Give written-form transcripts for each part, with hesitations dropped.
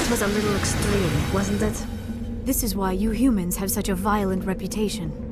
That was a little extreme, wasn't it? This is why you humans have such a violent reputation.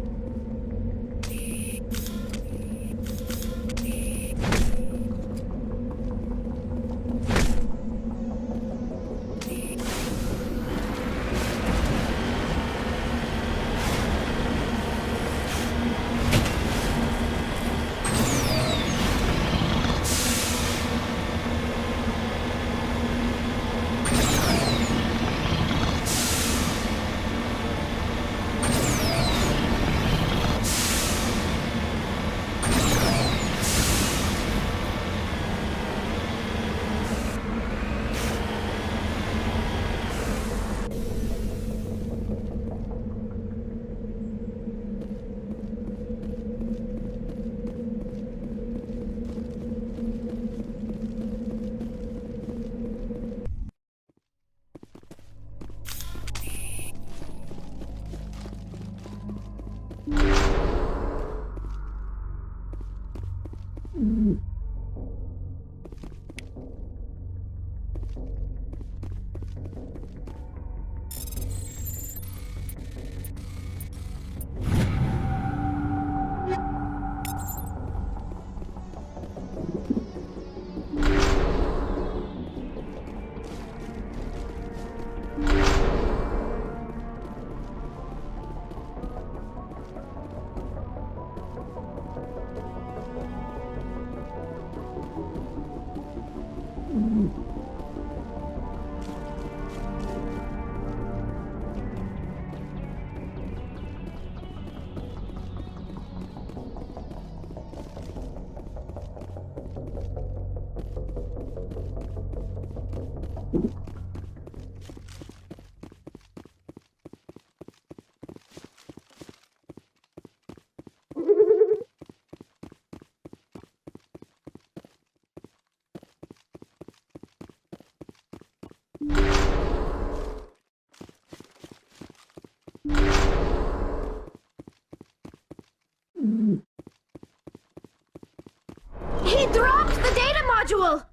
He dropped the data module!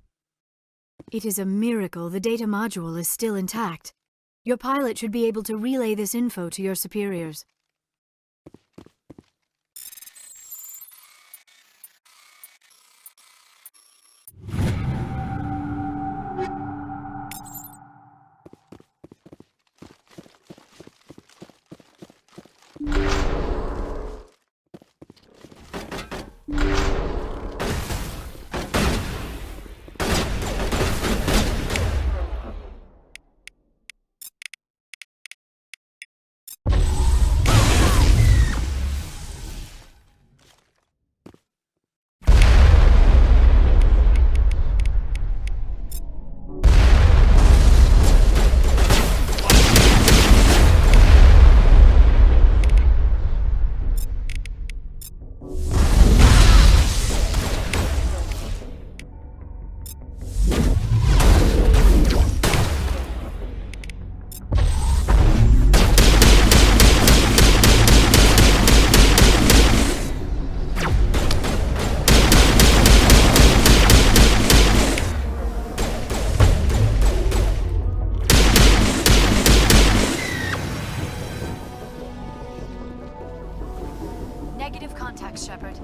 It is a miracle the data module is still intact. Your pilot should be able to relay this info to your superiors. Negative contact, Shepard.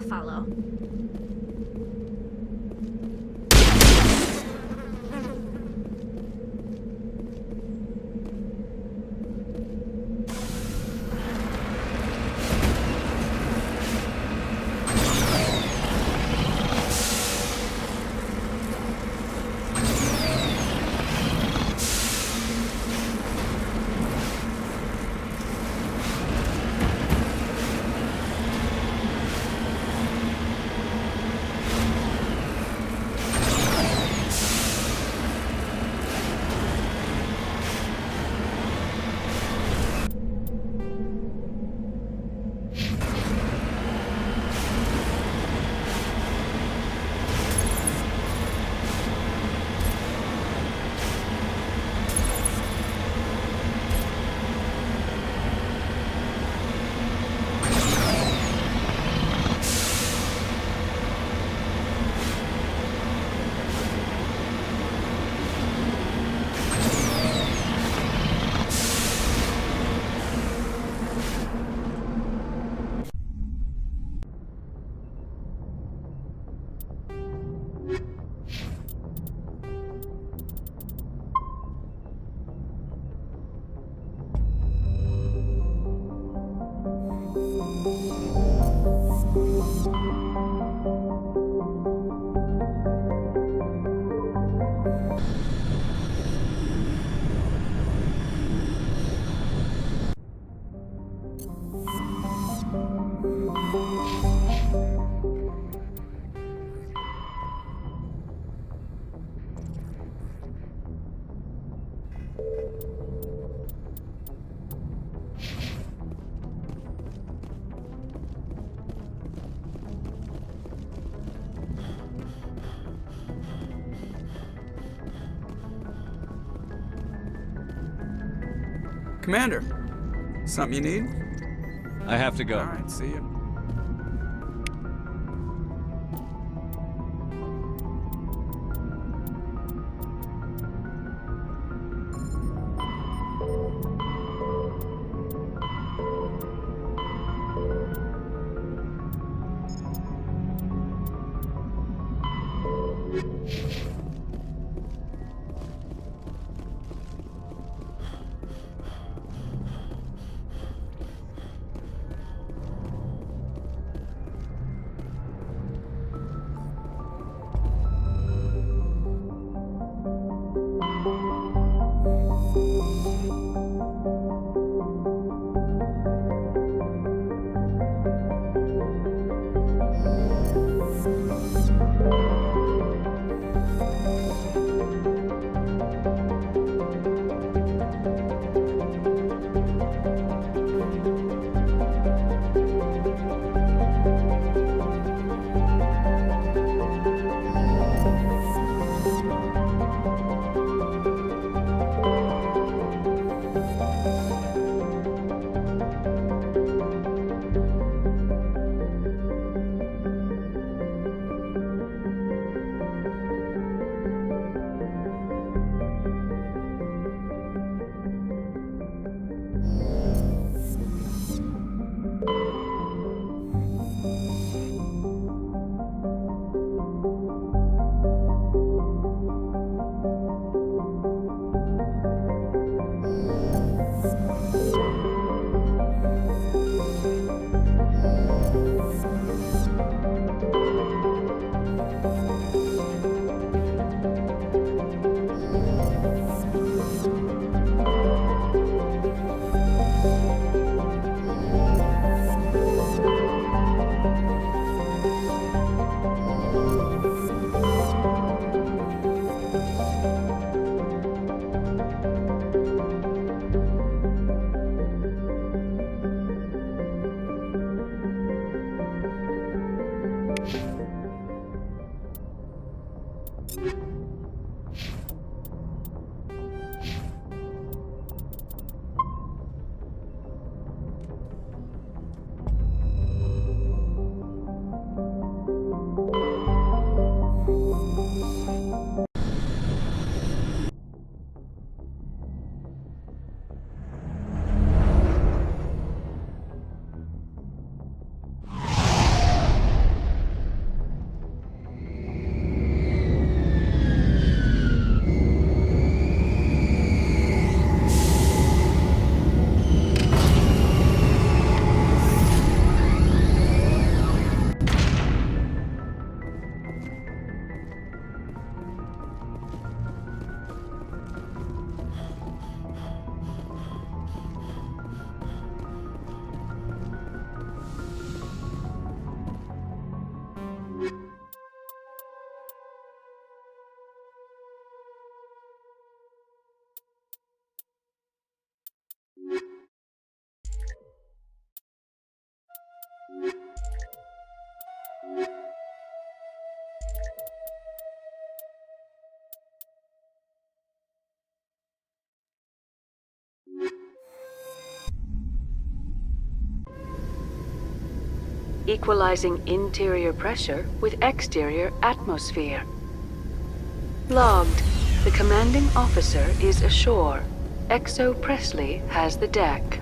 I'll follow. Commander, something you need? I have to go. All right, see you. Equalizing interior pressure with exterior atmosphere. Logged. The commanding officer is ashore. Exo Presley has the deck.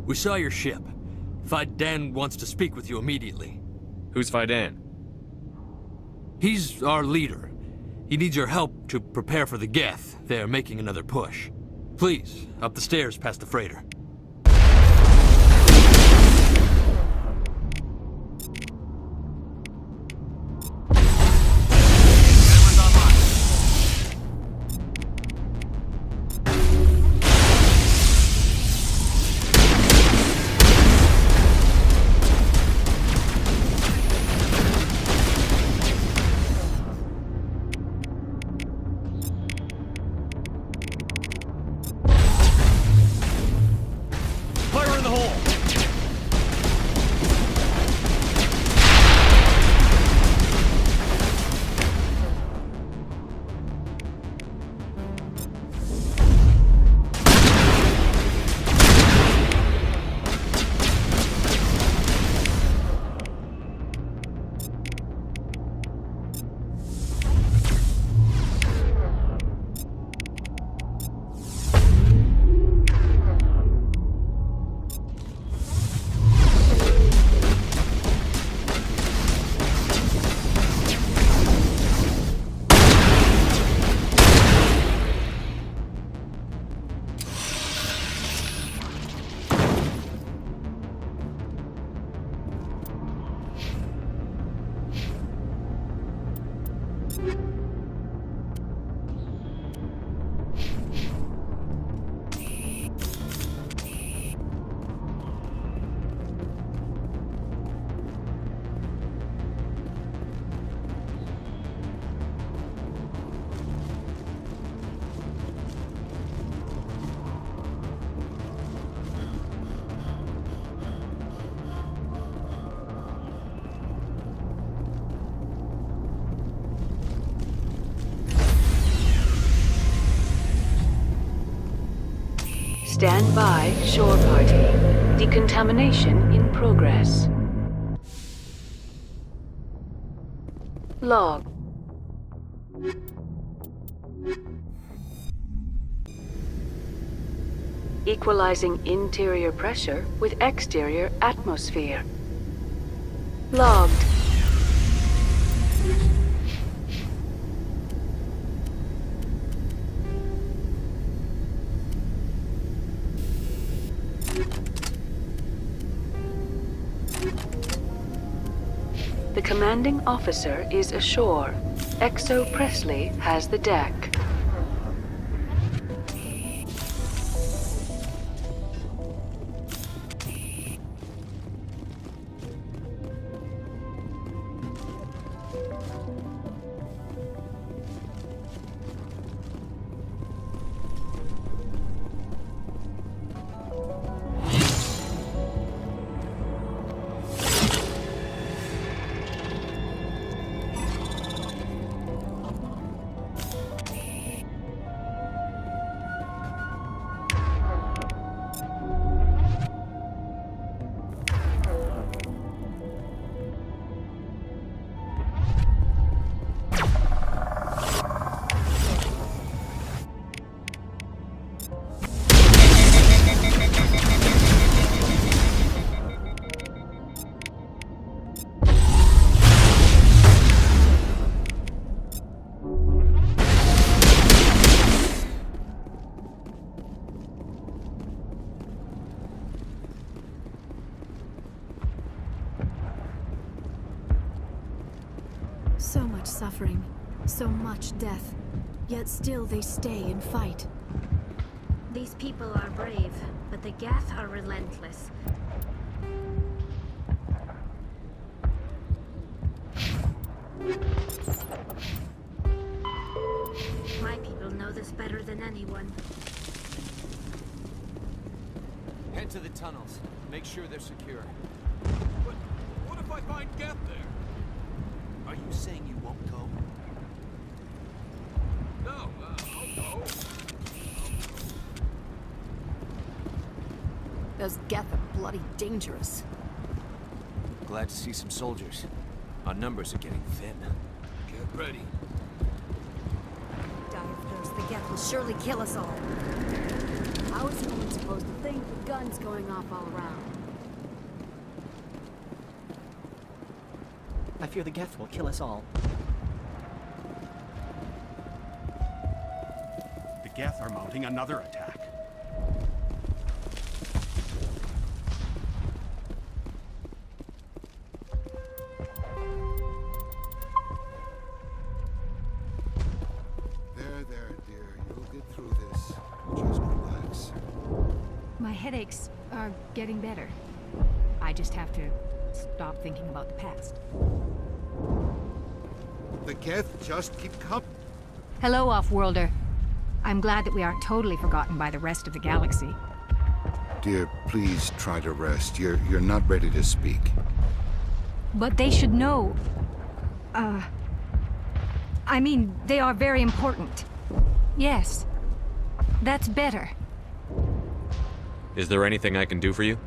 We saw your ship. Fai Dan wants to speak with you immediately. Who's Fai Dan? He's our leader. He needs your help to prepare for the Geth. They're making another push. Please, up the stairs past the freighter. Fire in the hole! Stand by, shore party. Decontamination in progress. Log. Equalizing interior pressure with exterior atmosphere. Logged. commanding officer is ashore. XO Presley has the deck. So much suffering, so much death, yet still they stay and fight. These people are brave, but the Geth are relentless. My people know this better than anyone. Head to the tunnels. Make sure they're secure. But what if I find Geth there? Are you saying you won't go? No, I'll go. Those Geth are bloody dangerous. Glad to see some soldiers. Our numbers are getting thin. Get ready. Die of thirst, the Geth will surely kill us all. How is anyone supposed to think with guns going off all around? I fear the Geth will kill us all. The Geth are mounting another attack. There, dear. You'll get through this. Just relax. My headaches are getting better. I just have to stop thinking about the past. The Geth just keep coming. Hello, Off-Worlder. I'm glad that we aren't totally forgotten by the rest of the galaxy. Dear, please try to rest. You're not ready to speak. But they should know... I mean, they are very important. Yes. That's better. Is there anything I can do for you?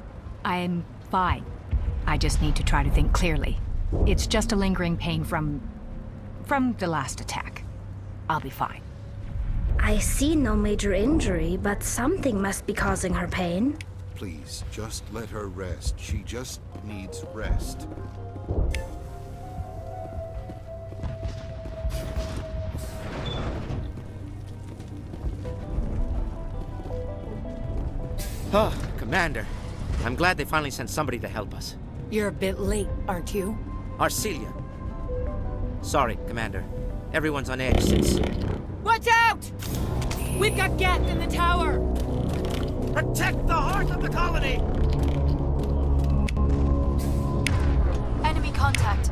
I'm fine. I just need to try to think clearly. It's just a lingering pain from the last attack. I'll be fine. I see no major injury, but something must be causing her pain. Please, just let her rest. She just needs rest. Oh, Commander. I'm glad they finally sent somebody to help us. You're a bit late, aren't you? Arcelia. Sorry, Commander. Everyone's on edge since... Watch out! We've got Geth in the tower! Protect the heart of the colony! Enemy contact.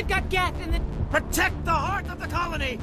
They've got Geth in the... Protect the heart of the colony!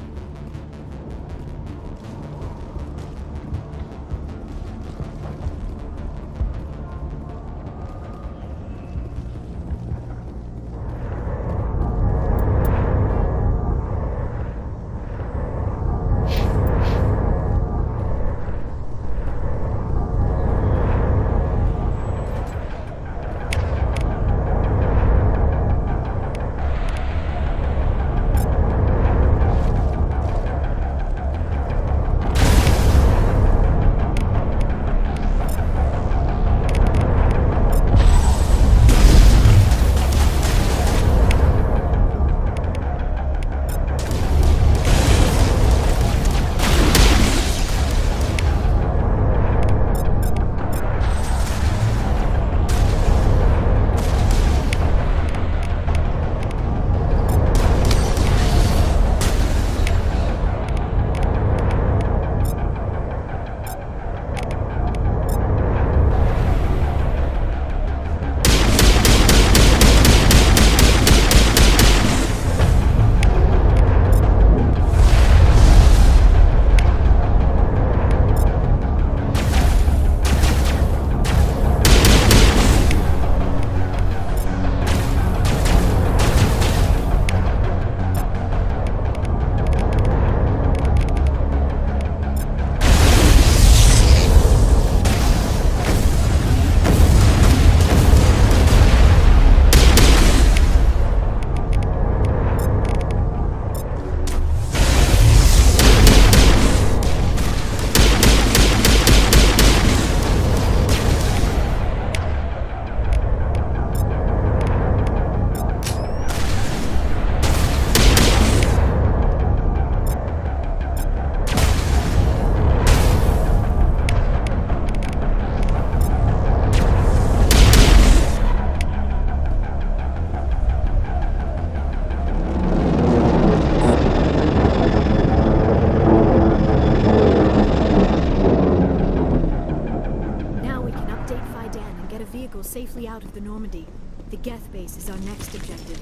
Safely out of the Normandy. The Geth base is our next objective.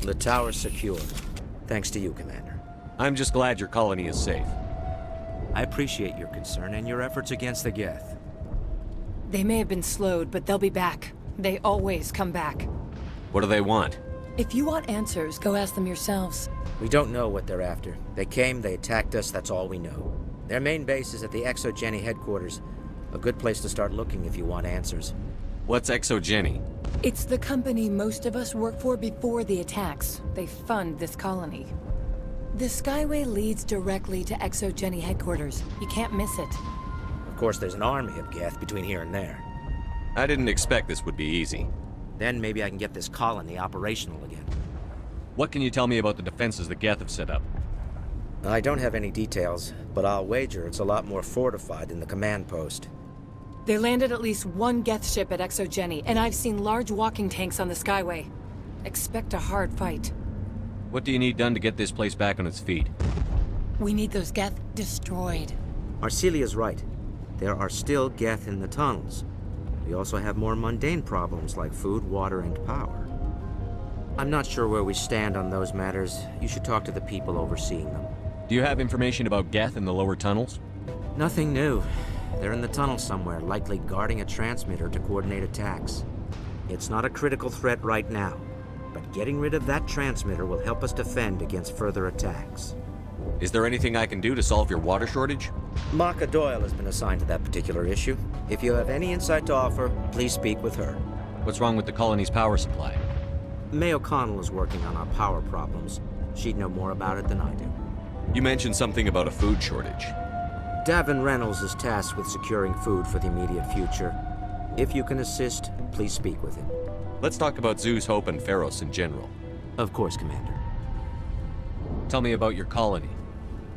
The tower's secure. Thanks to you, Commander. I'm just glad your colony is safe. I appreciate your concern and your efforts against the Geth. They may have been slowed, but they'll be back. They always come back. What do they want? If you want answers, go ask them yourselves. We don't know what they're after. They came, they attacked us, that's all we know. Their main base is at the ExoGeni headquarters. A good place to start looking if you want answers. What's ExoGeni? It's the company most of us work for before the attacks. They fund this colony. The Skyway leads directly to ExoGeni headquarters. You can't miss it. Of course, there's an army of Geth between here and there. I didn't expect this would be easy. Then maybe I can get this colony operational again. What can you tell me about the defenses the Geth have set up? I don't have any details, but I'll wager it's a lot more fortified than the command post. They landed at least one Geth ship at ExoGeni, and I've seen large walking tanks on the Skyway. Expect a hard fight. What do you need done to get this place back on its feet? We need those Geth destroyed. Arcelia's right. There are still Geth in the tunnels. We also have more mundane problems like food, water, and power. I'm not sure where we stand on those matters. You should talk to the people overseeing them. Do you have information about Geth in the lower tunnels? Nothing new. They're in the tunnel somewhere, likely guarding a transmitter to coordinate attacks. It's not a critical threat right now, but getting rid of that transmitter will help us defend against further attacks. Is there anything I can do to solve your water shortage? Maka Doyle has been assigned to that particular issue. If you have any insight to offer, please speak with her. What's wrong with the colony's power supply? May O'Connell is working on our power problems. She'd know more about it than I do. You mentioned something about a food shortage. Davin Reynolds is tasked with securing food for the immediate future. If you can assist, please speak with him. Let's talk about Zoo's Hope and Pharos in general. Of course, Commander. Tell me about your colony.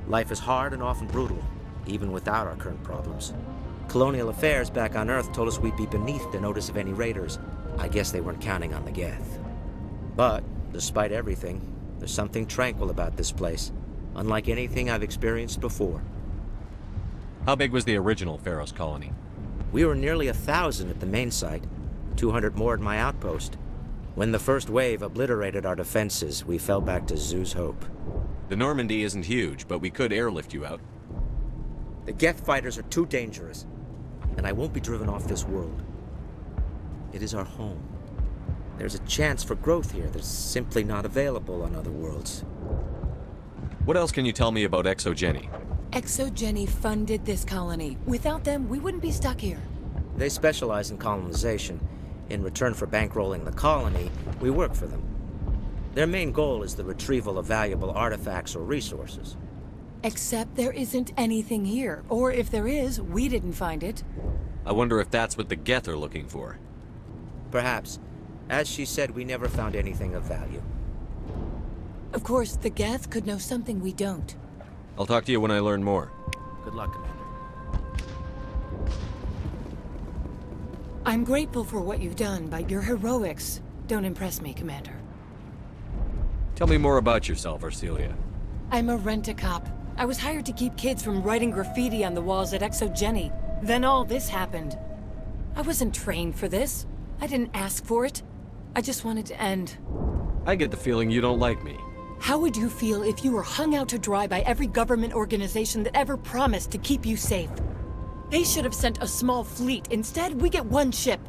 Life is hard and often brutal, even without our current problems. Colonial affairs back on Earth told us we'd be beneath the notice of any raiders. I guess they weren't counting on the Geth. But, despite everything, there's something tranquil about this place, unlike anything I've experienced before. How big was the original Pharos colony? We were nearly 1,000 at the main site, 200 more at my outpost. When the first wave obliterated our defenses, we fell back to Zoo's Hope. The Normandy isn't huge, but we could airlift you out. The Geth fighters are too dangerous, and I won't be driven off this world. It is our home. There's a chance for growth here that's simply not available on other worlds. What else can you tell me about ExoGeni? ExoGeni funded this colony. Without them, we wouldn't be stuck here. They specialize in colonization. In return for bankrolling the colony, we work for them. Their main goal is the retrieval of valuable artifacts or resources. Except there isn't anything here. Or if there is, we didn't find it. I wonder if that's what the Geth are looking for. Perhaps. As she said, we never found anything of value. Of course, the Geth could know something we don't. I'll talk to you when I learn more. Good luck, Commander. I'm grateful for what you've done, but your heroics don't impress me, Commander. Tell me more about yourself, Arcelia. I'm a rent-a-cop. I was hired to keep kids from writing graffiti on the walls at ExoGeni. Then all this happened. I wasn't trained for this. I didn't ask for it. I just wanted to end. I get the feeling you don't like me. How would you feel if you were hung out to dry by every government organization that ever promised to keep you safe? They should have sent a small fleet. Instead, we get one ship.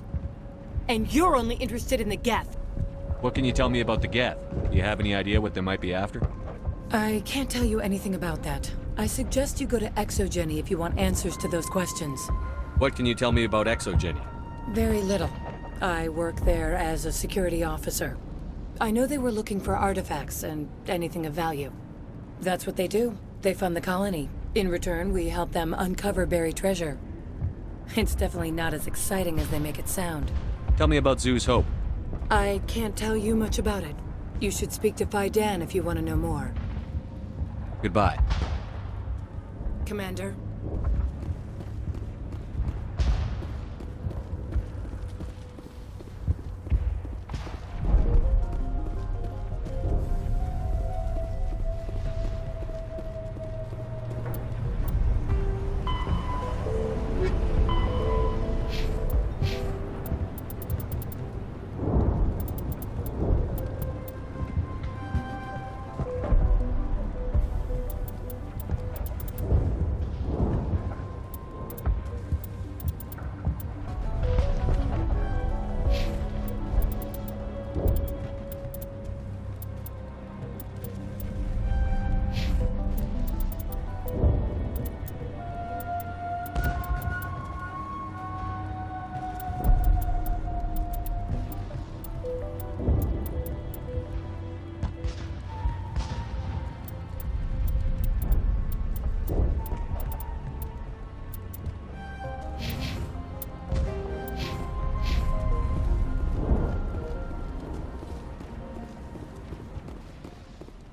And you're only interested in the Geth. What can you tell me about the Geth? Do you have any idea what they might be after? I can't tell you anything about that. I suggest you go to ExoGeni if you want answers to those questions. What can you tell me about ExoGeni? Very little. I work there as a security officer. I know they were looking for artifacts and anything of value. That's what they do. They fund the colony. In return, we help them uncover buried treasure. It's definitely not as exciting as they make it sound. Tell me about Zoo's Hope. I can't tell you much about it. You should speak to Fai Dan if you want to know more. Goodbye. Commander.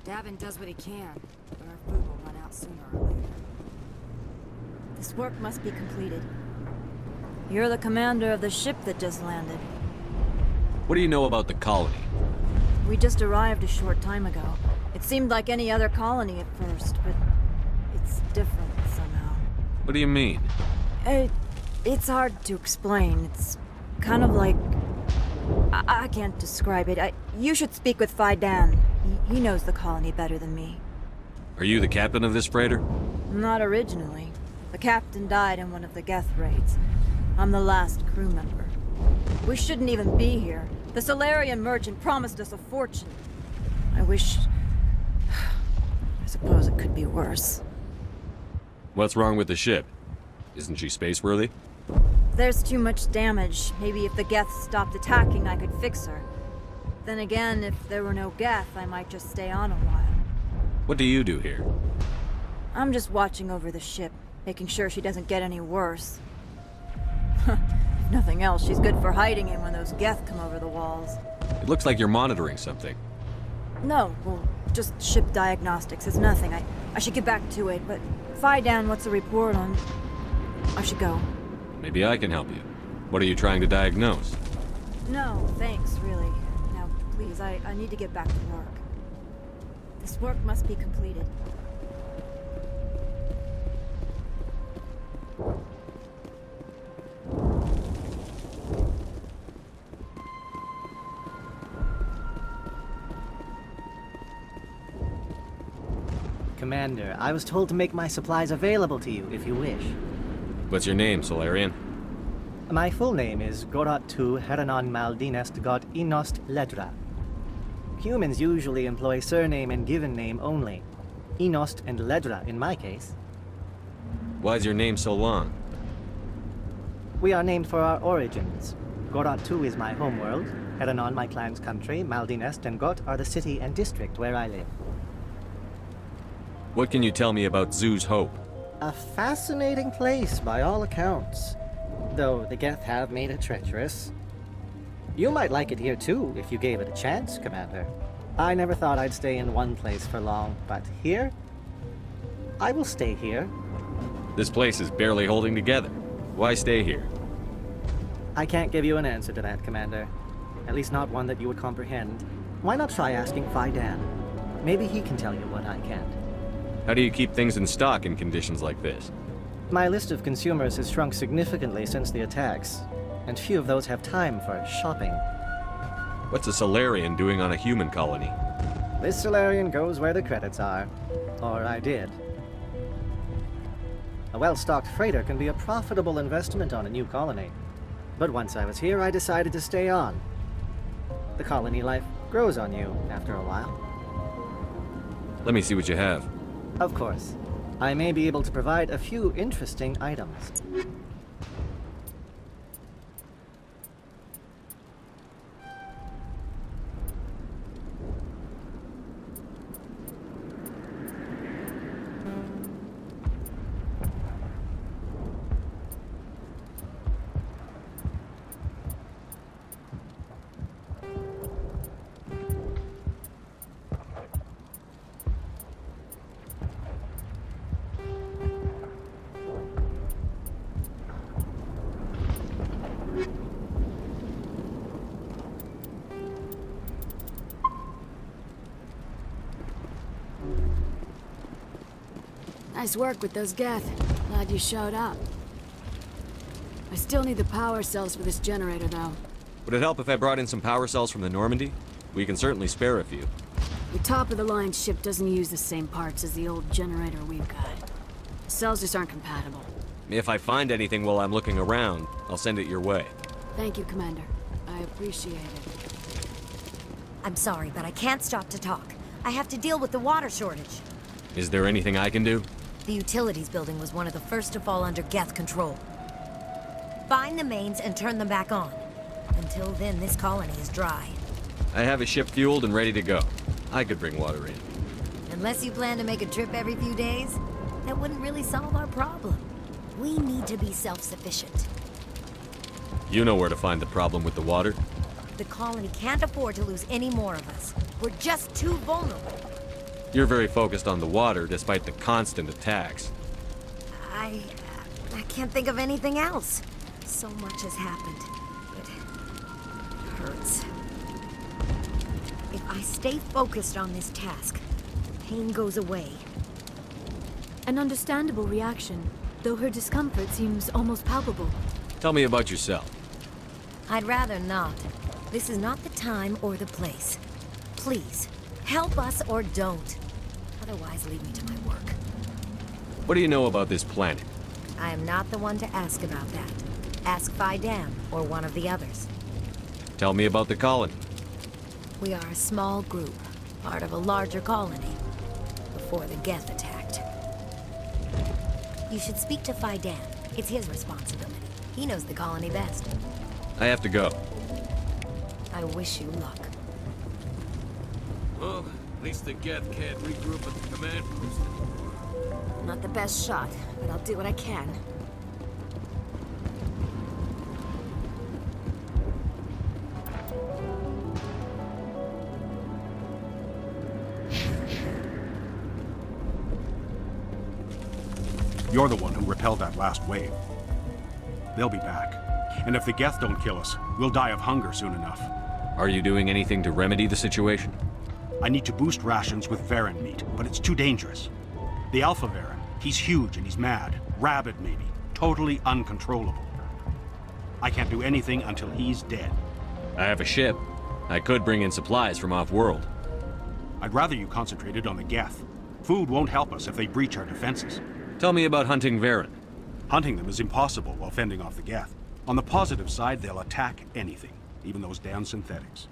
Davin does what he can, but our food will run out sooner or later. This work must be completed. You're the commander of the ship that just landed. What do you know about the colony? We just arrived a short time ago. It seemed like any other colony at first, but it's different somehow. What do you mean? It's hard to explain. It's kind of like... I can't describe it. You should speak with Fai Dan. He knows the colony better than me. Are you the captain of this freighter? Not originally. The captain died in one of the Geth raids. I'm the last crew member. We shouldn't even be here. The Solarian merchant promised us a fortune. I wish suppose it could be worse. What's wrong with the ship? Isn't she space-worthy? There's too much damage. Maybe if the Geth stopped attacking, I could fix her. Then again, if there were no Geth, I might just stay on a while. What do you do here? I'm just watching over the ship, making sure she doesn't get any worse. If nothing else, she's good for hiding in when those Geth come over the walls. It looks like you're monitoring something. No, well, just ship diagnostics. It's nothing. I should get back to it, but Fai Dan, what's the report on? I should go. Maybe I can help you. What are you trying to diagnose? No, thanks, really. Now, please, I need to get back to work. This work must be completed. Commander, I was told to make my supplies available to you if you wish. What's your name, Solarian? My full name is Gorat-tu Heranon Maldinest God Inost Ledra. Humans usually employ surname and given name only. Inost and Ledra in my case. Why's your name so long? We are named for our origins. Gorat-tu is my homeworld, Heranon my clan's country, Maldinest and Got are the city and district where I live. What can you tell me about Zoo's Hope? A fascinating place by all accounts, though the Geth have made it treacherous. You might like it here too, if you gave it a chance, Commander. I never thought I'd stay in one place for long, but here? I will stay here. This place is barely holding together. Why stay here? I can't give you an answer to that, Commander. At least not one that you would comprehend. Why not try asking Fai Dan? Maybe he can tell you what I can't. How do you keep things in stock in conditions like this? My list of consumers has shrunk significantly since the attacks, and few of those have time for shopping. What's a Solarian doing on a human colony? This Solarian goes where the credits are. Or I did. A well-stocked freighter can be a profitable investment on a new colony. But once I was here, I decided to stay on. The colony life grows on you after a while. Let me see what you have. Of course. I may be able to provide a few interesting items. Nice work with those Geth. Glad you showed up. I still need the power cells for this generator, though. Would it help if I brought in some power cells from the Normandy? We can certainly spare a few. The top-of-the-line ship doesn't use the same parts as the old generator we've got. The cells just aren't compatible. If I find anything while I'm looking around, I'll send it your way. Thank you, Commander. I appreciate it. I'm sorry, but I can't stop to talk. I have to deal with the water shortage. Is there anything I can do? The utilities building was one of the first to fall under Geth control. Find the mains and turn them back on. Until then, this colony is dry. I have a ship fueled and ready to go. I could bring water in. Unless you plan to make a trip every few days, that wouldn't really solve our problem. We need to be self-sufficient. You know where to find the problem with the water? The colony can't afford to lose any more of us. We're just too vulnerable. You're very focused on the water, despite the constant attacks. I can't think of anything else. So much has happened. It hurts. If I stay focused on this task, the pain goes away. An understandable reaction, though her discomfort seems almost palpable. Tell me about yourself. I'd rather not. This is not the time or the place. Please, help us or don't. Otherwise, leave me to my work. What do you know about this planet? I am not the one to ask about that. Ask Fai Dan or one of the others. Tell me about the colony. We are a small group, part of a larger colony. The before the Geth attacked. You should speak to Fai Dan. It's his responsibility. He knows the colony best. I have to go. I wish you luck. Well, at least the Geth can't regroup at the command post anymore. Not the best shot, but I'll do what I can. You're the one who repelled that last wave. They'll be back. And if the Geth don't kill us, we'll die of hunger soon enough. Are you doing anything to remedy the situation? I need to boost rations with Varen meat, but it's too dangerous. The Alpha Varen, he's huge and he's mad. Rabid, maybe. Totally uncontrollable. I can't do anything until he's dead. I have a ship. I could bring in supplies from off-world. I'd rather you concentrated on the Geth. Food won't help us if they breach our defenses. Tell me about hunting Varen. Hunting them is impossible while fending off the Geth. On the positive side, they'll attack anything, even those damn synthetics.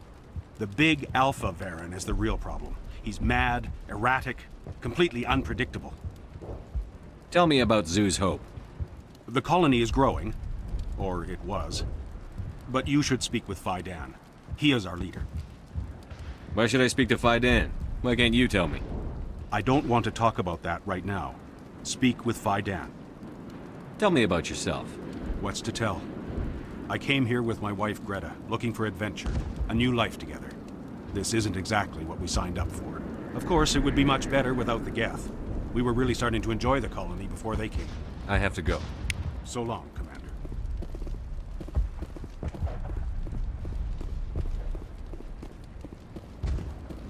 The big Alpha Varen is the real problem. He's mad, erratic, completely unpredictable. Tell me about Zoo's Hope. The colony is growing, or it was. But you should speak with Fai Dan. He is our leader. Why should I speak to Fai Dan? Why can't you tell me? I don't want to talk about that right now. Speak with Fai Dan. Tell me about yourself. What's to tell? I came here with my wife Greta, looking for adventure, a new life together. This isn't exactly what we signed up for. Of course, it would be much better without the Geth. We were really starting to enjoy the colony before they came. I have to go. So long, Commander.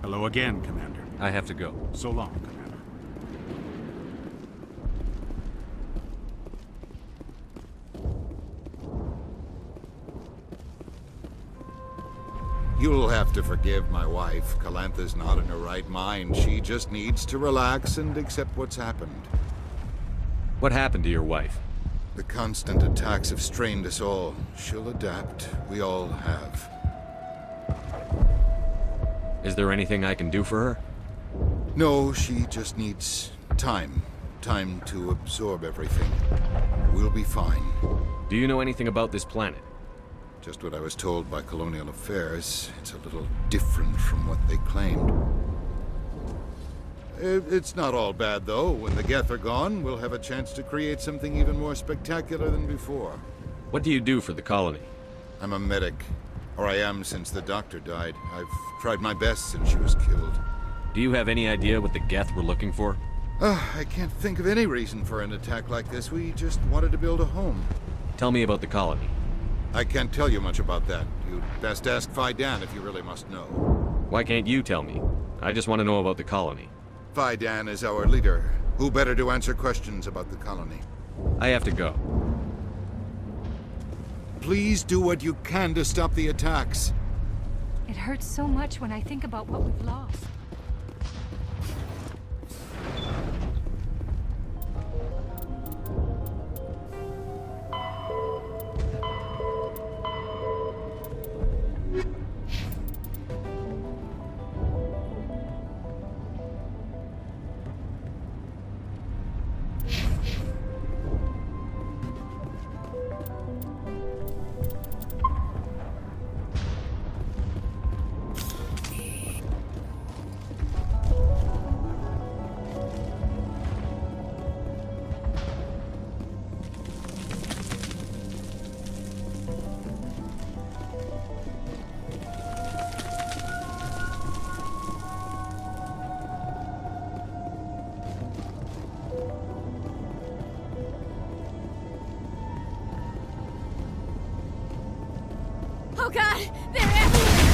Hello again, Commander. I have to go. So long, Commander. You'll have to forgive my wife. Calantha's not in her right mind. She just needs to relax and accept what's happened. What happened to your wife? The constant attacks have strained us all. She'll adapt. We all have. Is there anything I can do for her? No, she just needs time. Time to absorb everything. We'll be fine. Do you know anything about this planet? Just what I was told by Colonial Affairs. It's a little different from what they claimed. It's not all bad, though. When the Geth are gone, we'll have a chance to create something even more spectacular than before. What do you do for the colony? I'm a medic. Or I am since the doctor died. I've tried my best since she was killed. Do you have any idea what the Geth were looking for? I can't think of any reason for an attack like this. We just wanted to build a home. Tell me about the colony. I can't tell you much about that. You'd best ask Fai Dan if you really must know. Why can't you tell me? I just want to know about the colony. Fai Dan is our leader. Who better to answer questions about the colony? I have to go. Please do what you can to stop the attacks. It hurts so much when I think about what we've lost. Oh God! They're everywhere!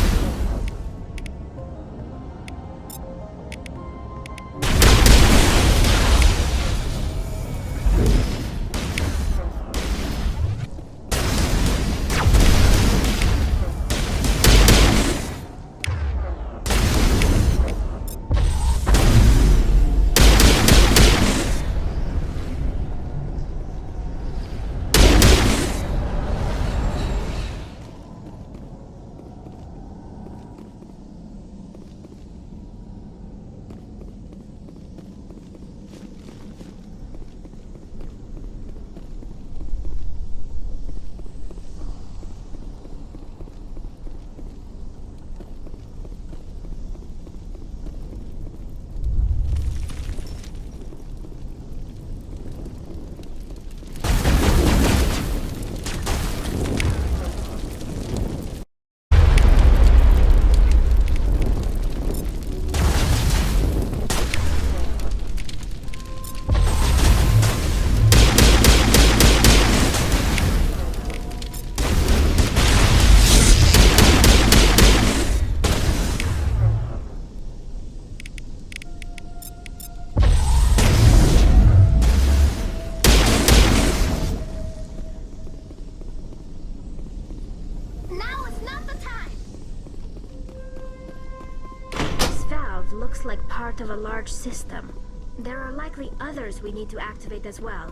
looks like part of a large system. There are likely others we need to activate as well.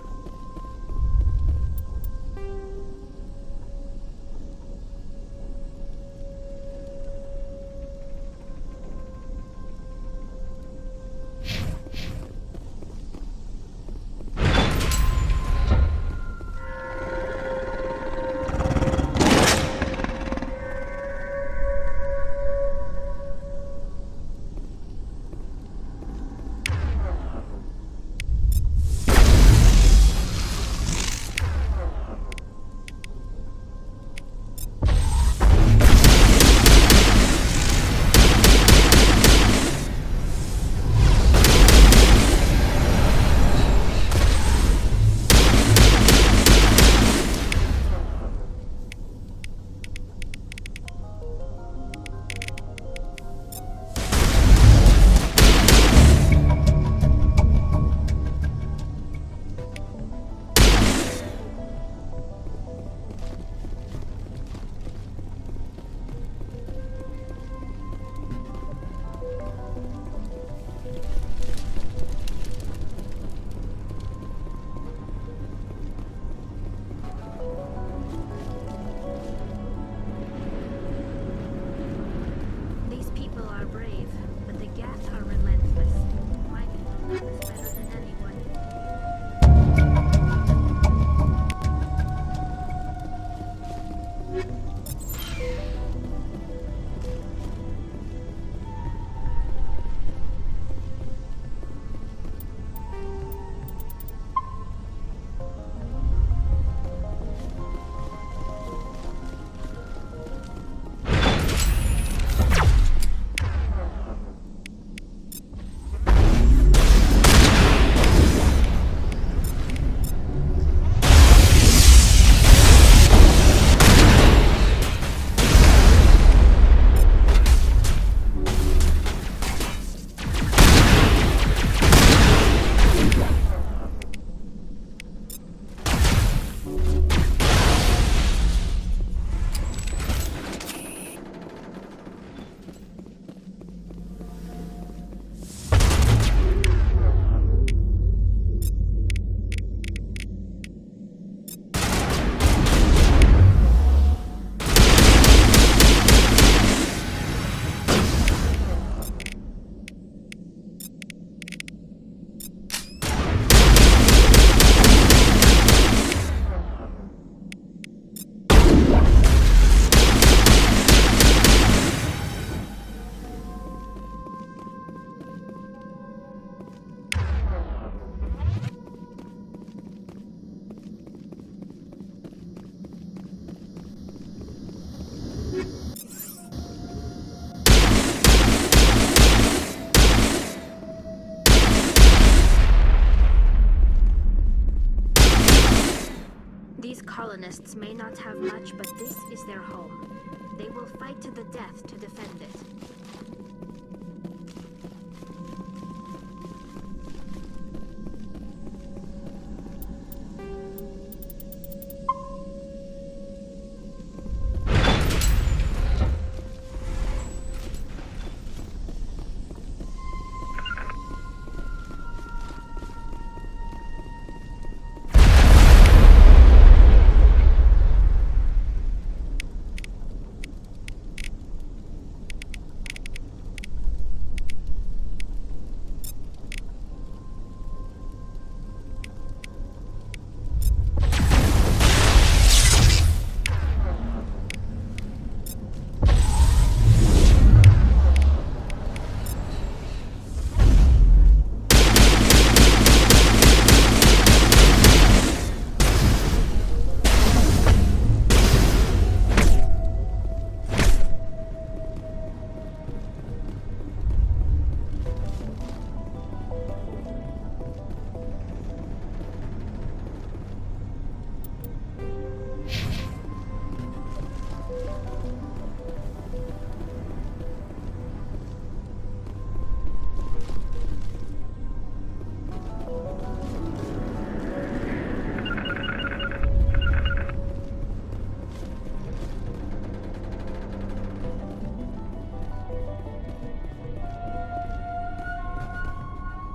These colonists may not have much, but this is their home. They will fight to the death to defend it.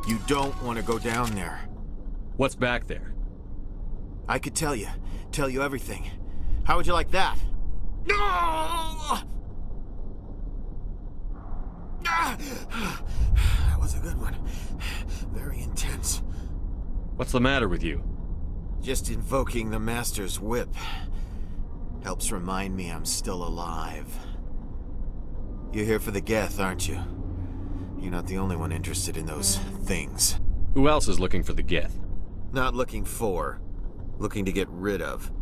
You don't want to go down there. What's back there? I could tell you everything. How would you like that? No! That was a good one. Very intense. What's the matter with you? Just invoking the Master's whip helps remind me I'm still alive. You're here for the Geth, aren't you? You're not the only one interested in those things. Who else is looking for the Geth? Not looking for. Looking to get rid of.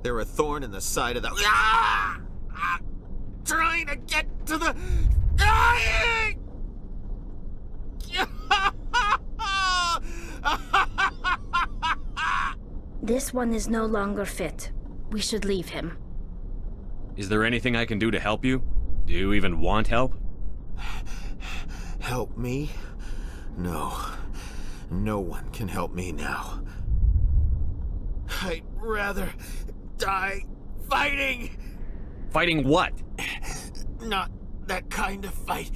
They're a thorn in the side of the... Ah! Ah! Trying to get to the... Dying! This one is no longer fit. We should leave him. Is there anything I can do to help you? Do you even want help? Help me? No. No one can help me now. I'd rather die fighting! Fighting what? Not that kind of fight.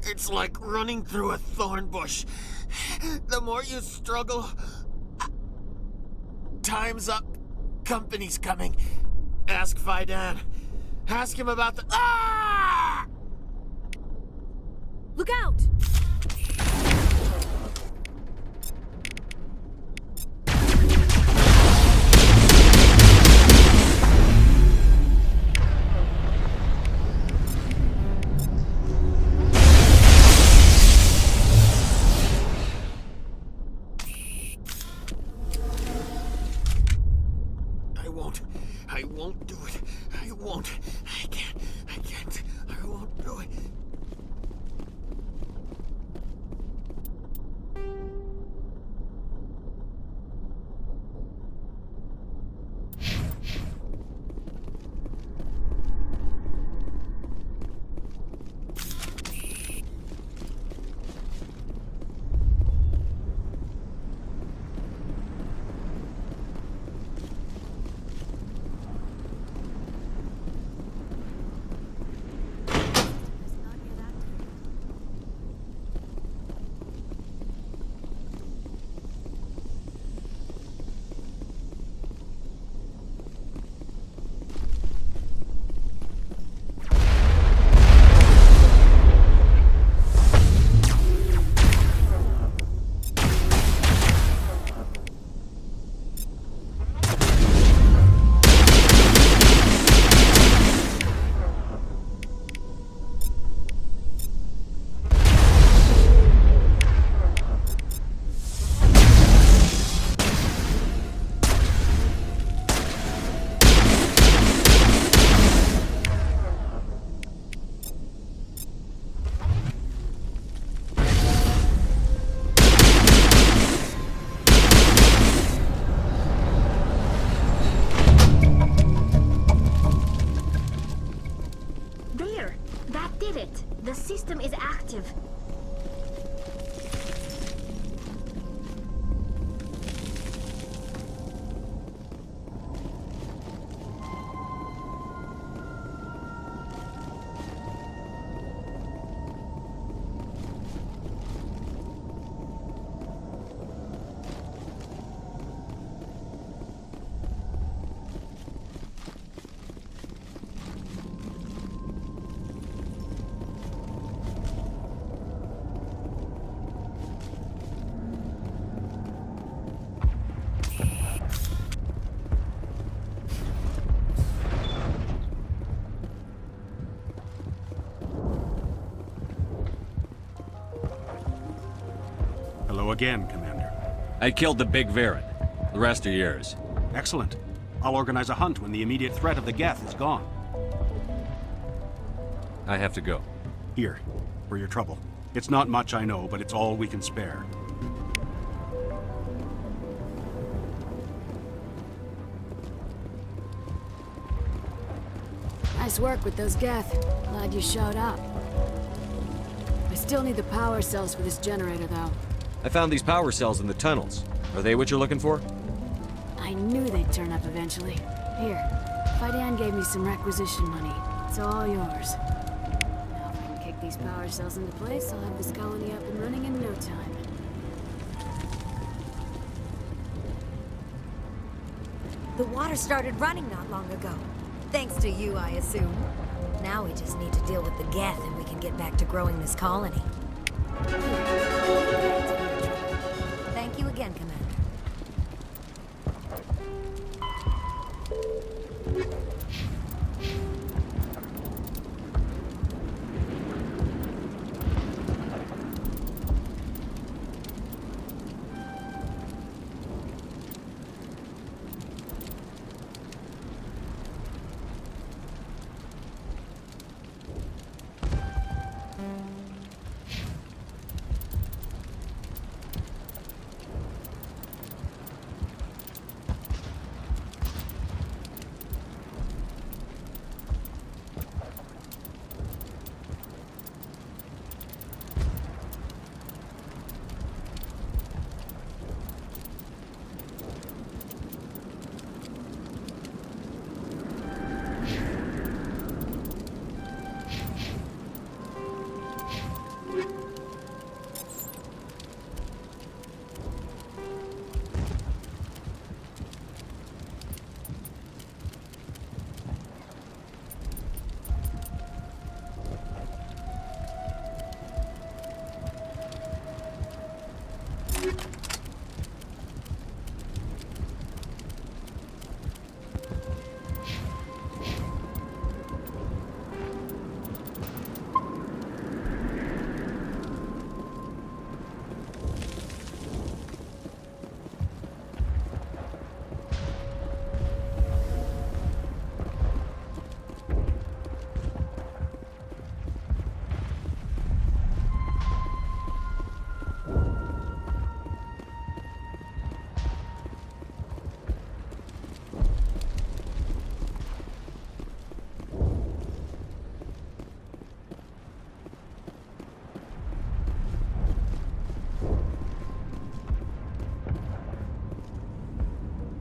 It's like running through a thorn bush. The more you struggle... Time's up. Company's coming. Ask Fai Dan. Ask him about the... Ah! Look out! I won't do it. I won't. I can't. I won't do it. The system is active. Hello again, Commander. I killed the big Varen. The rest are yours. Excellent. I'll organize a hunt when the immediate threat of the Geth is gone. I have to go. Here, for your trouble. It's not much, I know, but it's all we can spare. Nice work with those Geth. Glad you showed up. I still need the power cells for this generator, though. I found these power cells in the tunnels. Are they what you're looking for? I knew they'd turn up eventually. Here, Fai Dan gave me some requisition money. It's all yours. Now if I can kick these power cells into place, I'll have this colony up and running in no time. The water started running not long ago. Thanks to you, I assume. Now we just need to deal with the Geth and we can get back to growing this colony. Thank you again, Commander.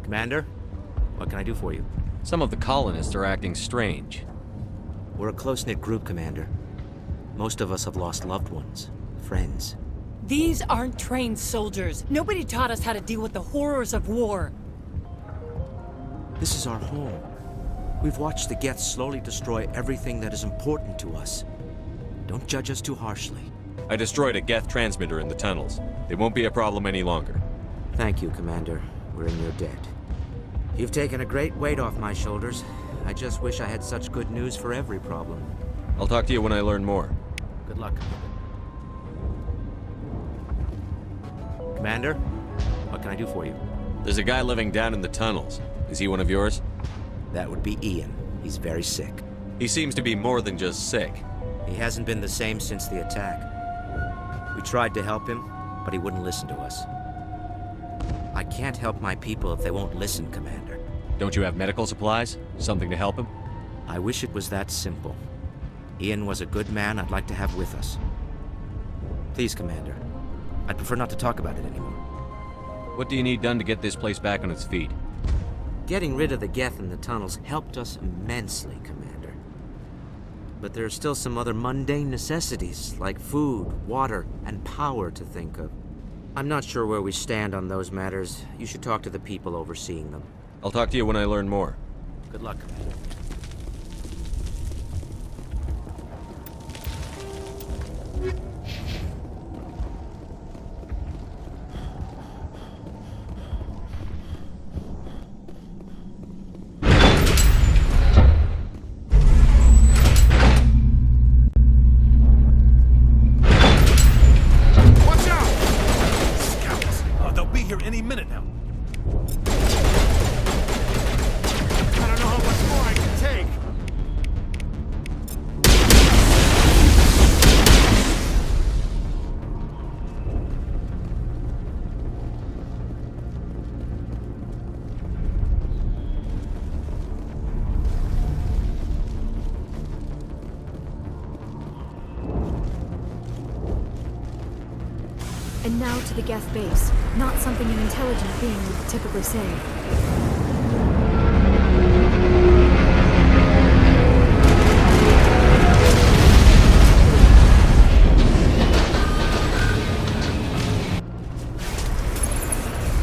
Commander, what can I do for you? Some of the colonists are acting strange. We're a close-knit group, Commander. Most of us have lost loved ones, friends. These aren't trained soldiers. Nobody taught us how to deal with the horrors of war. This is our home. We've watched the Geth slowly destroy everything that is important to us. Don't judge us too harshly. I destroyed a Geth transmitter in the tunnels. They won't be a problem any longer. Thank you, Commander. We're in your debt. You've taken a great weight off my shoulders. I just wish I had such good news for every problem. I'll talk to you when I learn more. Good luck, Commander. Commander, what can I do for you? There's a guy living down in the tunnels. Is he one of yours? That would be Ian. He's very sick. He seems to be more than just sick. He hasn't been the same since the attack. We tried to help him, but he wouldn't listen to us. I can't help my people if they won't listen, Commander. Don't you have medical supplies? Something to help him? I wish it was that simple. Ian was a good man I'd like to have with us. Please, Commander. I'd prefer not to talk about it anymore. What do you need done to get this place back on its feet? Getting rid of the Geth in the tunnels helped us immensely, Commander. But there are still some other mundane necessities, like food, water, and power to think of. I'm not sure where we stand on those matters. You should talk to the people overseeing them. I'll talk to you when I learn more. Good luck, Commander. And now to the Geth base. Not something an intelligent being would typically say.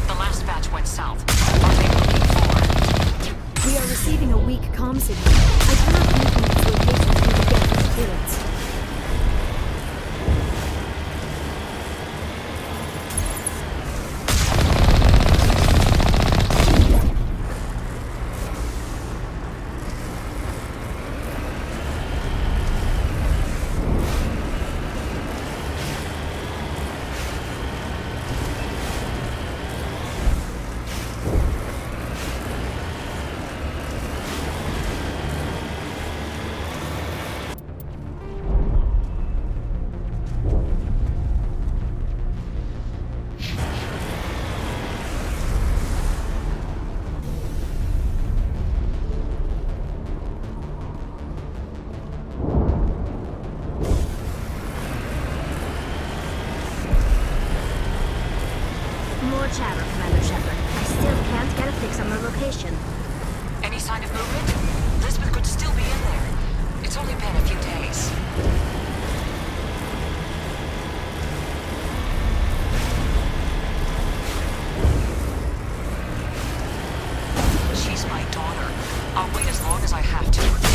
The last batch went south. What are they looking for? chatter, Commander Shepard. I still can't get a fix on the location. Any sign of movement? Lisbeth could still be in there. It's only been a few days. She's my daughter. I'll wait as long as I have to.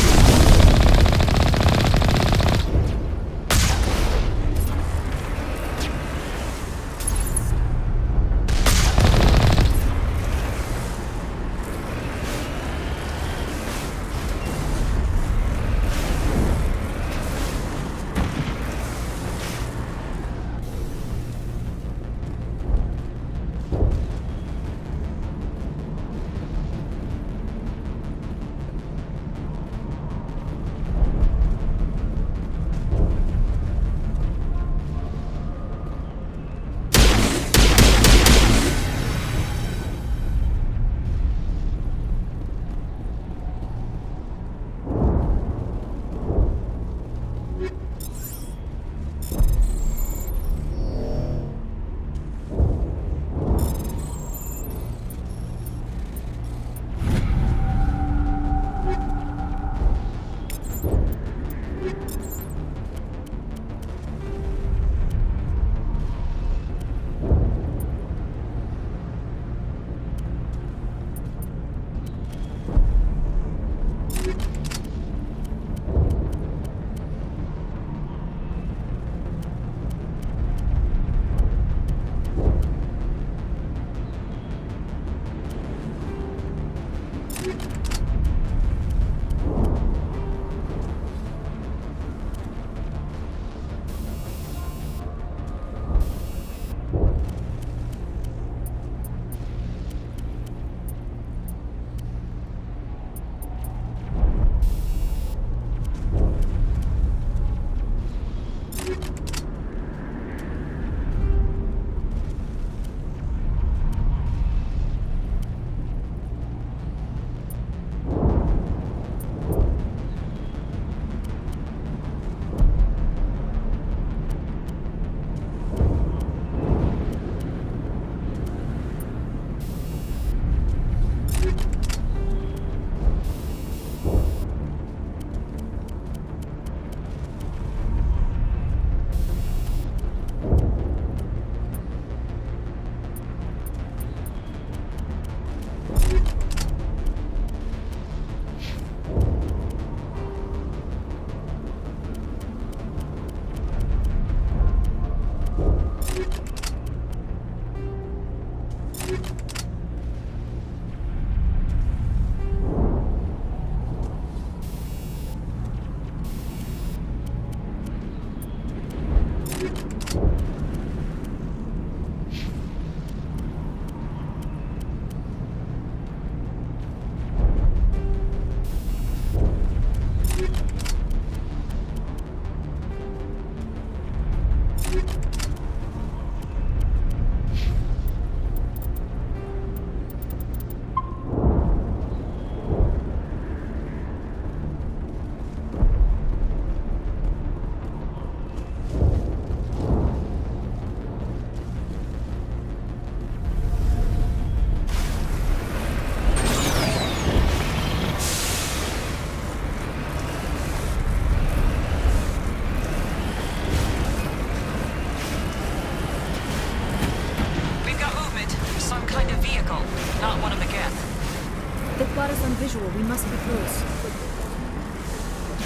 visual. We must be close.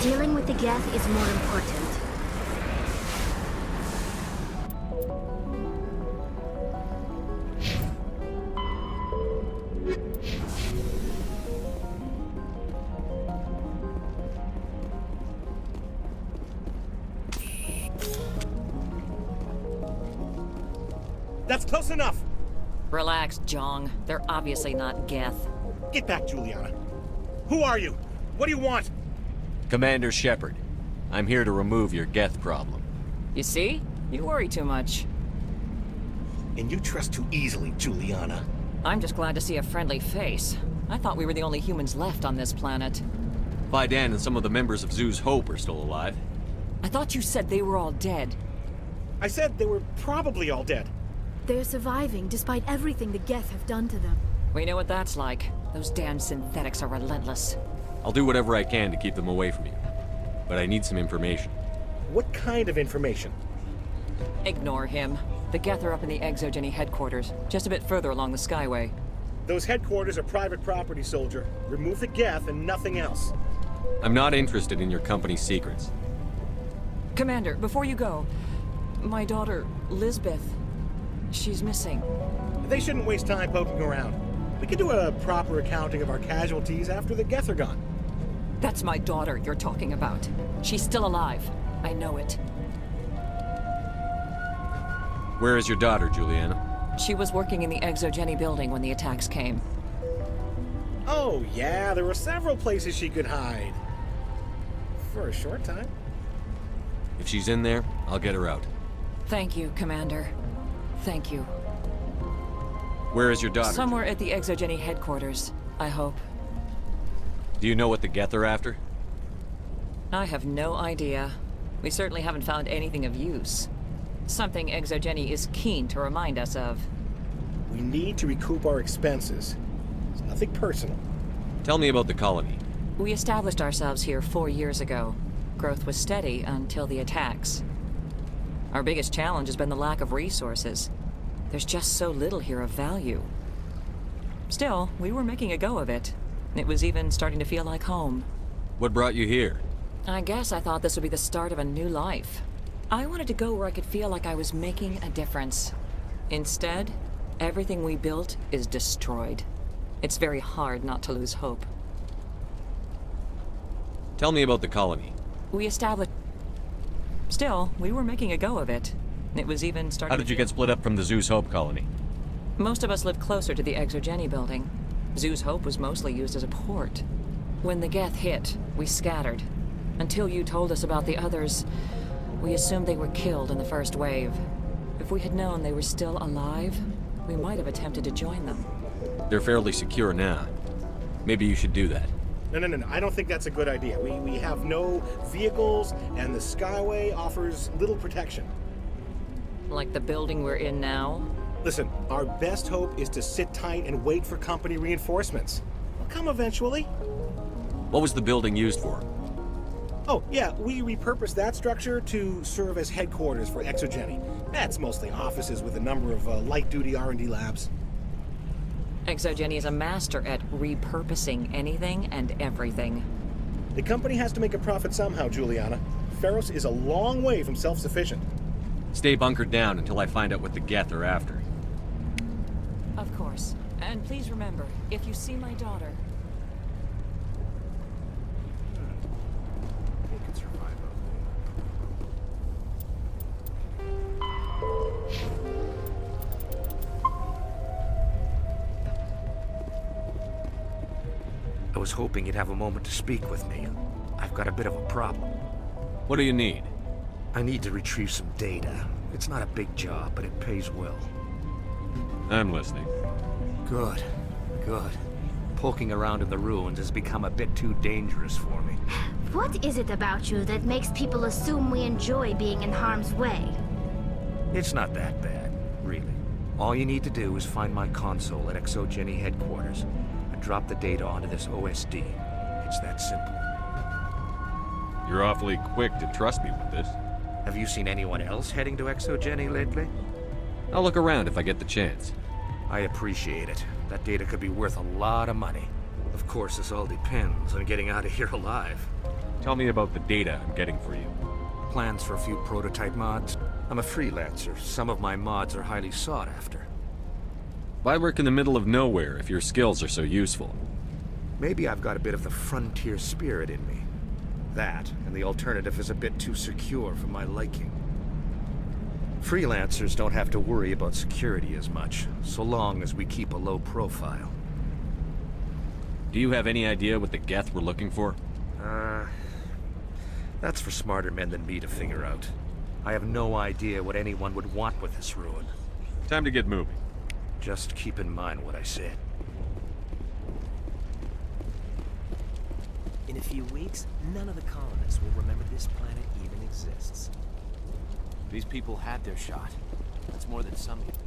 Dealing with the Geth is more important. That's close enough! Relax, Jong. They're obviously not Geth. Get back, Juliana. Who are you? What do you want? Commander Shepard. I'm here to remove your Geth problem. You see? You worry too much. And you trust too easily, Juliana. I'm just glad to see a friendly face. I thought we were the only humans left on this planet. Fai Dan and some of the members of Zoo's Hope are still alive. I thought you said they were all dead. I said they were probably all dead. They're surviving despite everything the Geth have done to them. We know what that's like. Those damn synthetics are relentless. I'll do whatever I can to keep them away from you. But I need some information. What kind of information? Ignore him. The Geth are up in the Exogeny headquarters, just a bit further along the Skyway. Those headquarters are private property, soldier. Remove the Geth and nothing else. I'm not interested in your company's secrets. Commander, before you go, my daughter, Lisbeth, she's missing. They shouldn't waste time poking around. We could do a proper accounting of our casualties after the Geth are gone. That's my daughter you're talking about. She's still alive. I know it. Where is your daughter, Juliana? She was working in the Exogeny building when the attacks came. Oh, yeah, there were several places she could hide. For a short time. If she's in there, I'll get her out. Thank you, Commander. Thank you. Where is your daughter? Somewhere at the Exogeny headquarters, I hope. Do you know what the Geth are after? I have no idea. We certainly haven't found anything of use. Something Exogeny is keen to remind us of. We need to recoup our expenses. It's nothing personal. Tell me about the colony. We established ourselves here 4 years ago. Growth was steady until the attacks. Our biggest challenge has been the lack of resources. There's just so little here of value. Still, we were making a go of it. It was even starting to feel like home. What brought you here? I guess I thought this would be the start of a new life. I wanted to go where I could feel like I was making a difference. Instead, everything we built is destroyed. It's very hard not to lose hope. Tell me about the colony. We established... Still, we were making a go of it. It was even starting How did you get split up from the Zeus Hope colony? Most of us lived closer to the Exogeny building. Zeus Hope was mostly used as a port. When the Geth hit, we scattered. Until you told us about the others, we assumed they were killed in the first wave. If we had known they were still alive, we might have attempted to join them. They're fairly secure now. Maybe you should do that. No. I don't think that's a good idea. We have no vehicles, and the Skyway offers little protection. Like the building we're in now? Listen, our best hope is to sit tight and wait for company reinforcements. They'll come eventually. What was the building used for? Oh, yeah, we repurposed that structure to serve as headquarters for Exogeny. That's mostly offices with a number of light-duty R&D labs. Exogeny is a master at repurposing anything and everything. The company has to make a profit somehow, Juliana. Feros is a long way from self-sufficient. Stay bunkered down until I find out what the Geth are after. Of course. And please remember, if you see my daughter... We could survive I was hoping you'd have a moment to speak with me. I've got a bit of a problem. What do you need? I need to retrieve some data. It's not a big job, but it pays well. I'm listening. Good. Poking around in the ruins has become a bit too dangerous for me. What is it about you that makes people assume we enjoy being in harm's way? It's not that bad, really. All you need to do is find my console at Exogeny headquarters and drop the data onto this OSD. It's that simple. You're awfully quick to trust me with this. Have you seen anyone else heading to Exogeny lately? I'll look around if I get the chance. I appreciate it. That data could be worth a lot of money. Of course, this all depends on getting out of here alive. Tell me about the data I'm getting for you. Plans for a few prototype mods. I'm a freelancer. Some of my mods are highly sought after. Why work in the middle of nowhere if your skills are so useful? Maybe I've got a bit of the frontier spirit in me. That, and the alternative is a bit too secure for my liking. Freelancers don't have to worry about security as much, so long as we keep a low profile. Do you have any idea what the Geth were looking for? That's for smarter men than me to figure out. I have no idea what anyone would want with this ruin. Time to get moving. Just keep in mind what I said. In a few weeks, none of the colonists will remember this planet even exists. These people had their shot. That's more than some people.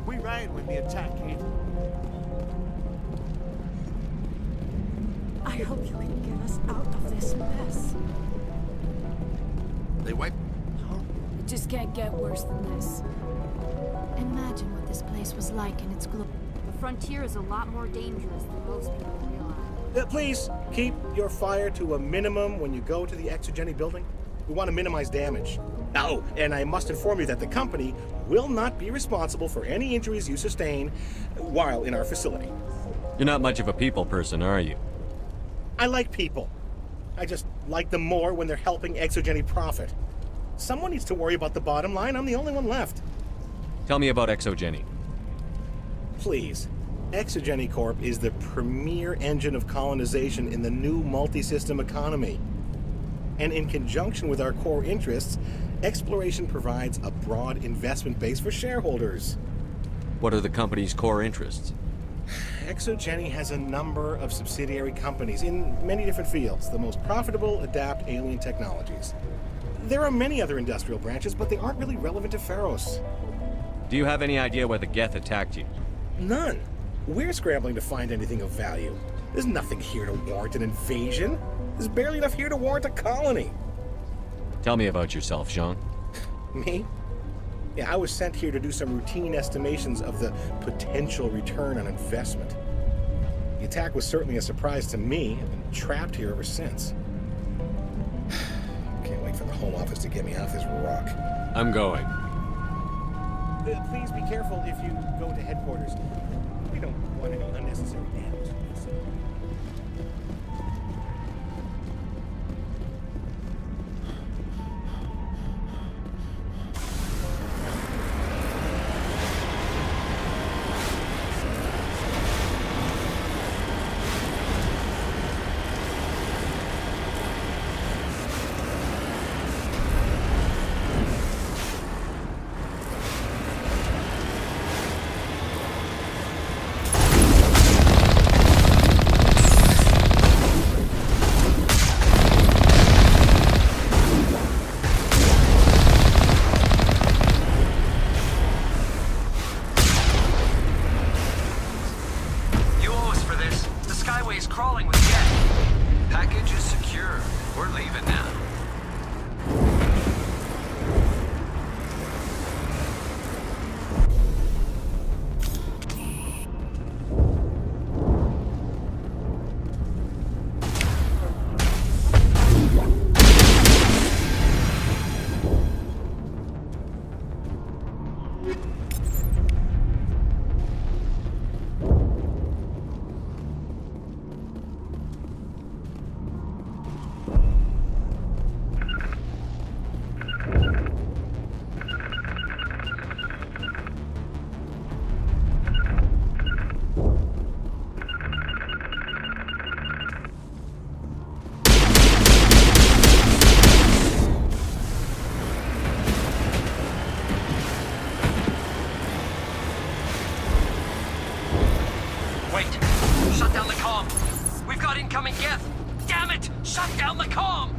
We ran when the attack came. I hope you can get us out of this mess. They wiped. It just can't get worse than this. Imagine what this place was like in its glory. The frontier is a lot more dangerous than most people realize. Please, keep your fire to a minimum when you go to the Exogeny building. We want to minimize damage. Oh, and I must inform you that the company will not be responsible for any injuries you sustain while in our facility. You're not much of a people person, are you? I like people. I just like them more when they're helping Exogeny profit. Someone needs to worry about the bottom line. I'm the only one left. Tell me about Exogeny. Please. Exogeny Corp is the premier engine of colonization in the new multi-system economy. And in conjunction with our core interests, exploration provides a broad investment base for shareholders. What are the company's core interests? Exogeny has a number of subsidiary companies in many different fields. The most profitable adapt alien technologies. There are many other industrial branches, but they aren't really relevant to Pharos. Do you have any idea why the Geth attacked you? None. We're scrambling to find anything of value. There's nothing here to warrant an invasion. There's barely enough here to warrant a colony. Tell me about yourself, Jean. Me? Yeah, I was sent here to do some routine estimations of the potential return on investment. The attack was certainly a surprise to me. I've been trapped here ever since. Can't wait for the Home Office to get me off this rock. I'm going. Please be careful if you go to headquarters. We don't want any unnecessary damage. Incoming Geth! Damn it! Shut down the comm!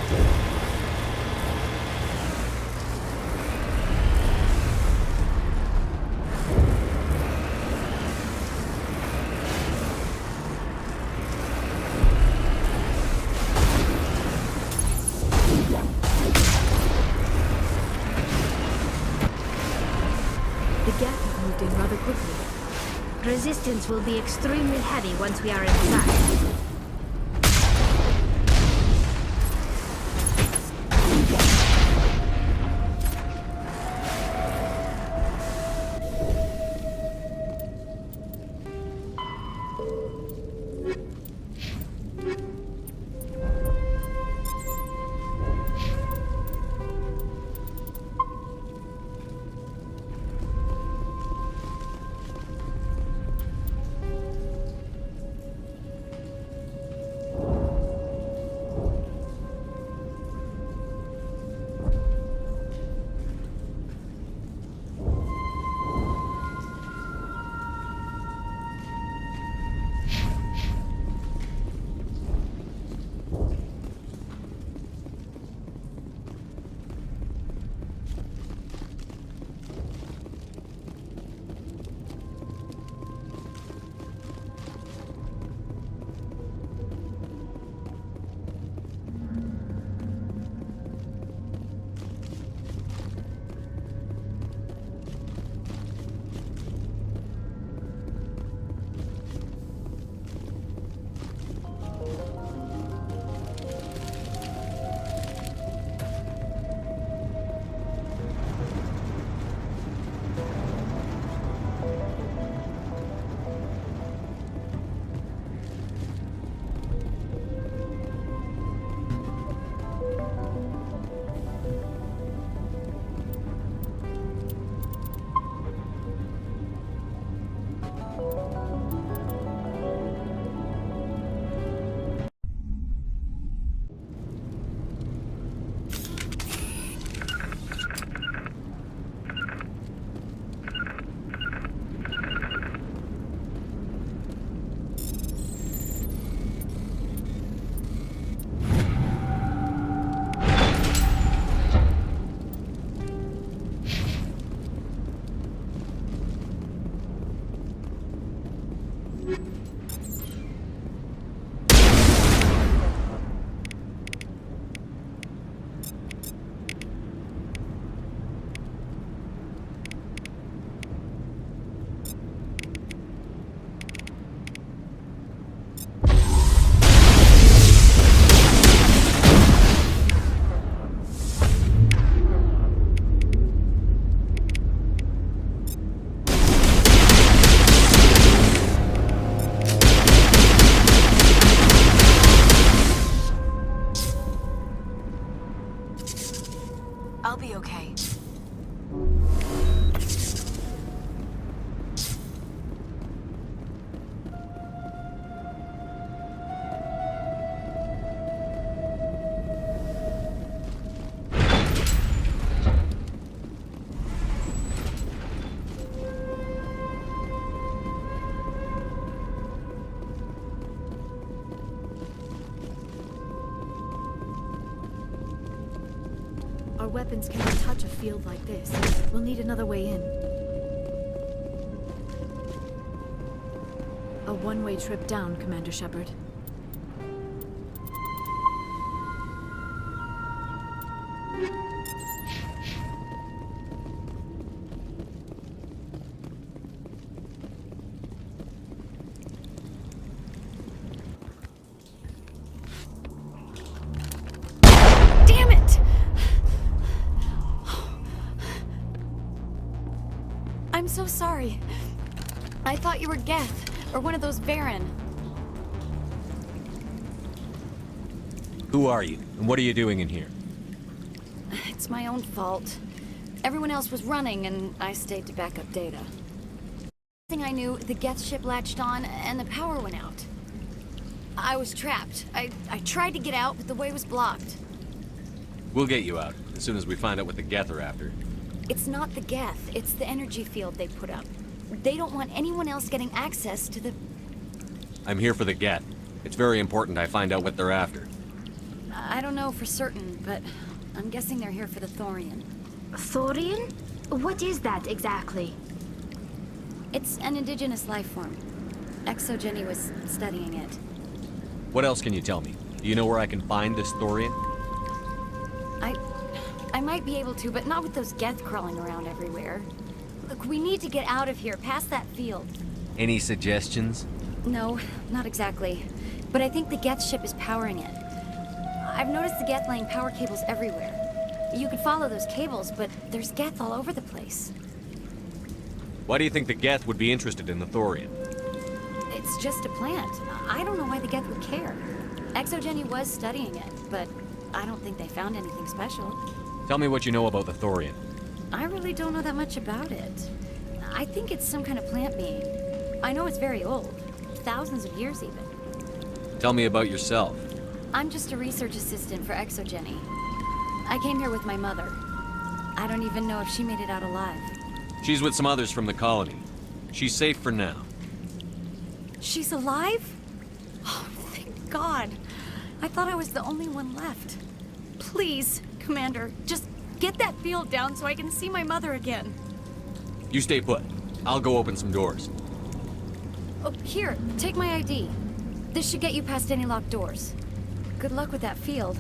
The geth have moved in rather quickly. Resistance will be extremely heavy once we are inside. I'll be okay. Our weapons cannot touch a field like this. We'll need another way in. A one-way trip down, Commander Shepard. I'm so sorry. I thought you were Geth, or one of those Baron. Who are you, and what are you doing in here? It's my own fault. Everyone else was running, and I stayed to back up data. Thing I knew, the Geth ship latched on, and the power went out. I was trapped. I tried to get out, but the way was blocked. We'll get you out, as soon as we find out what the Geth are after. It's not the Geth, it's the energy field they put up. They don't want anyone else getting access to the... I'm here for the Geth. It's very important I find out what they're after. I don't know for certain, but I'm guessing they're here for the thorian. Thorian? What is that exactly? It's an indigenous life form. Exogeny was studying it. What else can you tell me? Do you know where I can find this thorian? I might be able to, but not with those Geth crawling around everywhere. Look, we need to get out of here, past that field. Any suggestions? No, not exactly. But I think the Geth ship is powering it. I've noticed the Geth laying power cables everywhere. You could follow those cables, but there's Geth all over the place. Why do you think the Geth would be interested in the thorian? It's just a plant. I don't know why the Geth would care. Exogeny was studying it, but I don't think they found anything special. Tell me what you know about the thorian. I really don't know that much about it. I think it's some kind of plant being. I know it's very old. Thousands of years even. Tell me about yourself. I'm just a research assistant for Exogeny. I came here with my mother. I don't even know if she made it out alive. She's with some others from the colony. She's safe for now. She's alive? Oh, thank God. I thought I was the only one left. Please, Commander, just get that field down so I can see my mother again. You stay put. I'll go open some doors. Oh, here, take my ID. This should get you past any locked doors. Good luck with that field.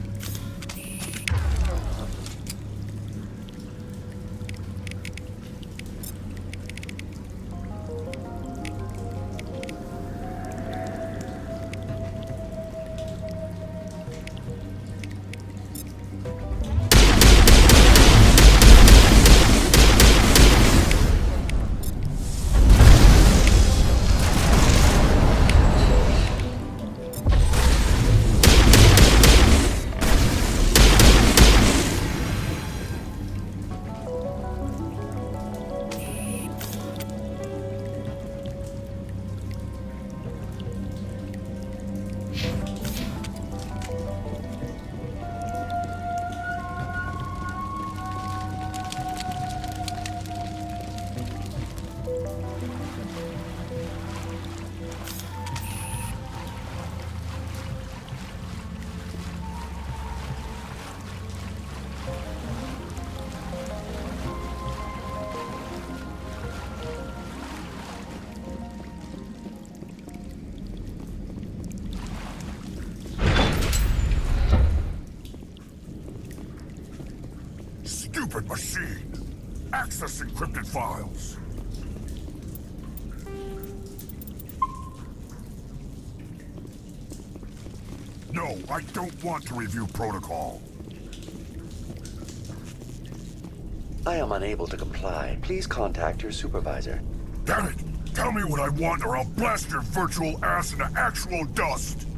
Stupid machine! Access encrypted files! No, I don't want to review protocol. I am unable to comply. Please contact your supervisor. Damn it! Tell me what I want or I'll blast your virtual ass into actual dust!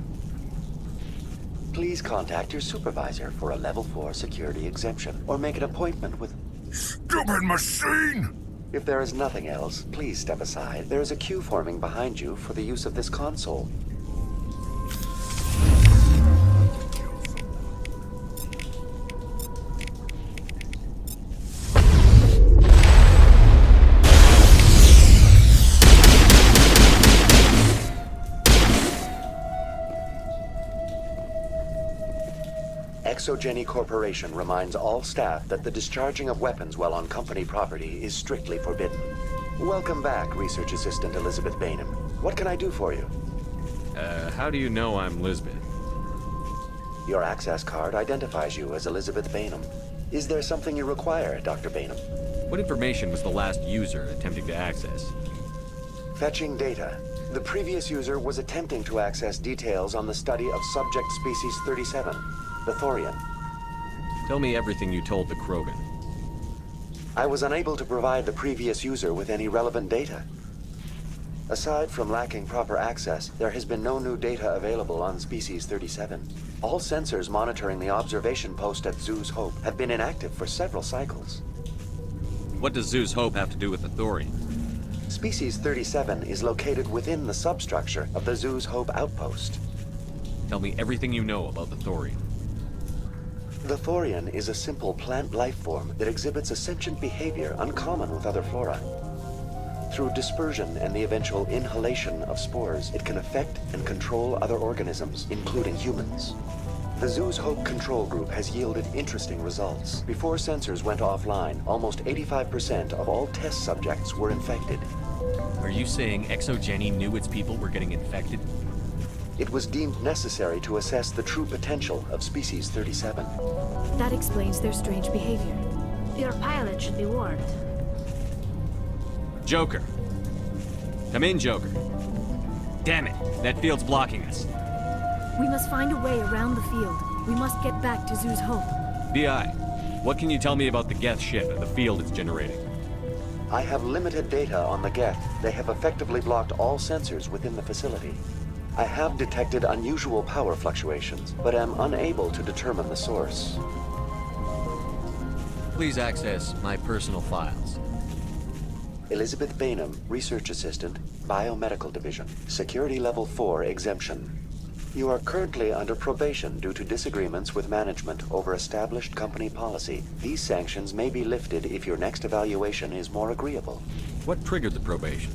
Please contact your supervisor for a Level 4 security exemption, or make an appointment with... Stupid machine! If there is nothing else, please step aside. There is a queue forming behind you for the use of this console. Exogeny Corporation reminds all staff that the discharging of weapons while on company property is strictly forbidden. Welcome back, Research Assistant Elizabeth Bainham. What can I do for you? How do you know I'm Lisbeth? Your access card identifies you as Elizabeth Bainham. Is there something you require, Dr. Bainham? What information was the last user attempting to access? Fetching data. The previous user was attempting to access details on the study of subject species 37, the Thorian. Tell me everything you told the Krogan. I was unable to provide the previous user with any relevant data. Aside from lacking proper access, there has been no new data available on Species 37. All sensors monitoring the observation post at Zoo's Hope have been inactive for several cycles. What does Zoo's Hope have to do with the Thorian? Species 37 is located within the substructure of the Zoo's Hope outpost. Tell me everything you know about the Thorian. The Thorian is a simple plant life form that exhibits a sentient behavior uncommon with other flora. Through dispersion and the eventual inhalation of spores, it can affect and control other organisms, including humans. The Zoo's Hope control group has yielded interesting results. Before sensors went offline, almost 85% of all test subjects were infected. Are you saying ExoGeni knew its people were getting infected? It was deemed necessary to assess the true potential of Species 37. That explains their strange behavior. Your pilot should be warned. Joker. Come in, Joker. Damn it, that field's blocking us. We must find a way around the field. We must get back to Zoo's Hope. BI, what can you tell me about the Geth ship and the field it's generating? I have limited data on the Geth. They have effectively blocked all sensors within the facility. I have detected unusual power fluctuations, but am unable to determine the source. Please access my personal files. Elizabeth Bainham, Research Assistant, Biomedical Division, Security Level 4 exemption. You are currently under probation due to disagreements with management over established company policy. These sanctions may be lifted if your next evaluation is more agreeable. What triggered the probation?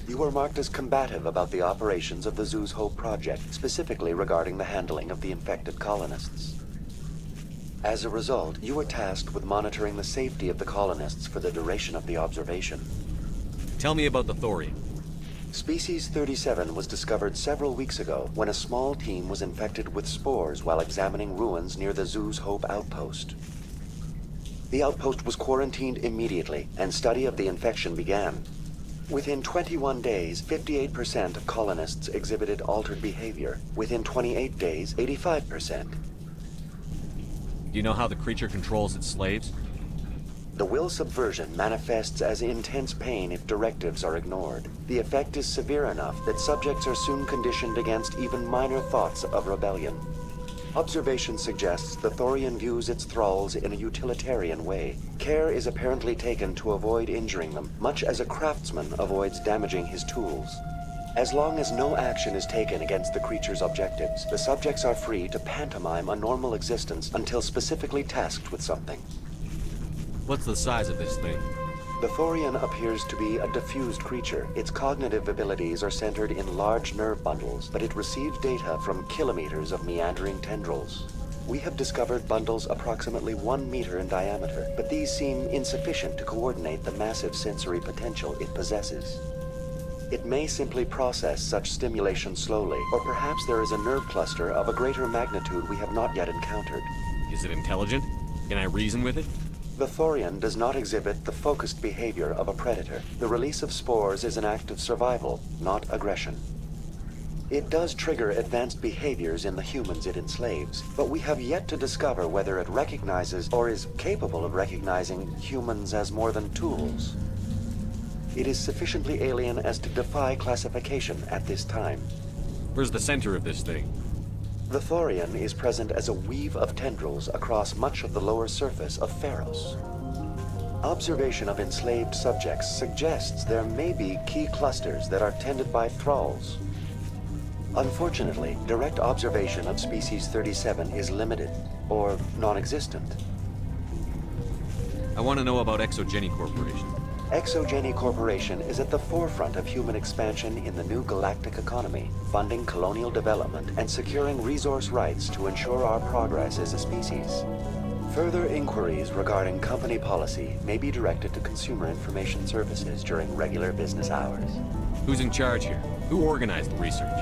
You were marked as combative about the operations of the Zoo's Hope project, specifically regarding the handling of the infected colonists. As a result, you were tasked with monitoring the safety of the colonists for the duration of the observation. Tell me about the thorium. Species 37 was discovered several weeks ago when a small team was infected with spores while examining ruins near the Zoo's Hope outpost. The outpost was quarantined immediately, and study of the infection began. Within 21 days, 58% of colonists exhibited altered behavior. Within 28 days, 85%. Do you know how the creature controls its slaves? The will subversion manifests as intense pain if directives are ignored. The effect is severe enough that subjects are soon conditioned against even minor thoughts of rebellion. Observation suggests the Thorian views its thralls in a utilitarian way. Care is apparently taken to avoid injuring them, much as a craftsman avoids damaging his tools. As long as no action is taken against the creature's objectives, the subjects are free to pantomime a normal existence until specifically tasked with something. What's the size of this thing? The Thorian appears to be a diffused creature. Its cognitive abilities are centered in large nerve bundles, but it receives data from kilometers of meandering tendrils. We have discovered bundles approximately 1 meter in diameter, but these seem insufficient to coordinate the massive sensory potential it possesses. It may simply process such stimulation slowly, or perhaps there is a nerve cluster of a greater magnitude we have not yet encountered. Is it intelligent? Can I reason with it? The Thorian does not exhibit the focused behavior of a predator. The release of spores is an act of survival, not aggression. It does trigger advanced behaviors in the humans it enslaves, but we have yet to discover whether it recognizes or is capable of recognizing humans as more than tools. It is sufficiently alien as to defy classification at this time. Where's the center of this thing? The Thorian is present as a weave of tendrils across much of the lower surface of Pharos. Observation of enslaved subjects suggests there may be key clusters that are tended by thralls. Unfortunately, direct observation of Species 37 is limited, or non-existent. I want to know about ExoGeni Corporation. ExoGeni Corporation is at the forefront of human expansion in the new galactic economy, funding colonial development and securing resource rights to ensure our progress as a species. Further inquiries regarding company policy may be directed to Consumer Information Services during regular business hours. Who's in charge here? Who organized the research?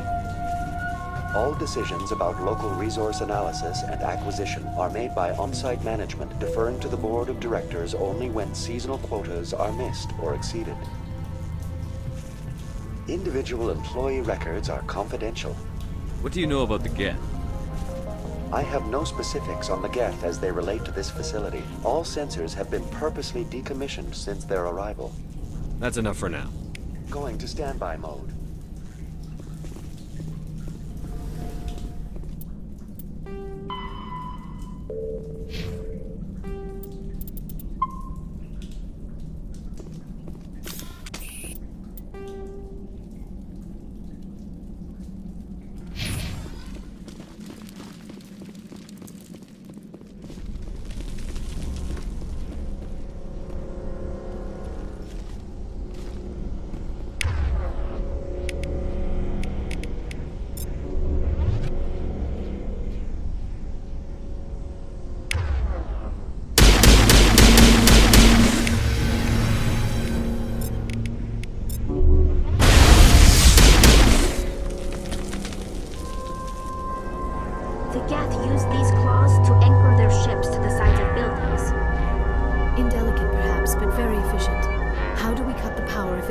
All decisions about local resource analysis and acquisition are made by on-site management, deferring to the board of directors only when seasonal quotas are missed or exceeded. Individual employee records are confidential. What do you know about the Geth? I have no specifics on the Geth as they relate to this facility. All sensors have been purposely decommissioned since their arrival. That's enough for now. Going to standby mode.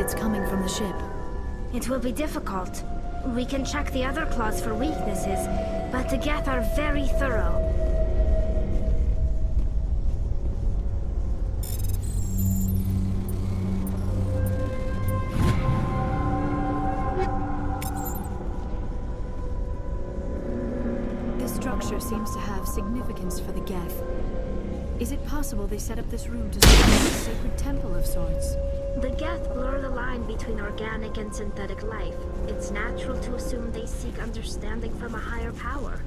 it's coming from the ship. It will be difficult. We can check the other claws for weaknesses, but the Geth are very thorough. This structure seems to have significance for the Geth. Is it possible they set up this room to serve as a sacred temple of sorts? The Geth blur the line between organic and synthetic life. It's natural to assume they seek understanding from a higher power.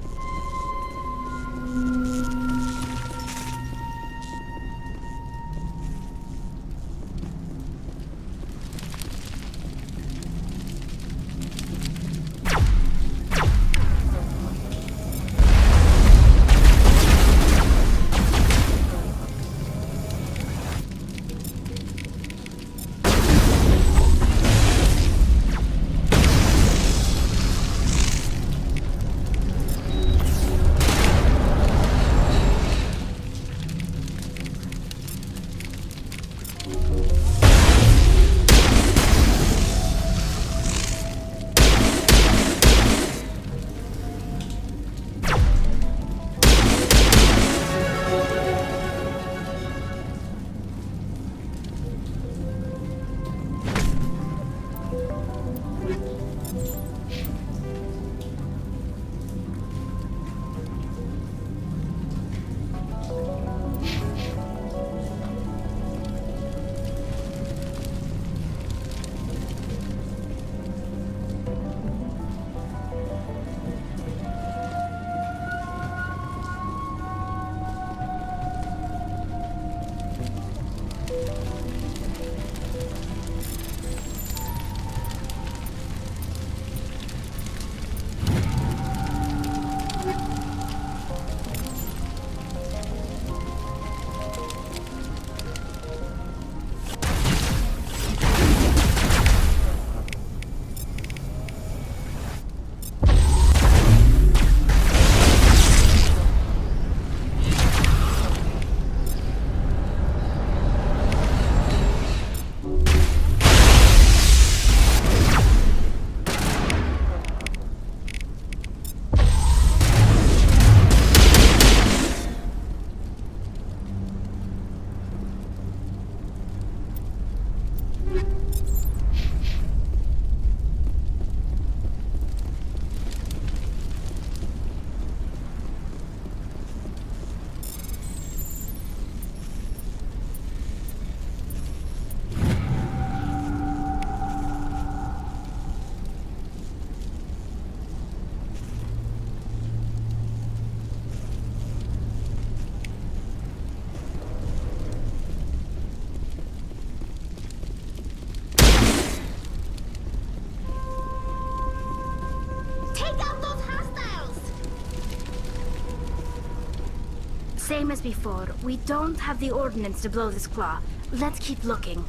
Same as before, we don't have the ordnance to blow this claw. Let's keep looking.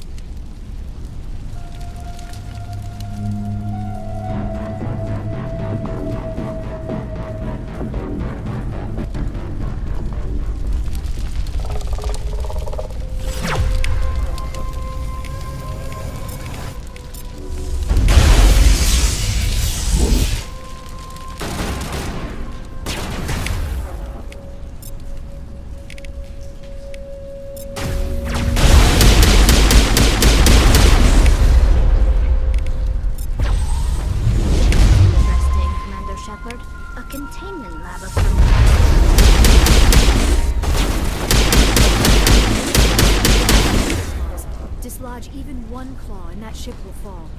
Dislodge even one claw and that ship will fall.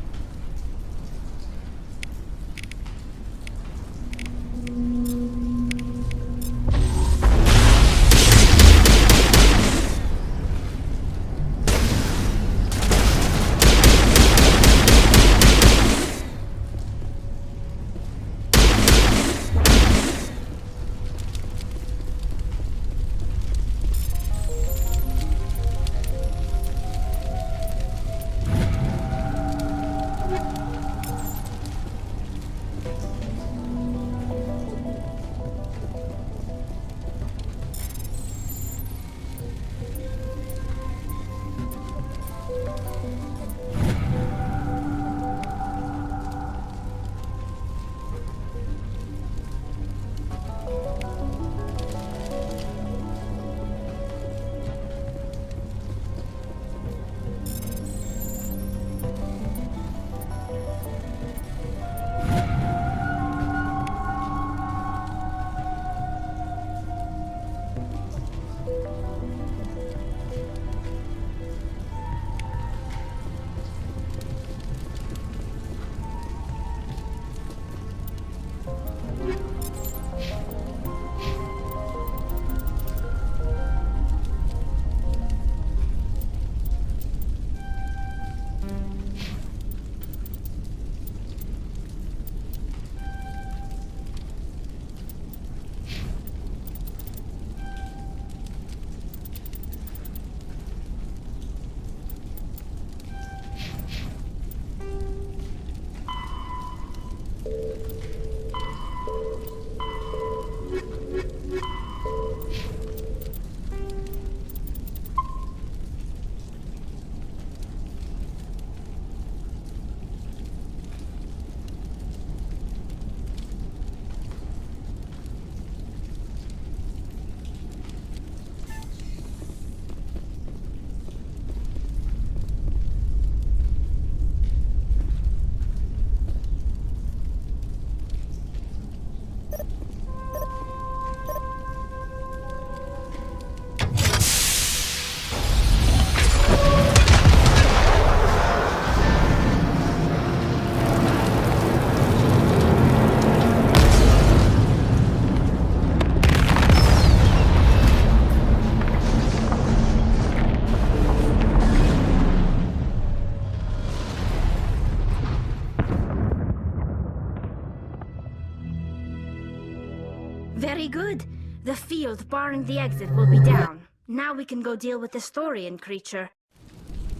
Okay, good. The field barring the exit will be down. Now we can go deal with this Thorian creature.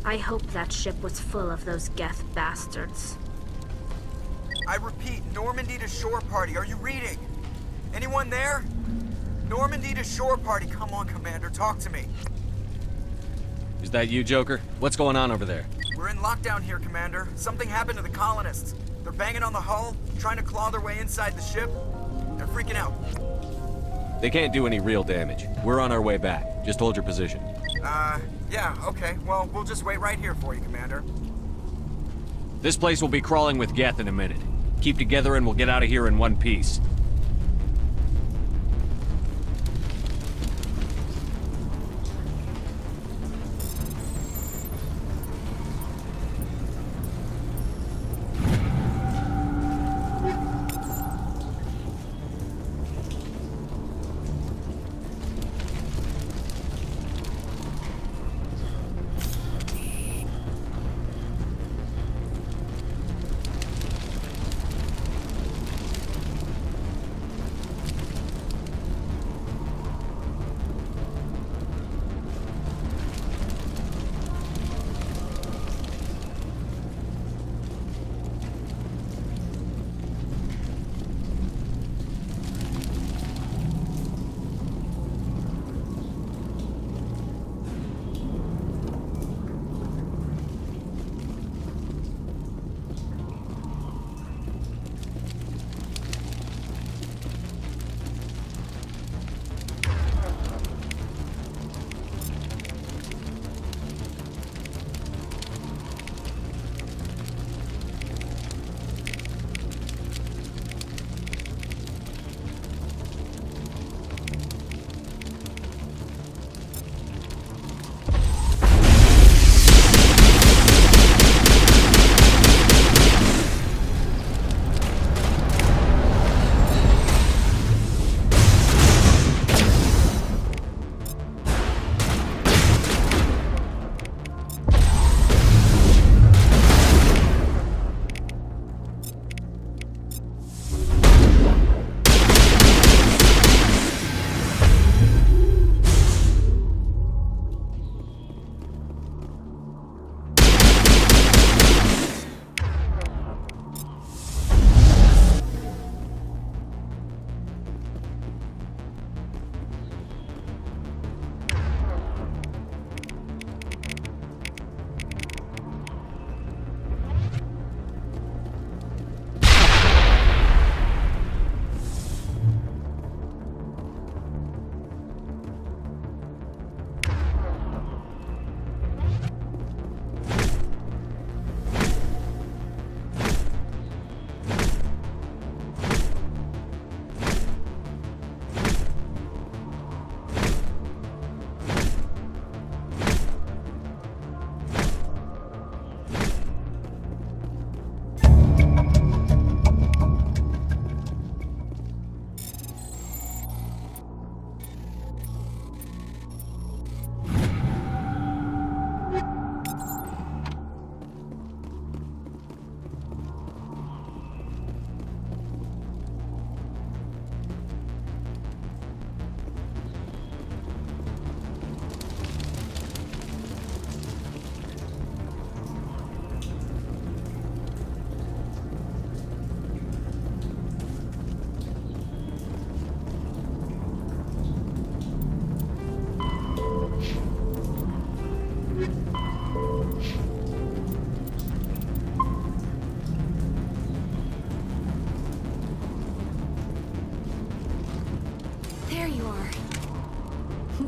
I hope that ship was full of those Geth bastards. I repeat, Normandy to shore party. Are you reading? Anyone there? Normandy to shore party. Come on, Commander, talk to me. Is that you, Joker? What's going on over there? We're in lockdown here, Commander. Something happened to the colonists. They're banging on the hull, trying to claw their way inside the ship. They're freaking out. They can't do any real damage. We're on our way back. Just hold your position. Yeah, okay. Well, we'll just wait right here for you, Commander. This place will be crawling with Geth in a minute. Keep together and we'll get out of here in one piece.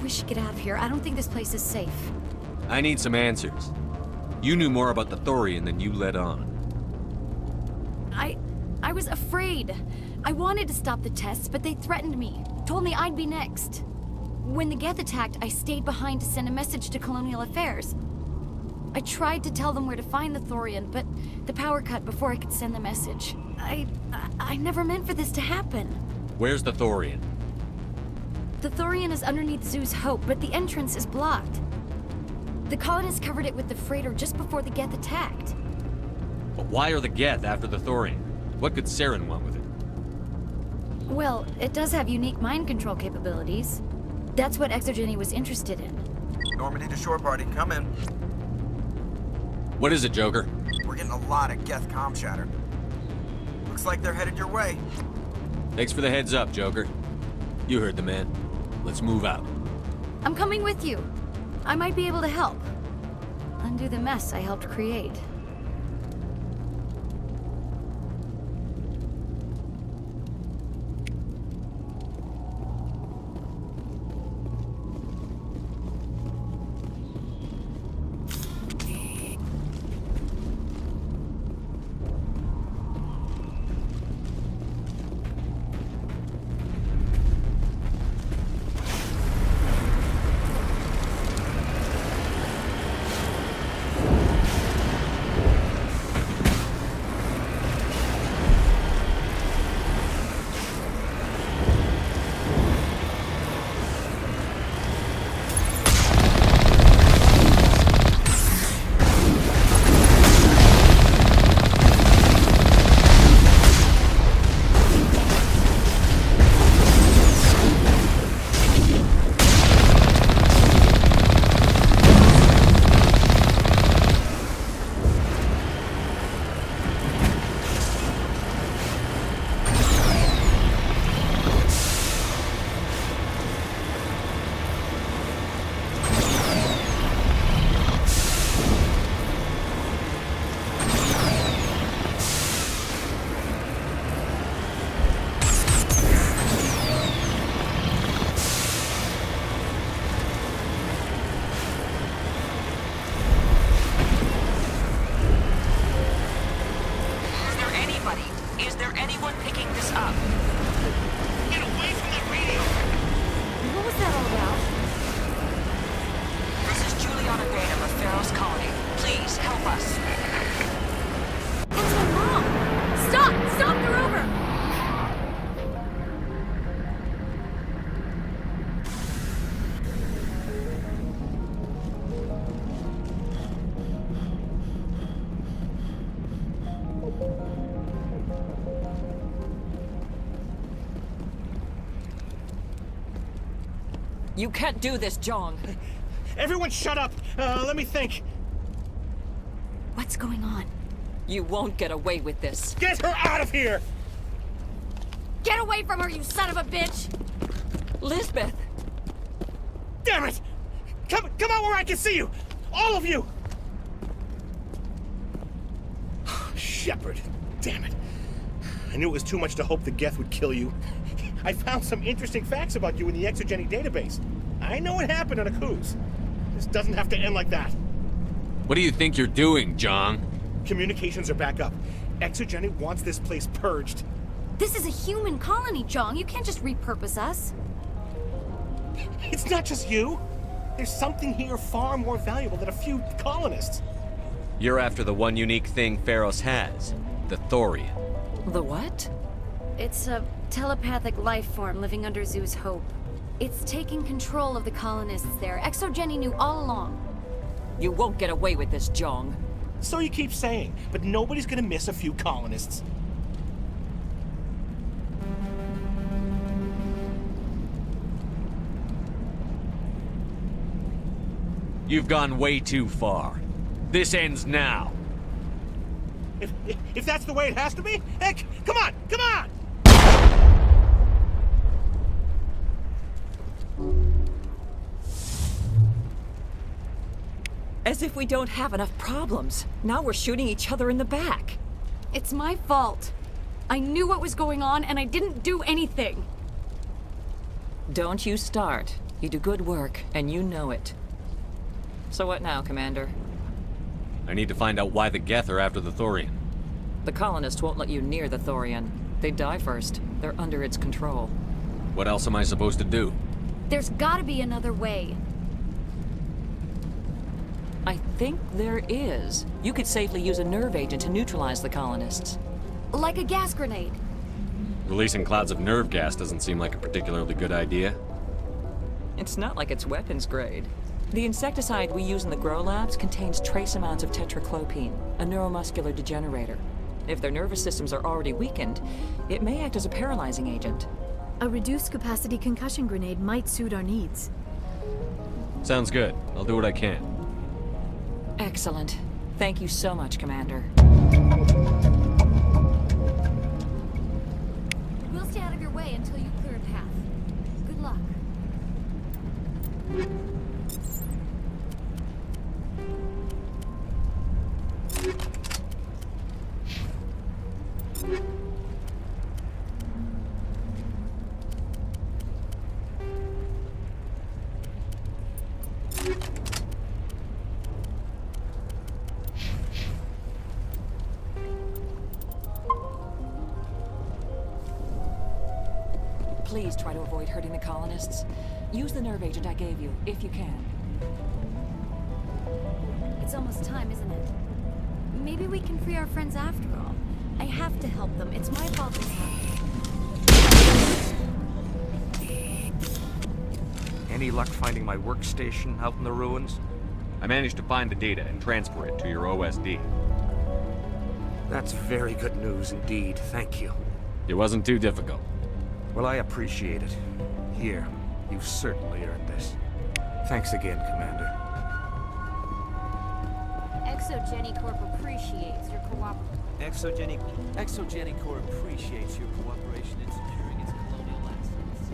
We should get out of here. I don't think this place is safe. I need some answers. You knew more about the Thorian than you let on. I was afraid. I wanted to stop the tests, but they threatened me. Told me I'd be next. When the Geth attacked, I stayed behind to send a message to Colonial Affairs. I tried to tell them where to find the Thorian, but the power cut before I could send the message. I never meant for this to happen. Where's the Thorian? The Thorian is underneath Zoo's Hope, but the entrance is blocked. The colonists covered it with the freighter just before the Geth attacked. But why are the Geth after the Thorian? What could Saren want with it? Well, it does have unique mind control capabilities. That's what Exogeny was interested in. Normandy to shore party, come in. What is it, Joker? We're getting a lot of Geth comm chatter. Looks like they're headed your way. Thanks for the heads up, Joker. You heard the man. Let's move out. I'm coming with you. I might be able to help. Undo the mess I helped create. You can't do this, Jong. Everyone shut up! Let me think. What's going on? You won't get away with this. Get her out of here! Get away from her, you son of a bitch! Lisbeth! Damn it! Come out where I can see you! All of you! Shepard, damn it. I knew it was too much to hope the Geth would kill you. I found some interesting facts about you in the Exogeny database. I know what happened on a cruise. This doesn't have to end like that. What do you think you're doing, Jong? Communications are back up. Exogeny wants this place purged. This is a human colony, Jong. You can't just repurpose us. It's not just you. There's something here far more valuable than a few colonists. You're after the one unique thing Pharos has, the Thorian. The what? It's a telepathic life form living under Zeus' hope. It's taking control of the colonists there. Exogeny knew all along. You won't get away with this, Jong. So you keep saying, but nobody's gonna miss a few colonists. You've gone way too far. This ends now. If that's the way it has to be, heck, come on, come on! As if we don't have enough problems. Now we're shooting each other in the back. It's my fault. I knew what was going on and I didn't do anything. Don't you start. You do good work, and you know it. So what now, Commander? I need to find out why the Geth are after the Thorian. The colonists won't let you near the Thorian. They die first. They're under its control. What else am I supposed to do? There's gotta be another way. I think there is. You could safely use a nerve agent to neutralize the colonists. Like a gas grenade. Releasing clouds of nerve gas doesn't seem like a particularly good idea. It's not like it's weapons grade. The insecticide we use in the grow labs contains trace amounts of tetraclopine, a neuromuscular degenerator. If their nervous systems are already weakened, it may act as a paralyzing agent. A reduced-capacity concussion grenade might suit our needs. Sounds good. I'll do what I can. Excellent. Thank you so much, Commander. We'll stay out of your way until you clear a path. Good luck. Please try to avoid hurting the colonists. Use the nerve agent I gave you, if you can. It's almost time, isn't it? Maybe we can free our friends after all. I have to help them. It's my fault this happened. Any luck finding my workstation out in the ruins? I managed to find the data and transfer it to your OSD. That's very good news indeed. Thank you. It wasn't too difficult. Well, I appreciate it. Here, you've certainly earned this. Thanks again, Commander. Exogeny Corp appreciates your cooperation. Exogeny Corps appreciates your cooperation in securing its colonial assets.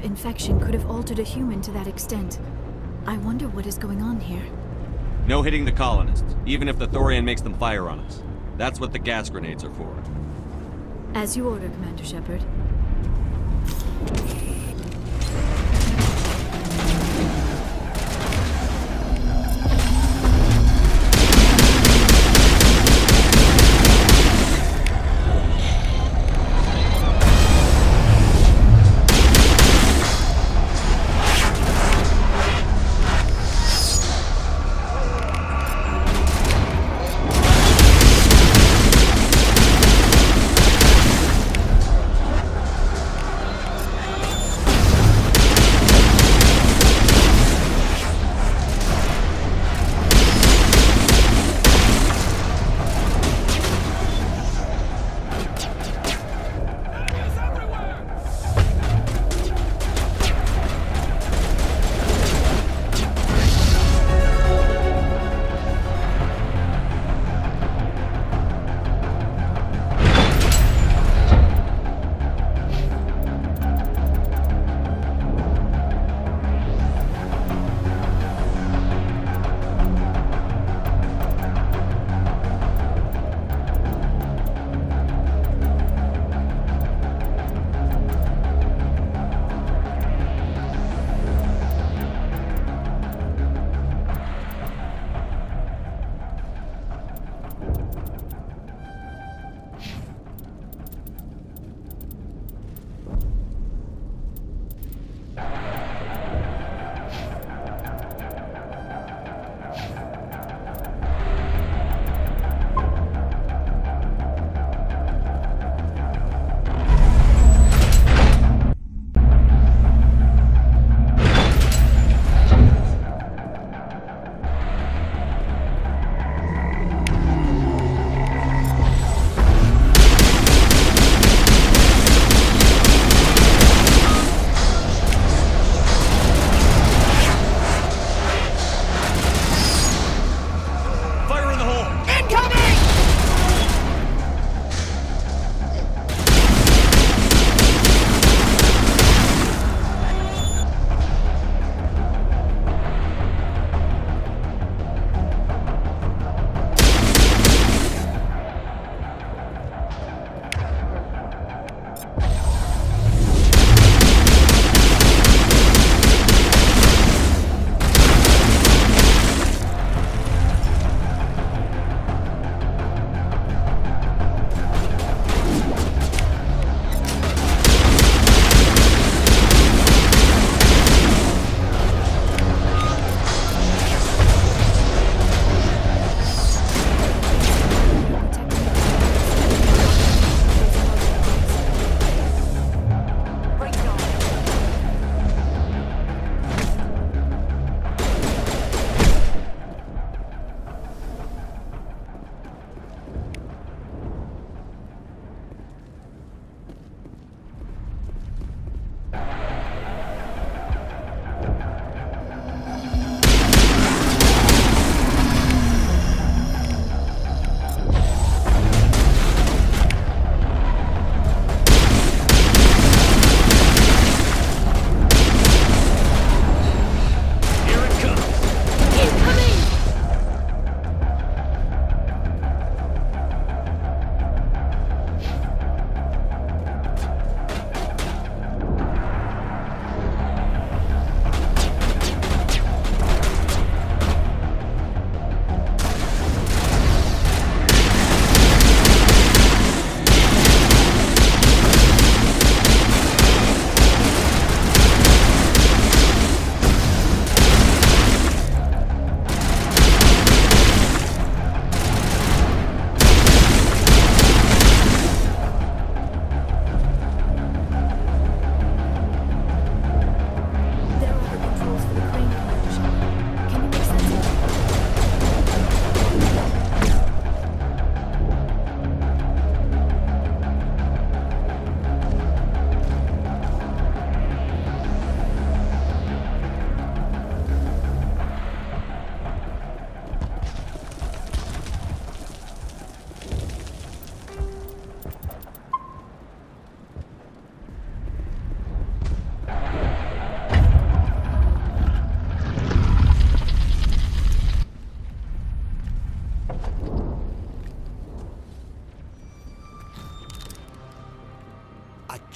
Infection could have altered a human to that extent. I wonder what is going on here. No hitting the colonists, even if the Thorian makes them fire on us. That's what the gas grenades are for. As you order, Commander Shepard.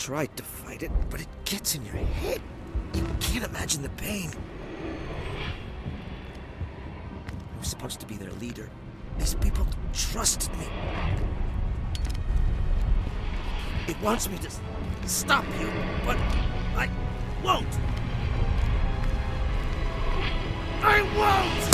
tried to fight it, but it gets in your head. You can't imagine the pain. I was supposed to be their leader. These people trusted me. It wants me to stop you, but I won't. I won't!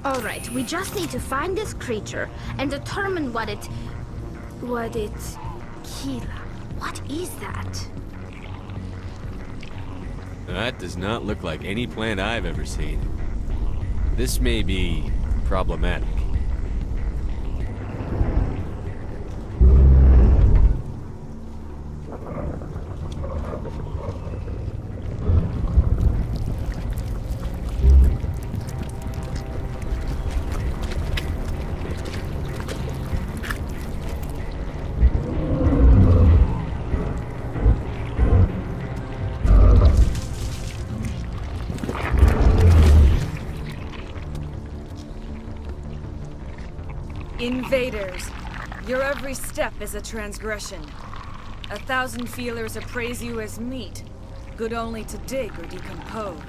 All right, we just need to find this creature and determine what it... Kila. What is that? That does not look like any plant I've ever seen. This may be problematic. Invaders, your every step is a transgression. 1,000 feelers appraise you as meat, good only to dig or decompose.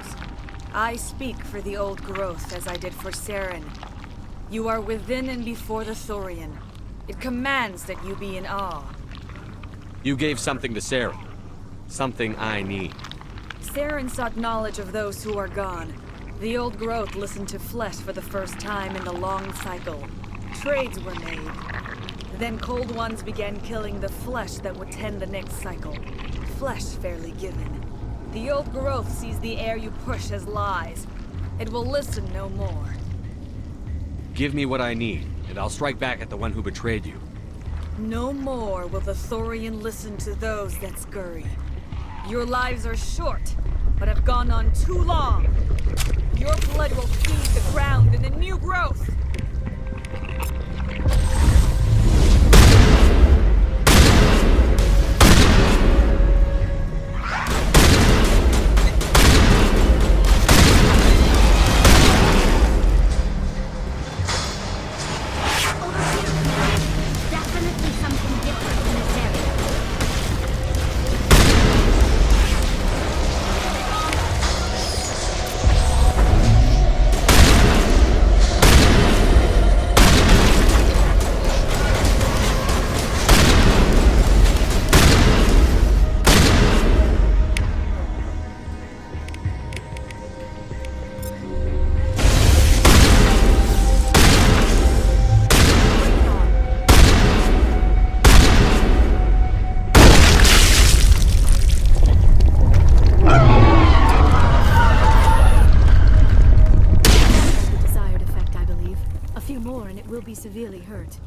I speak for the old growth as I did for Saren. You are within and before the Thorian. It commands that you be in awe. You gave something to Saren. Something I need. Saren sought knowledge of those who are gone. The old growth listened to flesh for the first time in the long cycle. Trades were made. Then Cold Ones began killing the flesh that would tend the next cycle. Flesh fairly given. The old growth sees the air you push as lies. It will listen no more. Give me what I need, and I'll strike back at the one who betrayed you. No more will the Thorian listen to those that scurry. Your lives are short, but have gone on too long. Your blood will feed the ground in the new growth. Definitely something different in this area. Be severely hurt.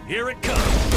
Here it comes!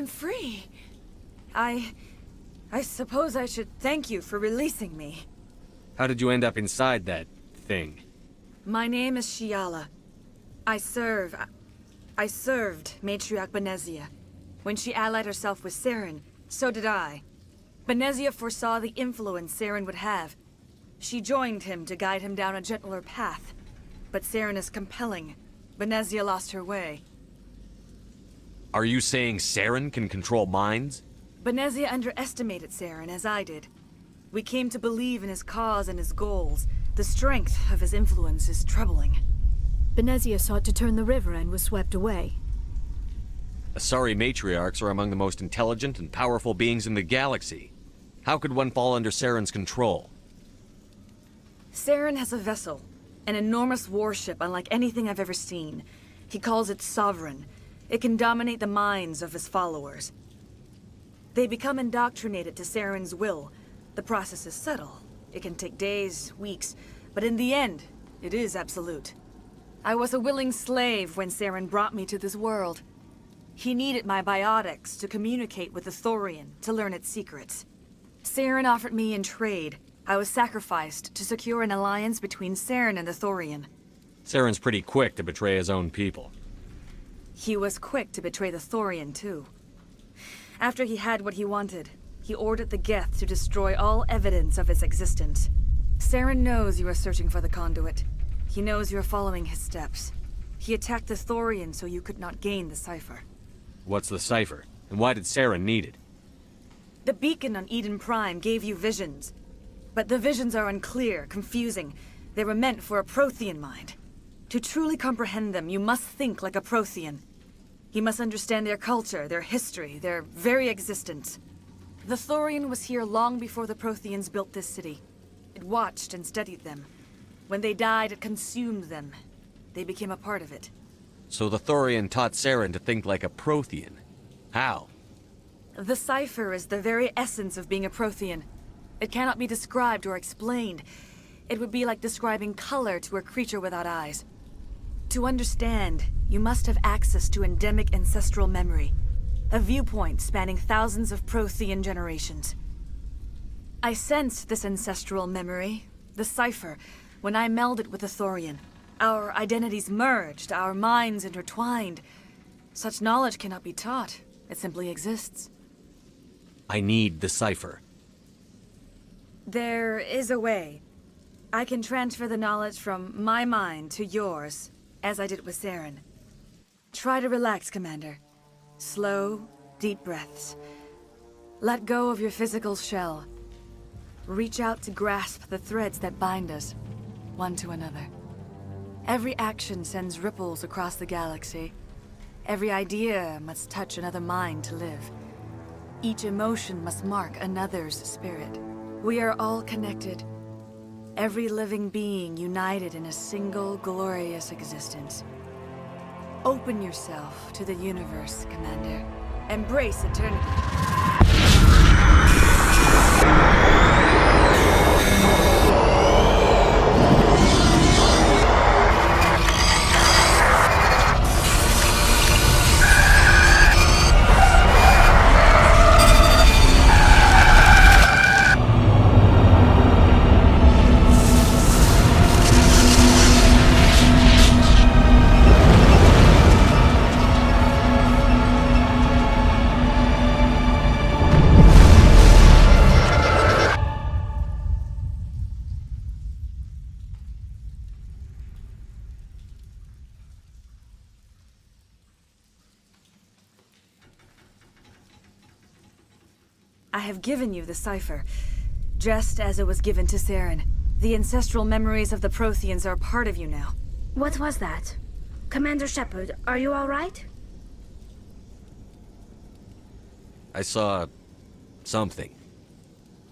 I'm free. I suppose I should thank you for releasing me. How did you end up inside that thing? My name is Shiala. I served Matriarch Benezia. When she allied herself with Saren, so did I. Benezia foresaw the influence Saren would have. She joined him to guide him down a gentler path. But Saren is compelling. Benezia lost her way. Are you saying Saren can control minds? Benezia underestimated Saren, as I did. We came to believe in his cause and his goals. The strength of his influence is troubling. Benezia sought to turn the river and was swept away. Asari matriarchs are among the most intelligent and powerful beings in the galaxy. How could one fall under Saren's control? Saren has a vessel, an enormous warship unlike anything I've ever seen. He calls it Sovereign. It can dominate the minds of his followers. They become indoctrinated to Saren's will. The process is subtle. It can take days, weeks, but in the end, it is absolute. I was a willing slave when Saren brought me to this world. He needed my biotics to communicate with the Thorian, to learn its secrets. Saren offered me in trade. I was sacrificed to secure an alliance between Saren and the Thorian. Saren's pretty quick to betray his own people. He was quick to betray the Thorian, too. After he had what he wanted, he ordered the Geth to destroy all evidence of its existence. Saren knows you are searching for the conduit. He knows you are following his steps. He attacked the Thorian so you could not gain the cipher. What's the cipher? And why did Saren need it? The beacon on Eden Prime gave you visions. But the visions are unclear, confusing. They were meant for a Prothean mind. To truly comprehend them, you must think like a Prothean. You must understand their culture, their history, their very existence. The Thorian was here long before the Protheans built this city. It watched and studied them. When they died, it consumed them. They became a part of it. So the Thorian taught Saren to think like a Prothean. How? The cipher is the very essence of being a Prothean. It cannot be described or explained. It would be like describing color to a creature without eyes. To understand, you must have access to endemic ancestral memory. A viewpoint spanning thousands of Prothean generations. I sensed this ancestral memory, the cipher, when I melded with the Thorian. Our identities merged, our minds intertwined. Such knowledge cannot be taught. It simply exists. I need the cipher. There is a way. I can transfer the knowledge from my mind to yours, as I did with Saren. Try to relax, Commander. Slow, deep breaths. Let go of your physical shell. Reach out to grasp the threads that bind us, one to another. Every action sends ripples across the galaxy. Every idea must touch another mind to live. Each emotion must mark another's spirit. We are all connected. Every living being united in a single glorious existence. Open yourself to the universe, Commander. Embrace eternity. I have given you the cipher, just as it was given to Saren. The ancestral memories of the Protheans are a part of you now. What was that? Commander Shepard, are you all right? I saw... something.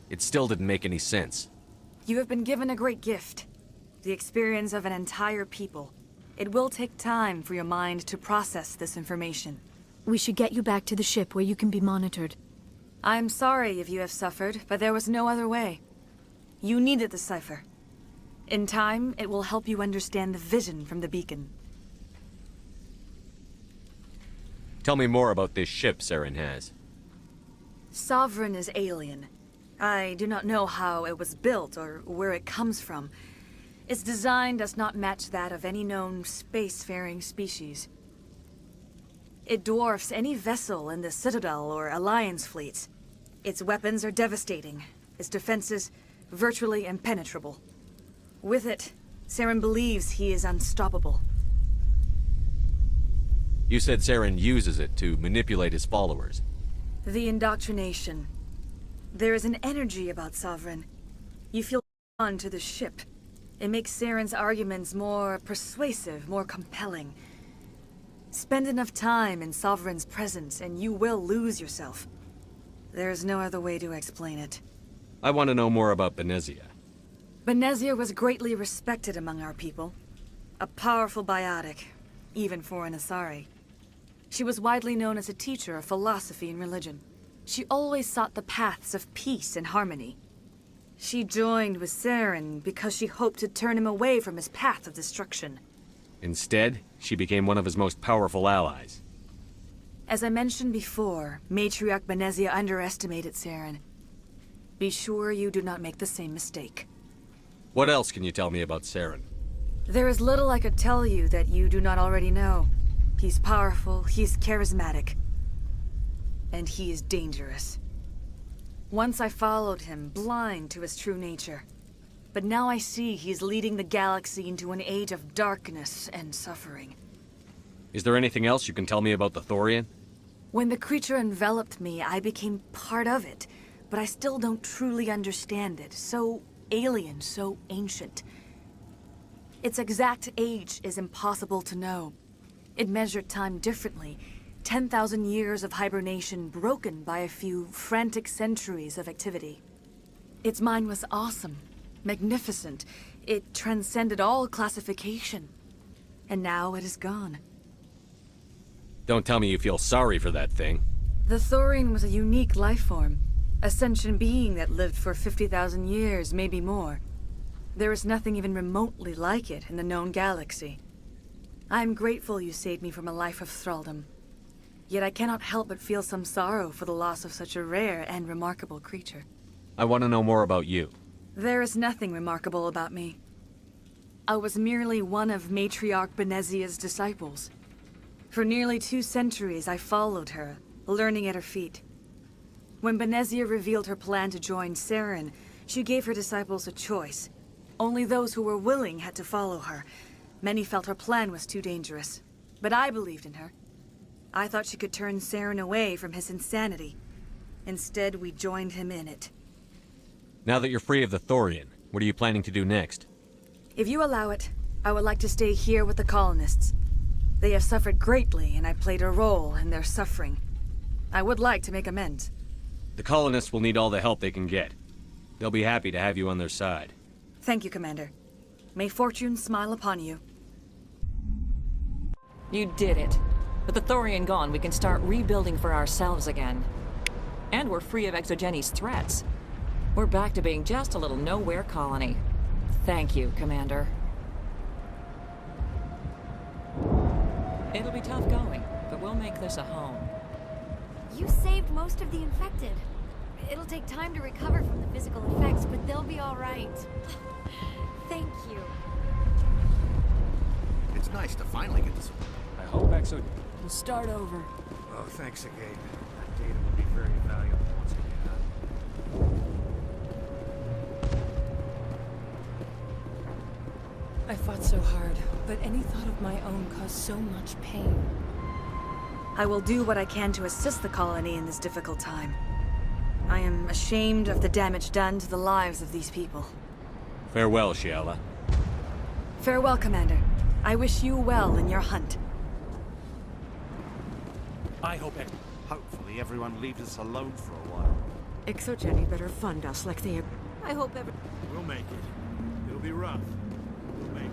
It still didn't make any sense. You have been given a great gift. The experience of an entire people. It will take time for your mind to process this information. We should get you back to the ship where you can be monitored. I'm sorry if you have suffered, but there was no other way. You needed the cipher. In time, it will help you understand the vision from the beacon. Tell me more about this ship Saren has. Sovereign is alien. I do not know how it was built or where it comes from. Its design does not match that of any known spacefaring species. It dwarfs any vessel in the Citadel or Alliance fleets. Its weapons are devastating, its defenses virtually impenetrable. With it, Saren believes he is unstoppable. You said Saren uses it to manipulate his followers. The indoctrination. There is an energy about Sovereign. You feel drawn to the ship. It makes Saren's arguments more persuasive, more compelling. Spend enough time in Sovereign's presence and you will lose yourself. There is no other way to explain it. I want to know more about Benezia. Benezia was greatly respected among our people. A powerful biotic, even for an Asari. She was widely known as a teacher of philosophy and religion. She always sought the paths of peace and harmony. She joined with Saren because she hoped to turn him away from his path of destruction. Instead, she became one of his most powerful allies. As I mentioned before, Matriarch Benezia underestimated Saren. Be sure you do not make the same mistake. What else can you tell me about Saren? There is little I could tell you that you do not already know. He's powerful, he's charismatic, and he is dangerous. Once I followed him, blind to his true nature. But now I see he's leading the galaxy into an age of darkness and suffering. Is there anything else you can tell me about the Thorian? When the creature enveloped me, I became part of it, but I still don't truly understand it. So alien, so ancient. Its exact age is impossible to know. It measured time differently. 10,000 years of hibernation broken by a few frantic centuries of activity. Its mind was awesome, magnificent. It transcended all classification. And now it is gone. Don't tell me you feel sorry for that thing. The Thorian was a unique life form. A sentient being that lived for 50,000 years, maybe more. There is nothing even remotely like it in the known galaxy. I am grateful you saved me from a life of thraldom. Yet I cannot help but feel some sorrow for the loss of such a rare and remarkable creature. I want to know more about you. There is nothing remarkable about me. I was merely one of Matriarch Benezia's disciples. For nearly 2 centuries I followed her, learning at her feet. When Benezia revealed her plan to join Saren, she gave her disciples a choice. Only those who were willing had to follow her. Many felt her plan was too dangerous, but I believed in her. I thought she could turn Saren away from his insanity. Instead, we joined him in it. Now that you're free of the Thorian, what are you planning to do next? If you allow it, I would like to stay here with the colonists. They have suffered greatly, and I played a role in their suffering. I would like to make amends. The colonists will need all the help they can get. They'll be happy to have you on their side. Thank you, Commander. May fortune smile upon you. You did it. With the Thorian gone, we can start rebuilding for ourselves again. And we're free of Exogeni's threats. We're back to being just a little nowhere colony. Thank you, Commander. It'll be tough going, but we'll make this a home. You saved most of the infected. It'll take time to recover from the physical effects, but they'll be all right. Thank you. It's nice to finally get this. I hope Exo... We'll start over. Oh, thanks again. That data will be very valuable once we get out. I fought so hard, but any thought of my own caused so much pain. I will do what I can to assist the colony in this difficult time. I am ashamed of the damage done to the lives of these people. Farewell, Shiala. Farewell, Commander. I wish you well in your hunt. I hope... Hopefully everyone leaves us alone for a while. Exogeny better fund us like they... I hope We'll make it. It'll be rough. We'll make it.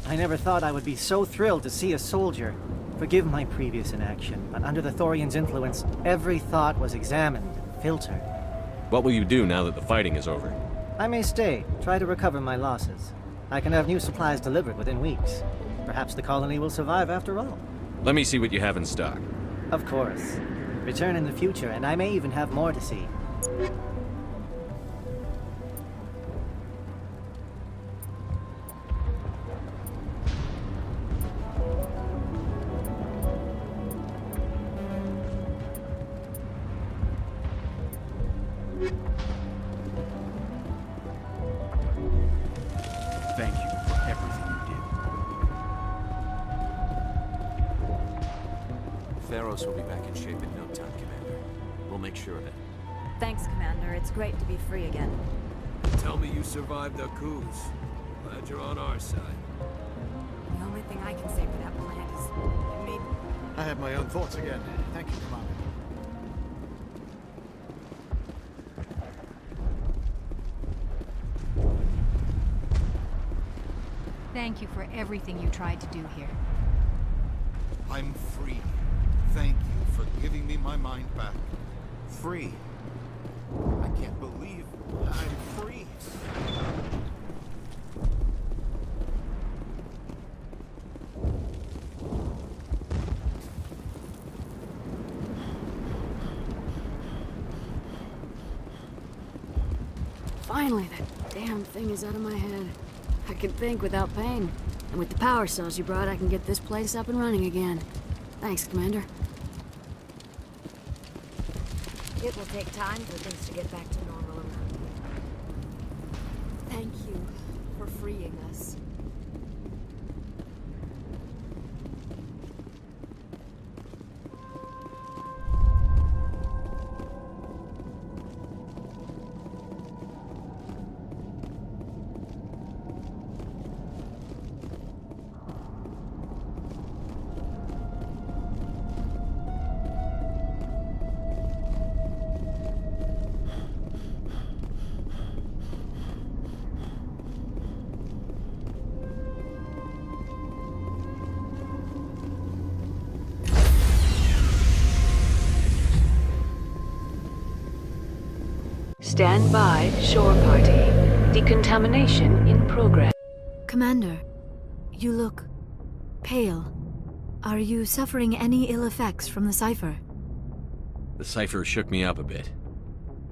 I never thought I would be so thrilled to see a soldier. Forgive my previous inaction, but under the Thorian's influence, every thought was examined and filtered. What will you do now that the fighting is over? I may stay, try to recover my losses. I can have new supplies delivered within weeks. Perhaps the colony will survive after all. Let me see what you have in stock. Of course. Return in the future, and I may even have more to see. Thank you for everything you did. Theros will be back in shape in no time, Commander. We'll make sure of it. Thanks, Commander. It's great to be free again. Tell me you survived the coups. Glad you're on our side. The only thing I can say for that planet is it made... I have my own thoughts again. Thank you, Commander. Thank you for everything you tried to do here. I'm free. Thank you for giving me my mind back. Free? I can't believe I'm free. Finally, that damn thing is out of my head. I can think without pain. And with the power cells you brought, I can get this place up and running again. Thanks, Commander. It will take time for things to get back to normal around here. Thank you for freeing us. Stand by, shore party. Decontamination in progress. Commander, you look pale. Are you suffering any ill effects from the cipher? The cipher shook me up a bit.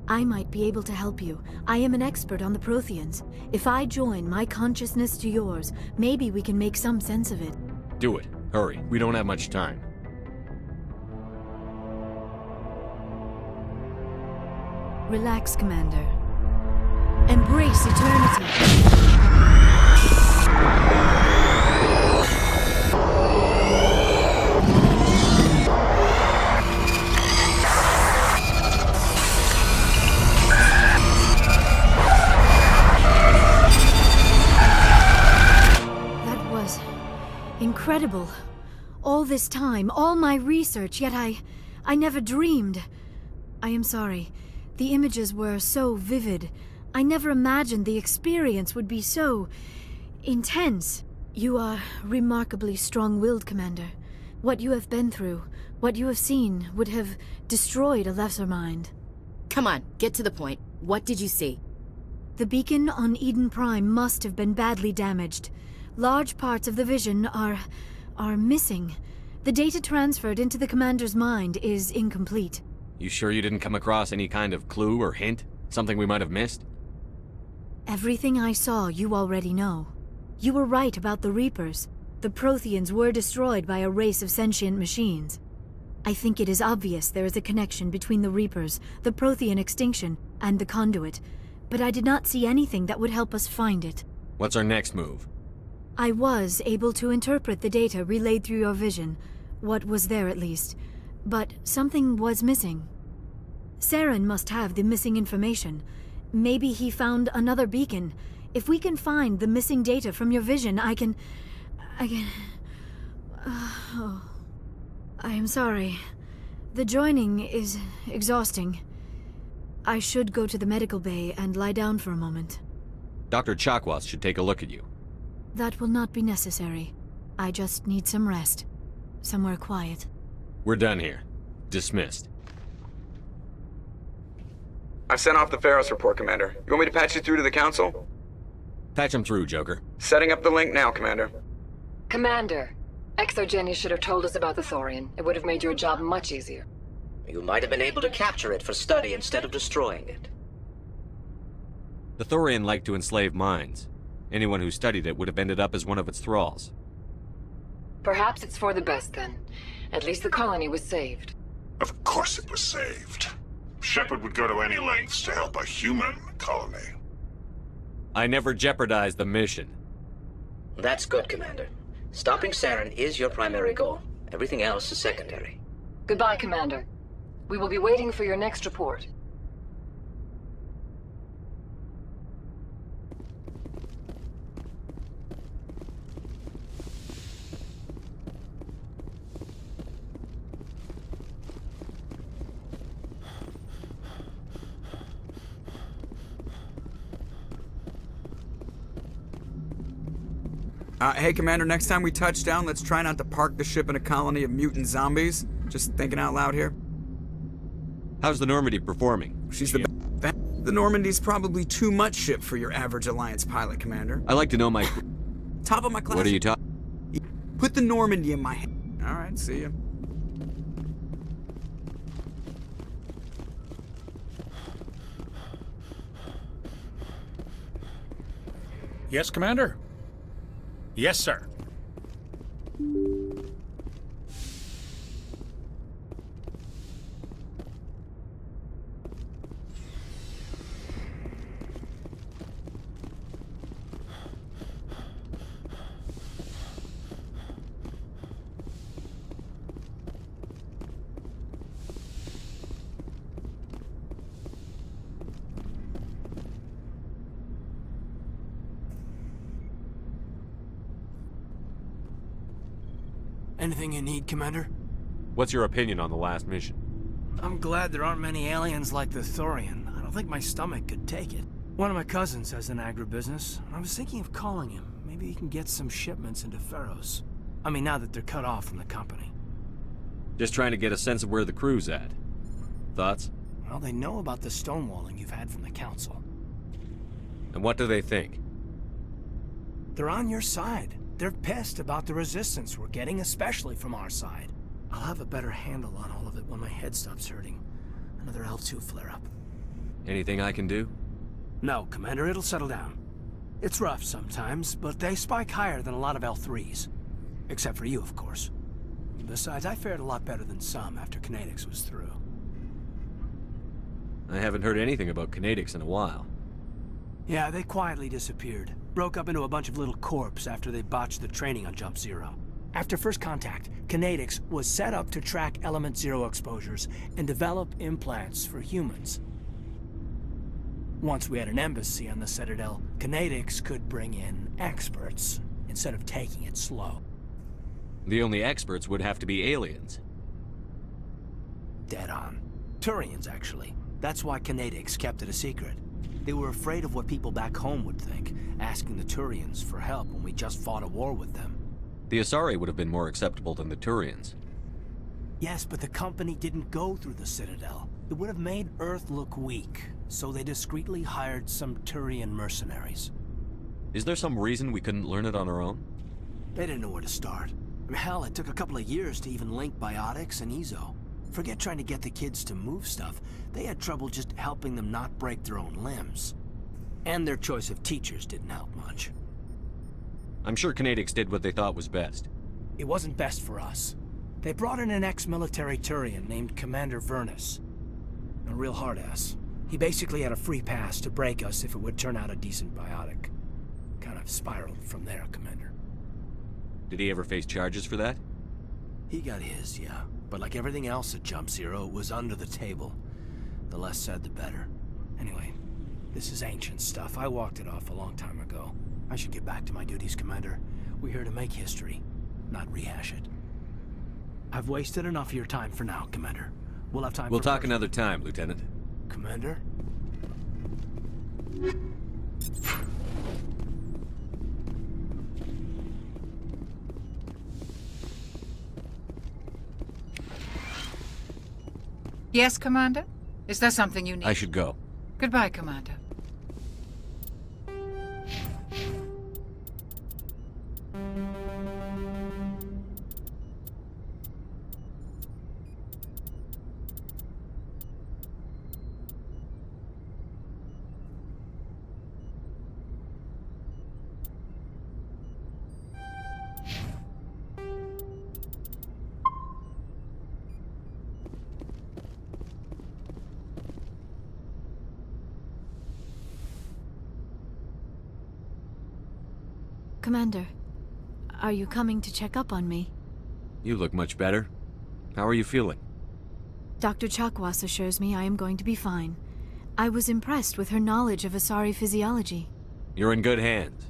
I might be able to help you. I am an expert on the Protheans. If I join my consciousness to yours, maybe we can make some sense of it. Do it. Hurry. We don't have much time. Relax, Commander. Embrace eternity. That was incredible. All this time, all my research, yet I never dreamed. I am sorry. The images were so vivid. I never imagined the experience would be so intense. You are remarkably strong-willed, Commander. What you have been through, what you have seen, would have destroyed a lesser mind. Come on, get to the point. What did you see? The beacon on Eden Prime must have been badly damaged. Large parts of the vision are missing. The data transferred into the Commander's mind is incomplete. You sure you didn't come across any kind of clue or hint? Something we might have missed? Everything I saw you already know. You were right about the Reapers. The Protheans were destroyed by a race of sentient machines. I think it is obvious there is a connection between the Reapers, the Prothean extinction, and the Conduit, but I did not see anything that would help us find it. What's our next move? I was able to interpret the data relayed through your vision, what was there at least, but something was missing. Saren must have the missing information. Maybe he found another beacon. If we can find the missing data from your vision, I can... Oh. I am sorry. The joining is exhausting. I should go to the medical bay and lie down for a moment. Dr. Chakwas should take a look at you. That will not be necessary. I just need some rest. Somewhere quiet. We're done here. Dismissed. I've sent off the Pharos report, Commander. You want me to patch you through to the Council? Patch him through, Joker. Setting up the link now, Commander. Commander, Exogeny should have told us about the Thorian. It would have made your job much easier. You might have been able to capture it for study instead of destroying it. The Thorian liked to enslave minds. Anyone who studied it would have ended up as one of its thralls. Perhaps it's for the best then. At least the colony was saved. Of course it was saved. Shepard would go to any lengths to help a human colony. I never jeopardized the mission. That's good, Commander. Stopping Saren is your primary goal. Everything else is secondary. Goodbye, Commander. We will be waiting for your next report. Hey, Commander, next time we touch down, let's try not to park the ship in a colony of mutant zombies. Just thinking out loud here. How's the Normandy performing? She's the best. The Normandy's probably too much ship for your average Alliance pilot, Commander. I like to know my... Top of my class. What are you talking? Put the Normandy in my hand. All right, see ya. Yes, Commander? Yes, sir. Anything you need, Commander? What's your opinion on the last mission? I'm glad there aren't many aliens like the Thorian. I don't think my stomach could take it. One of my cousins has an agribusiness. I was thinking of calling him. Maybe he can get some shipments into Pharos. I mean, now that they're cut off from the company. Just trying to get a sense of where the crew's at. Thoughts? Well, they know about the stonewalling you've had from the Council. And what do they think? They're on your side. They're pissed about the resistance we're getting, especially from our side. I'll have a better handle on all of it when my head stops hurting. Another L2 flare-up. Anything I can do? No, Commander, it'll settle down. It's rough sometimes, but they spike higher than a lot of L3s. Except for you, of course. Besides, I fared a lot better than some after Kinetics was through. I haven't heard anything about Kinetics in a while. Yeah, they quietly disappeared. Broke up into a bunch of little corps after they botched the training on Jump Zero. After first contact, Kinetics was set up to track Element Zero exposures and develop implants for humans. Once we had an embassy on the Citadel, Kinetics could bring in experts instead of taking it slow. The only experts would have to be aliens. Dead on. Turians, actually. That's why Kinetics kept it a secret. They were afraid of what people back home would think, asking the Turians for help when we just fought a war with them. The Asari would have been more acceptable than the Turians. Yes, but the company didn't go through the Citadel. It would have made Earth look weak, so they discreetly hired some Turian mercenaries. Is there some reason we couldn't learn it on our own? They didn't know where to start. Hell, it took a couple of years to even link biotics and Ezo. Forget trying to get the kids to move stuff. They had trouble just helping them not break their own limbs. And their choice of teachers didn't help much. I'm sure Kinetics did what they thought was best. It wasn't best for us. They brought in an ex-military Turian named Commander Vernus. A real hard-ass. He basically had a free pass to break us if it would turn out a decent biotic. Kind of spiraled from there, Commander. Did he ever face charges for that? He got his, yeah. But like everything else at Jump Zero, it was under the table. The less said, the better. Anyway, this is ancient stuff. I walked it off a long time ago. I should get back to my duties, Commander. We're here to make history, not rehash it. I've wasted enough of your time for now, Commander. We'll have time We'll for talk another time, Lieutenant. Commander? Yes, Commander? Is there something you need? I should go. Goodbye, Commander. Commander, are you coming to check up on me? You look much better. How are you feeling? Dr. Chakwas assures me I am going to be fine. I was impressed with her knowledge of Asari physiology. You're in good hands.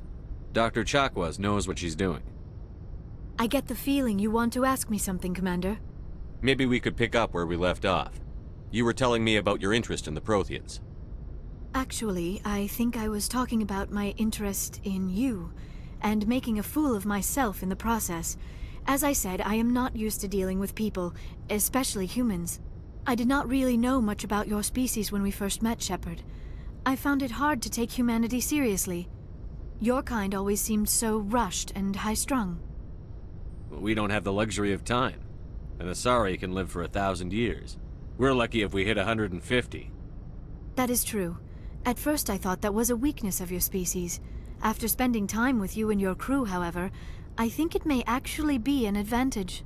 Dr. Chakwas knows what she's doing. I get the feeling you want to ask me something, Commander. Maybe we could pick up where we left off. You were telling me about your interest in the Protheans. Actually, I think I was talking about my interest in you, and making a fool of myself in the process. As I said, I am not used to dealing with people, especially humans. I did not really know much about your species when we first met, Shepard. I found it hard to take humanity seriously. Your kind always seemed so rushed and high-strung. We don't have the luxury of time. An Asari can live for 1,000 years. We're lucky if we hit 150. That is true. At first I thought that was a weakness of your species. After spending time with you and your crew, however, I think it may actually be an advantage.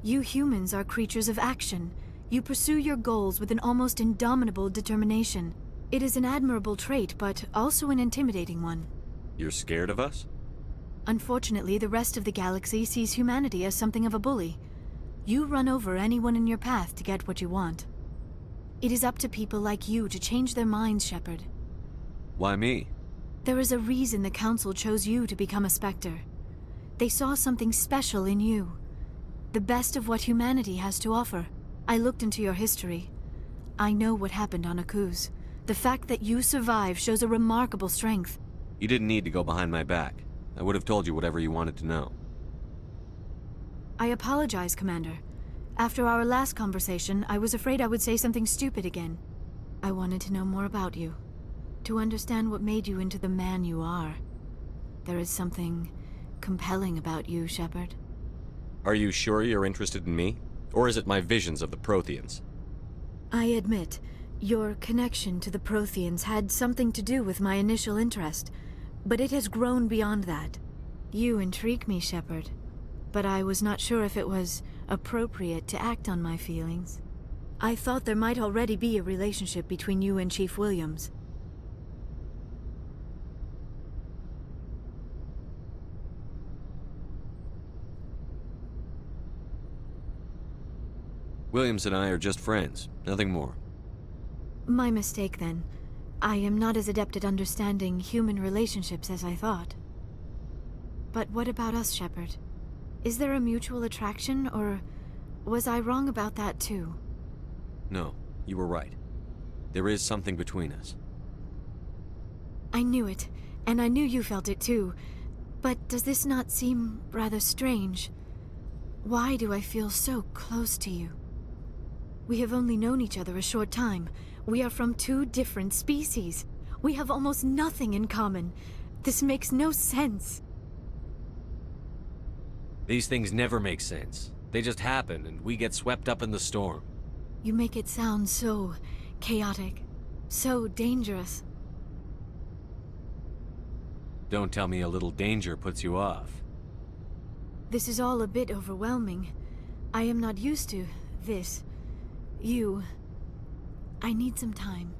You humans are creatures of action. You pursue your goals with an almost indomitable determination. It is an admirable trait, but also an intimidating one. You're scared of us? Unfortunately, the rest of the galaxy sees humanity as something of a bully. You run over anyone in your path to get what you want. It is up to people like you to change their minds, Shepard. Why me? There is a reason the Council chose you to become a Spectre. They saw something special in you. The best of what humanity has to offer. I looked into your history. I know what happened on Akuz. The fact that you survived shows a remarkable strength. You didn't need to go behind my back. I would have told you whatever you wanted to know. I apologize, Commander. After our last conversation, I was afraid I would say something stupid again. I wanted to know more about you. To understand what made you into the man you are. There is something compelling about you, Shepard. Are you sure you're interested in me? Or is it my visions of the Protheans? I admit, your connection to the Protheans had something to do with my initial interest, but it has grown beyond that. You intrigue me, Shepard, but I was not sure if it was appropriate to act on my feelings. I thought there might already be a relationship between you and Chief Williams. Williams and I are just friends, nothing more. My mistake, then. I am not as adept at understanding human relationships as I thought. But what about us, Shepard? Is there a mutual attraction, or was I wrong about that too? No, you were right. There is something between us. I knew it, and I knew you felt it too. But does this not seem rather strange? Why do I feel so close to you? We have only known each other a short time. We are from two different species. We have almost nothing in common. This makes no sense. These things never make sense. They just happen, and we get swept up in the storm. You make it sound so chaotic, so dangerous. Don't tell me a little danger puts you off. This is all a bit overwhelming. I am not used to this. You. I need some time.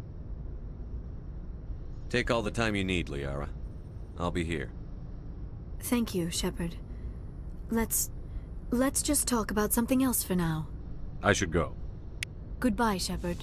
Take all the time you need, Liara. I'll be here. Thank you, Shepard. Let's just talk about something else for now. I should go. Goodbye, Shepard.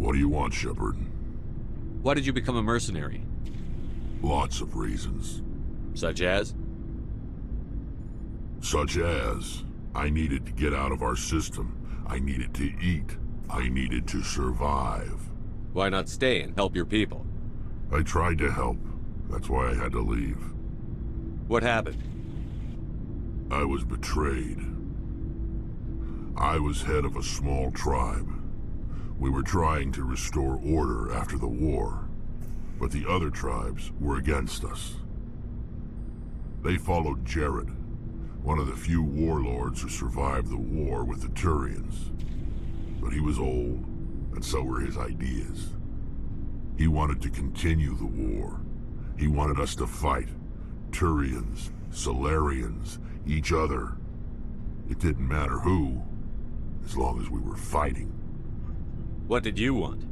What do you want, Shepard? Why did you become a mercenary? Lots of reasons. Such as? Such as, I needed to get out of our system. I needed to eat. I needed to survive. Why not stay and help your people? I tried to help. That's why I had to leave. What happened? I was betrayed. I was head of a small tribe. We were trying to restore order after the war, but the other tribes were against us. They followed Jared. One of the few warlords who survived the war with the Turians. But he was old, and so were his ideas. He wanted to continue the war. He wanted us to fight. Turians, Solarians, each other. It didn't matter who, as long as we were fighting. What did you want?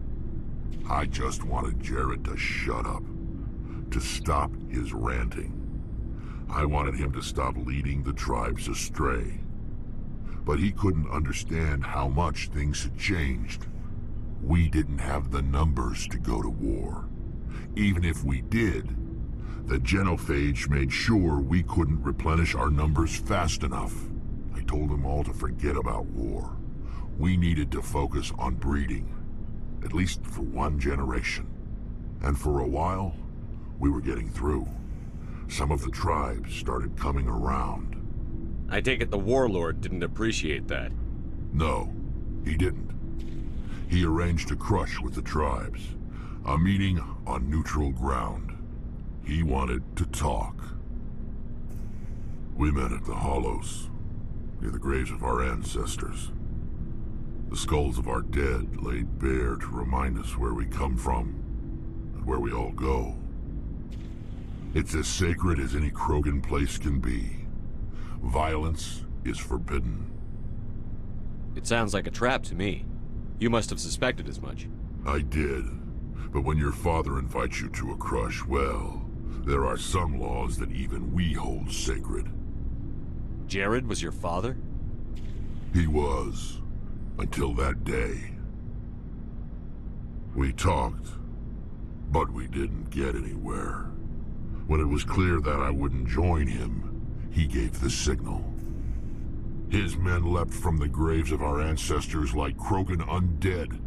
I just wanted Jared to shut up, to stop his ranting. I wanted him to stop leading the tribes astray. But he couldn't understand how much things had changed. We didn't have the numbers to go to war. Even if we did, the genophage made sure we couldn't replenish our numbers fast enough. I told them all to forget about war. We needed to focus on breeding, at least for one generation. And for a while, we were getting through. Some of the tribes started coming around. I take it the warlord didn't appreciate that. No, he didn't. He arranged a crush with the tribes, a meeting on neutral ground. He wanted to talk. We met at the Hollows, near the graves of our ancestors. The skulls of our dead laid bare to remind us where we come from, and where we all go. It's as sacred as any Krogan place can be. Violence is forbidden. It sounds like a trap to me. You must have suspected as much. I did. But when your father invites you to a crush, well, there are some laws that even we hold sacred. Jared was your father? He was. Until that day. We talked, but we didn't get anywhere. When it was clear that I wouldn't join him, he gave the signal. His men leapt from the graves of our ancestors like Krogan undead.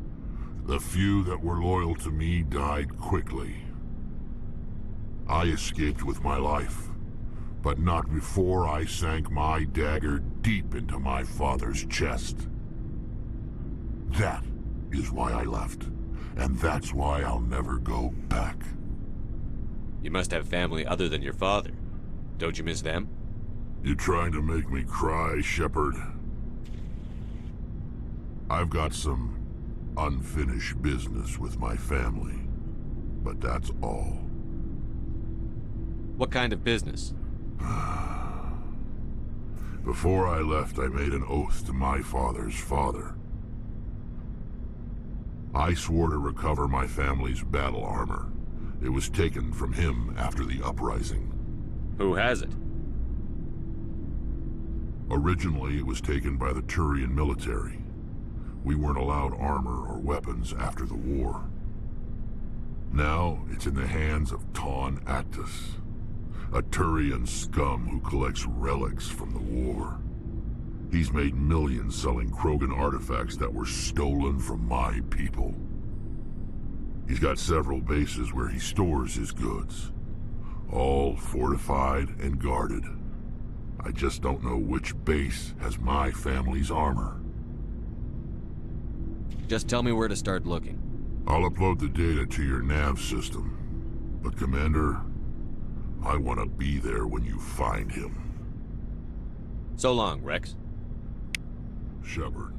The few that were loyal to me died quickly. I escaped with my life, but not before I sank my dagger deep into my father's chest. That is why I left, and that's why I'll never go back. You must have family other than your father. Don't you miss them? You trying to make me cry, Shepard? I've got some unfinished business with my family, but that's all. What kind of business? Before I left, I made an oath to my father's father. I swore to recover my family's battle armor. It was taken from him after the uprising. Who has it? Originally, it was taken by the Turian military. We weren't allowed armor or weapons after the war. Now, it's in the hands of Taun Actus, a Turian scum who collects relics from the war. He's made millions selling Krogan artifacts that were stolen from my people. He's got several bases where he stores his goods, all fortified and guarded. I just don't know which base has my family's armor. Just tell me where to start looking. I'll upload the data to your nav system. But Commander, I want to be there when you find him. So long, Rex. Shepard.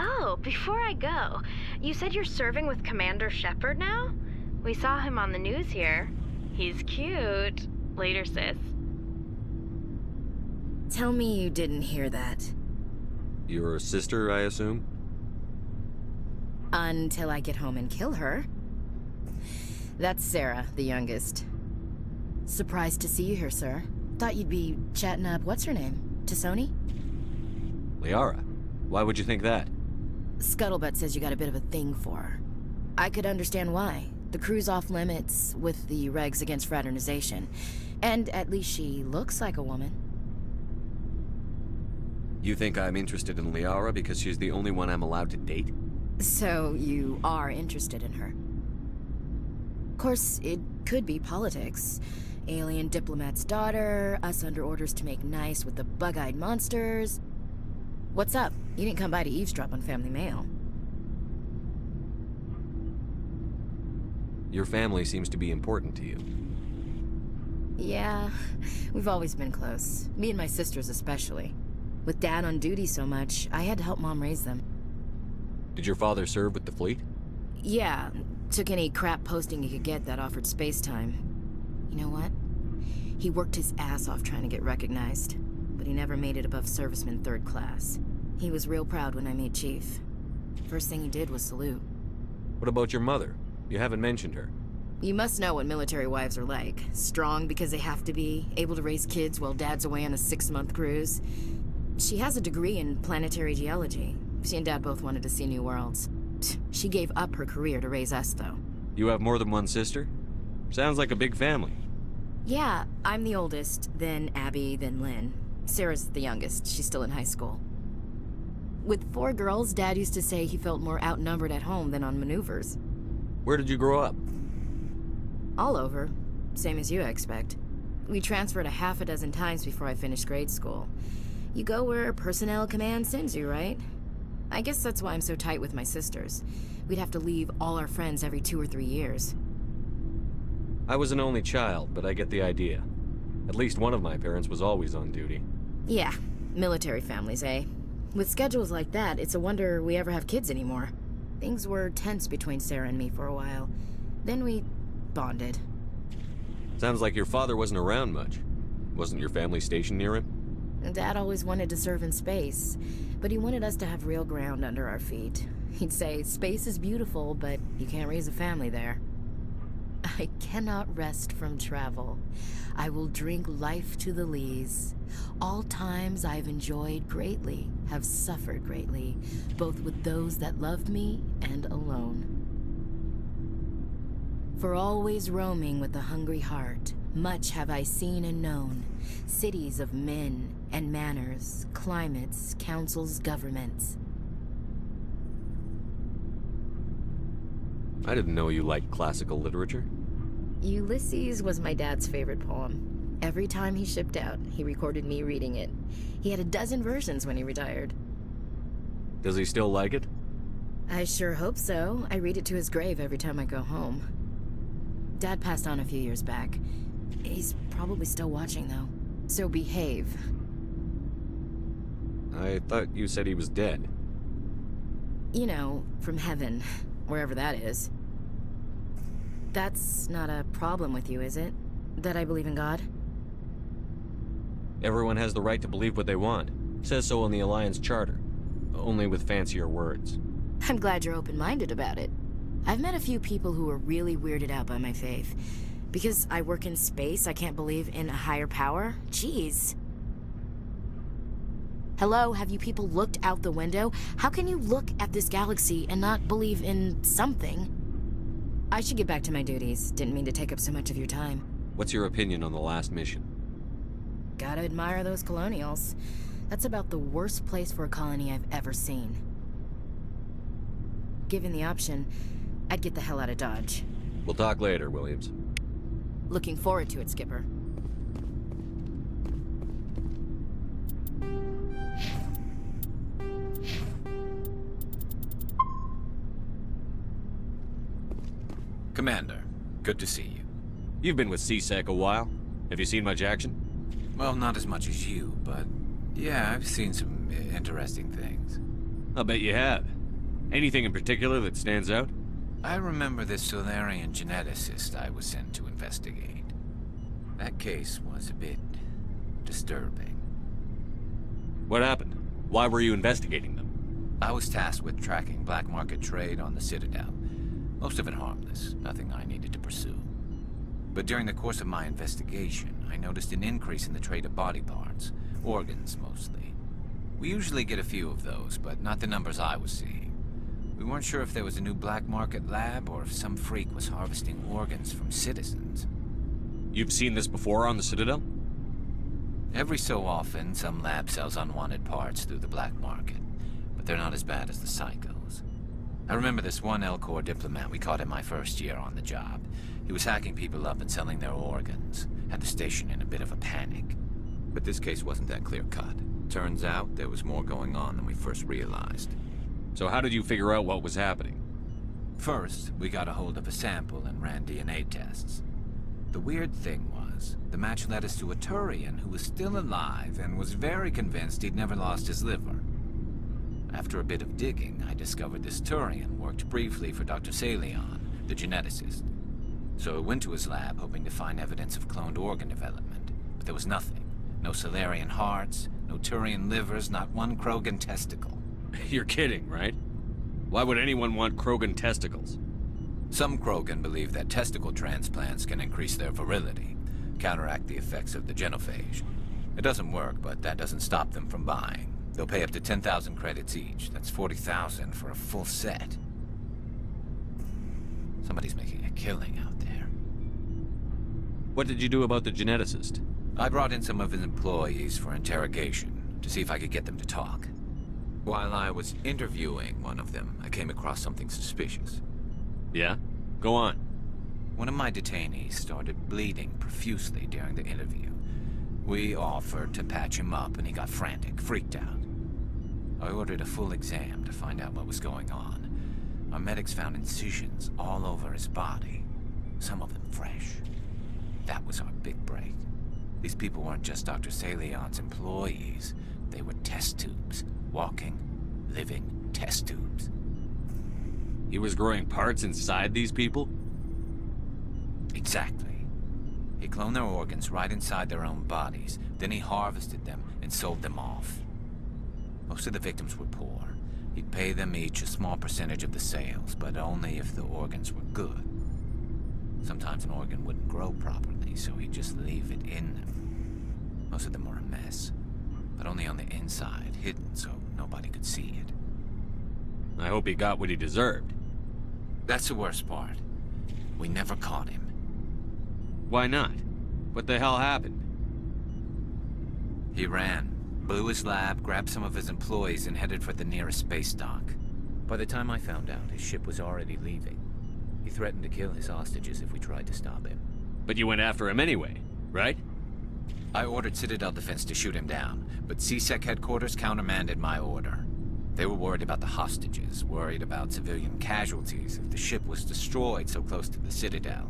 Oh, before I go, you said you're serving with Commander Shepard now? We saw him on the news here. He's cute. Later, sis. Tell me you didn't hear that. Your sister, I assume? Until I get home and kill her. That's Sarah, the youngest. Surprised to see you here, sir. Thought you'd be chatting up what's-her-name? Tassoni? Liara. Why would you think that? Scuttlebutt says you got a bit of a thing for her. I could understand why. The crew's off limits with the regs against fraternization. And at least she looks like a woman. You think I'm interested in Liara because she's the only one I'm allowed to date? So, you are interested in her. Of course, it could be politics. Alien diplomat's daughter, us under orders to make nice with the bug-eyed monsters. What's up? You didn't come by to eavesdrop on Family Mail. Your family seems to be important to you. Yeah, we've always been close. Me and my sisters especially. With Dad on duty so much, I had to help Mom raise them. Did your father serve with the fleet? Yeah, took any crap posting he could get that offered space time. You know what? He worked his ass off trying to get recognized, but he never made it above serviceman 3rd class. He was real proud when I made chief. First thing he did was salute. What about your mother? You haven't mentioned her. You must know what military wives are like. Strong because they have to be, able to raise kids while Dad's away on a 6-month cruise. She has a degree in planetary geology. She and Dad both wanted to see new worlds. She gave up her career to raise us, though. You have more than one sister? Sounds like a big family. Yeah, I'm the oldest, then Abby, then Lynn. Sarah's the youngest. She's still in high school. With 4 girls, Dad used to say he felt more outnumbered at home than on maneuvers. Where did you grow up? All over. Same as you, I expect. We transferred a half a dozen times before I finished grade school. You go where personnel command sends you, right? I guess that's why I'm so tight with my sisters. We'd have to leave all our friends every 2 or 3 years. I was an only child, but I get the idea. At least one of my parents was always on duty. Yeah, military families, eh? With schedules like that, it's a wonder we ever have kids anymore. Things were tense between Sarah and me for a while. Then we bonded. Sounds like your father wasn't around much. Wasn't your family stationed near him? Dad always wanted to serve in space, but he wanted us to have real ground under our feet. He'd say, space is beautiful, but you can't raise a family there. I cannot rest from travel. I will drink life to the lees. All times I've enjoyed greatly, have suffered greatly, both with those that loved me and alone. For always roaming with a hungry heart, much have I seen and known, cities of men and manners, climates, councils, governments. I didn't know you liked classical literature. Ulysses was my dad's favorite poem. Every time he shipped out, he recorded me reading it. He had a dozen versions when he retired. Does he still like it? I sure hope so. I read it to his grave every time I go home. Dad passed on a few years back. He's probably still watching, though. So behave. I thought you said he was dead. You know, from heaven, wherever that is. That's not a problem with you, is it? That I believe in God? Everyone has the right to believe what they want. Says so in the Alliance Charter. Only with fancier words. I'm glad you're open-minded about it. I've met a few people who are really weirded out by my faith. Because I work in space, I can't believe in a higher power? Jeez. Hello, have you people looked out the window? How can you look at this galaxy and not believe in something? I should get back to my duties. Didn't mean to take up so much of your time. What's your opinion on the last mission? Gotta admire those colonials. That's about the worst place for a colony I've ever seen. Given the option, I'd get the hell out of Dodge. We'll talk later, Williams. Looking forward to it, Skipper. Commander, good to see you. You've been with CSEC a while. Have you seen much action? Well, not as much as you, but yeah, I've seen some interesting things. I'll bet you have. Anything in particular that stands out? I remember this Solarian geneticist I was sent to investigate. That case was a bit disturbing. What happened? Why were you investigating them? I was tasked with tracking black market trade on the Citadel. Most of it harmless, nothing I needed to pursue. But during the course of my investigation, I noticed an increase in the trade of body parts, organs mostly. We usually get a few of those, but not the numbers I was seeing. We weren't sure if there was a new black market lab or if some freak was harvesting organs from citizens. You've seen this before on the Citadel? Every so often, some lab sells unwanted parts through the black market, but they're not as bad as the psychos. I remember this one Elcor diplomat we caught in my first year on the job. He was hacking people up and selling their organs. Had the station in a bit of a panic. But this case wasn't that clear-cut. Turns out there was more going on than we first realized. So how did you figure out what was happening? First, we got a hold of a sample and ran DNA tests. The weird thing was, the match led us to a Turian who was still alive and was very convinced he'd never lost his liver. After a bit of digging, I discovered this Turian worked briefly for Dr. Salion, the geneticist. So I went to his lab hoping to find evidence of cloned organ development, but there was nothing. No Salarian hearts, no Turian livers, not one Krogan testicle. You're kidding, right? Why would anyone want Krogan testicles? Some Krogan believe that testicle transplants can increase their virility, counteract the effects of the genophage. It doesn't work, but that doesn't stop them from buying. They'll pay up to 10,000 credits each. That's 40,000 for a full set. Somebody's making a killing out there. What did you do about the geneticist? I brought in some of his employees for interrogation, to see if I could get them to talk. While I was interviewing one of them, I came across something suspicious. Yeah? Go on. One of my detainees started bleeding profusely during the interview. We offered to patch him up, and he got frantic, freaked out. I ordered a full exam to find out what was going on. Our medics found incisions all over his body, some of them fresh. That was our big break. These people weren't just Dr. Salion's employees. They were test tubes. Walking, living test tubes. He was growing parts inside these people? Exactly. He cloned their organs right inside their own bodies. Then he harvested them and sold them off. Most of the victims were poor. He'd pay them each a small percentage of the sales, but only if the organs were good. Sometimes an organ wouldn't grow properly, so he'd just leave it in them. Most of them were a mess, but only on the inside, hidden so nobody could see it. I hope he got what he deserved. That's the worst part. We never caught him. Why not? What the hell happened? He ran, blew his lab, grabbed some of his employees, and headed for the nearest space dock. By the time I found out, his ship was already leaving. He threatened to kill his hostages if we tried to stop him. But you went after him anyway, right? I ordered Citadel Defense to shoot him down, but CSEC headquarters countermanded my order. They were worried about the hostages, worried about civilian casualties if the ship was destroyed so close to the Citadel.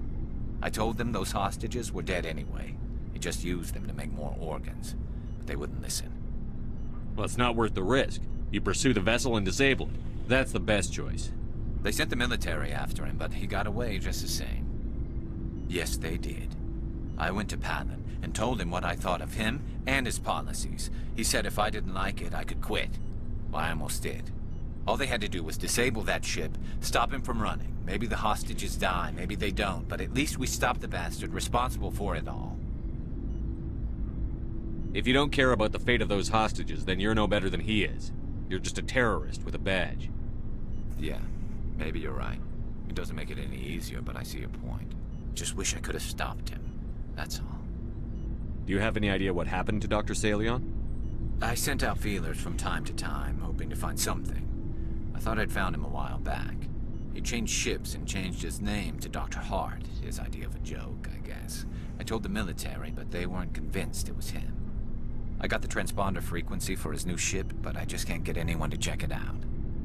I told them those hostages were dead anyway. He just used them to make more organs, but they wouldn't listen. Well, it's not worth the risk. You pursue the vessel and disable it. That's the best choice. They sent the military after him, but he got away just the same. Yes, they did. I went to Palin and told him what I thought of him and his policies. He said if I didn't like it, I could quit. Well, I almost did. All they had to do was disable that ship, stop him from running. Maybe the hostages die, maybe they don't, but at least we stopped the bastard responsible for it all. If you don't care about the fate of those hostages, then you're no better than he is. You're just a terrorist with a badge. Yeah, maybe you're right. It doesn't make it any easier, but I see your point. Just wish I could have stopped him. That's all. Do you have any idea what happened to Dr. Salion? I sent out feelers from time to time, hoping to find something. I thought I'd found him a while back. He changed ships and changed his name to Dr. Hart, his idea of a joke, I guess. I told the military, but they weren't convinced it was him. I got the transponder frequency for his new ship, but I just can't get anyone to check it out.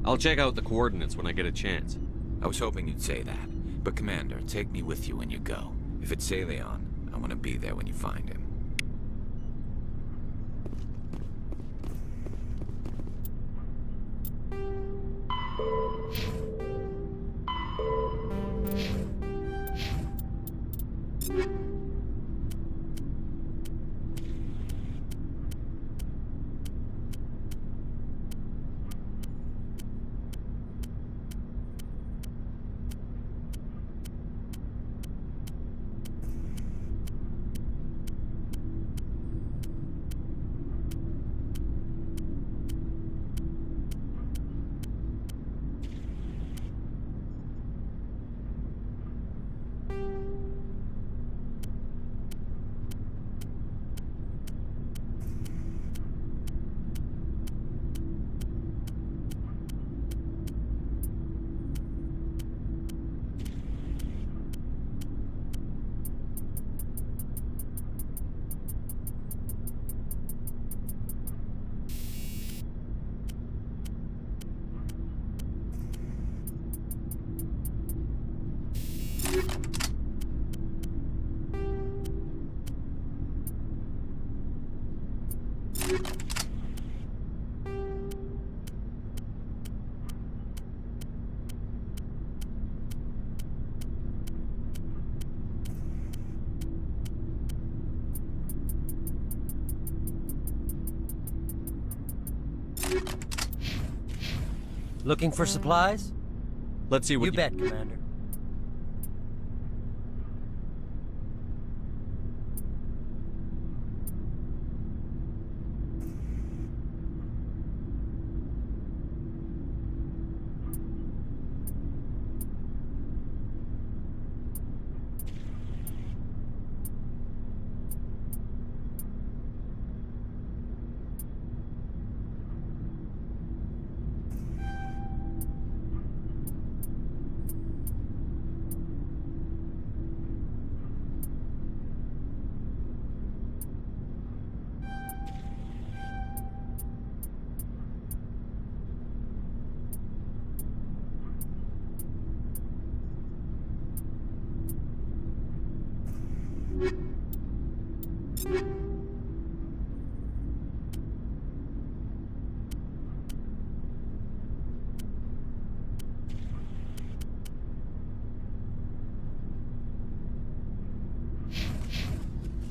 I'll check out the coordinates when I get a chance. I was hoping you'd say that. But Commander, take me with you when you go. If it's Salion, I want to be there when you find him. Looking for supplies? Let's see what you bet, Commander.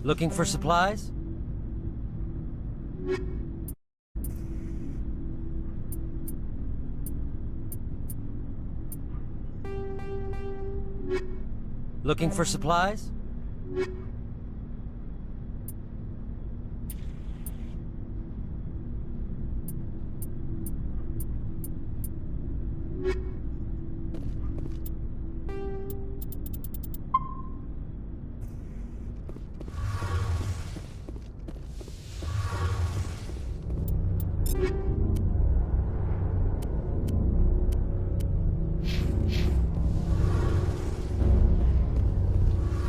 Looking for supplies? Looking for supplies?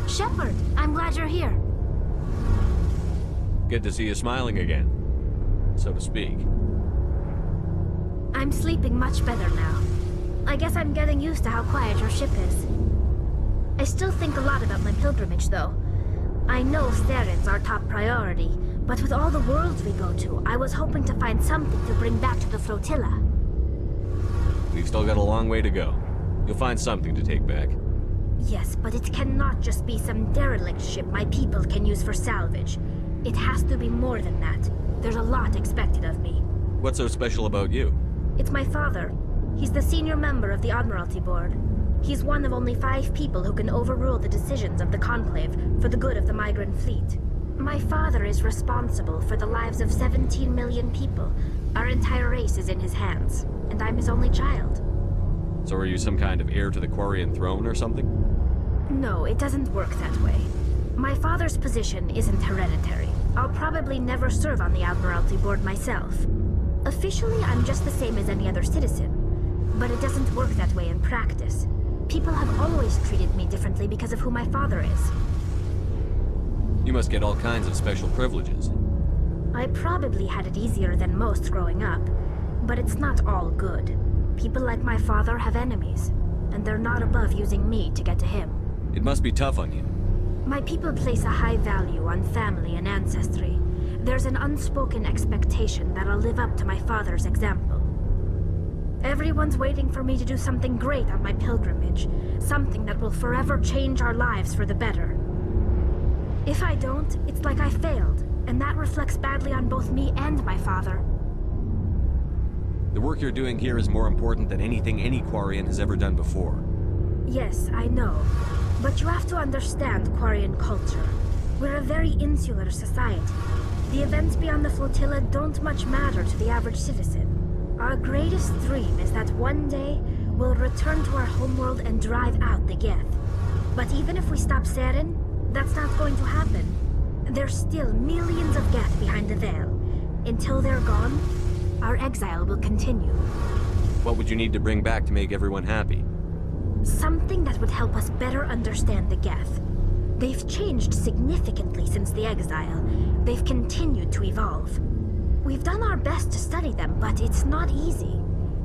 Shepard, I'm glad you're here. Good to see you smiling again, so to speak. I'm sleeping much better now. I guess I'm getting used to how quiet your ship is. I still think a lot about my pilgrimage, though. I know Saren's our top priority, but with all the worlds we go to, I was hoping to find something to bring back to the flotilla. We've still got a long way to go. You'll find something to take back. Yes, but it cannot just be some derelict ship my people can use for salvage. It has to be more than that. There's a lot expected of me. What's so special about you? It's my father. He's the senior member of the Admiralty Board. He's one of only 5 people who can overrule the decisions of the Conclave for the good of the migrant fleet. My father is responsible for the lives of 17 million people. Our entire race is in his hands, and I'm his only child. So are you some kind of heir to the Quarian throne or something? No, it doesn't work that way. My father's position isn't hereditary. I'll probably never serve on the Admiralty Board myself. Officially, I'm just the same as any other citizen. But it doesn't work that way in practice. People have always treated me differently because of who my father is. You must get all kinds of special privileges. I probably had it easier than most growing up, but it's not all good. People like my father have enemies, and they're not above using me to get to him. It must be tough on you. My people place a high value on family and ancestry. There's an unspoken expectation that I'll live up to my father's example. Everyone's waiting for me to do something great on my pilgrimage, something that will forever change our lives for the better. If I don't, it's like I failed, and that reflects badly on both me and my father. The work you're doing here is more important than anything any Quarian has ever done before. Yes, I know. But you have to understand Quarian culture. We're a very insular society. The events beyond the flotilla don't much matter to the average citizen. Our greatest dream is that one day, we'll return to our homeworld and drive out the Geth. But even if we stop Saren, that's not going to happen. There's still millions of Geth behind the veil. Until they're gone, our exile will continue. What would you need to bring back to make everyone happy? Something that would help us better understand the Geth. They've changed significantly since the exile. They've continued to evolve. We've done our best to study them, but it's not easy.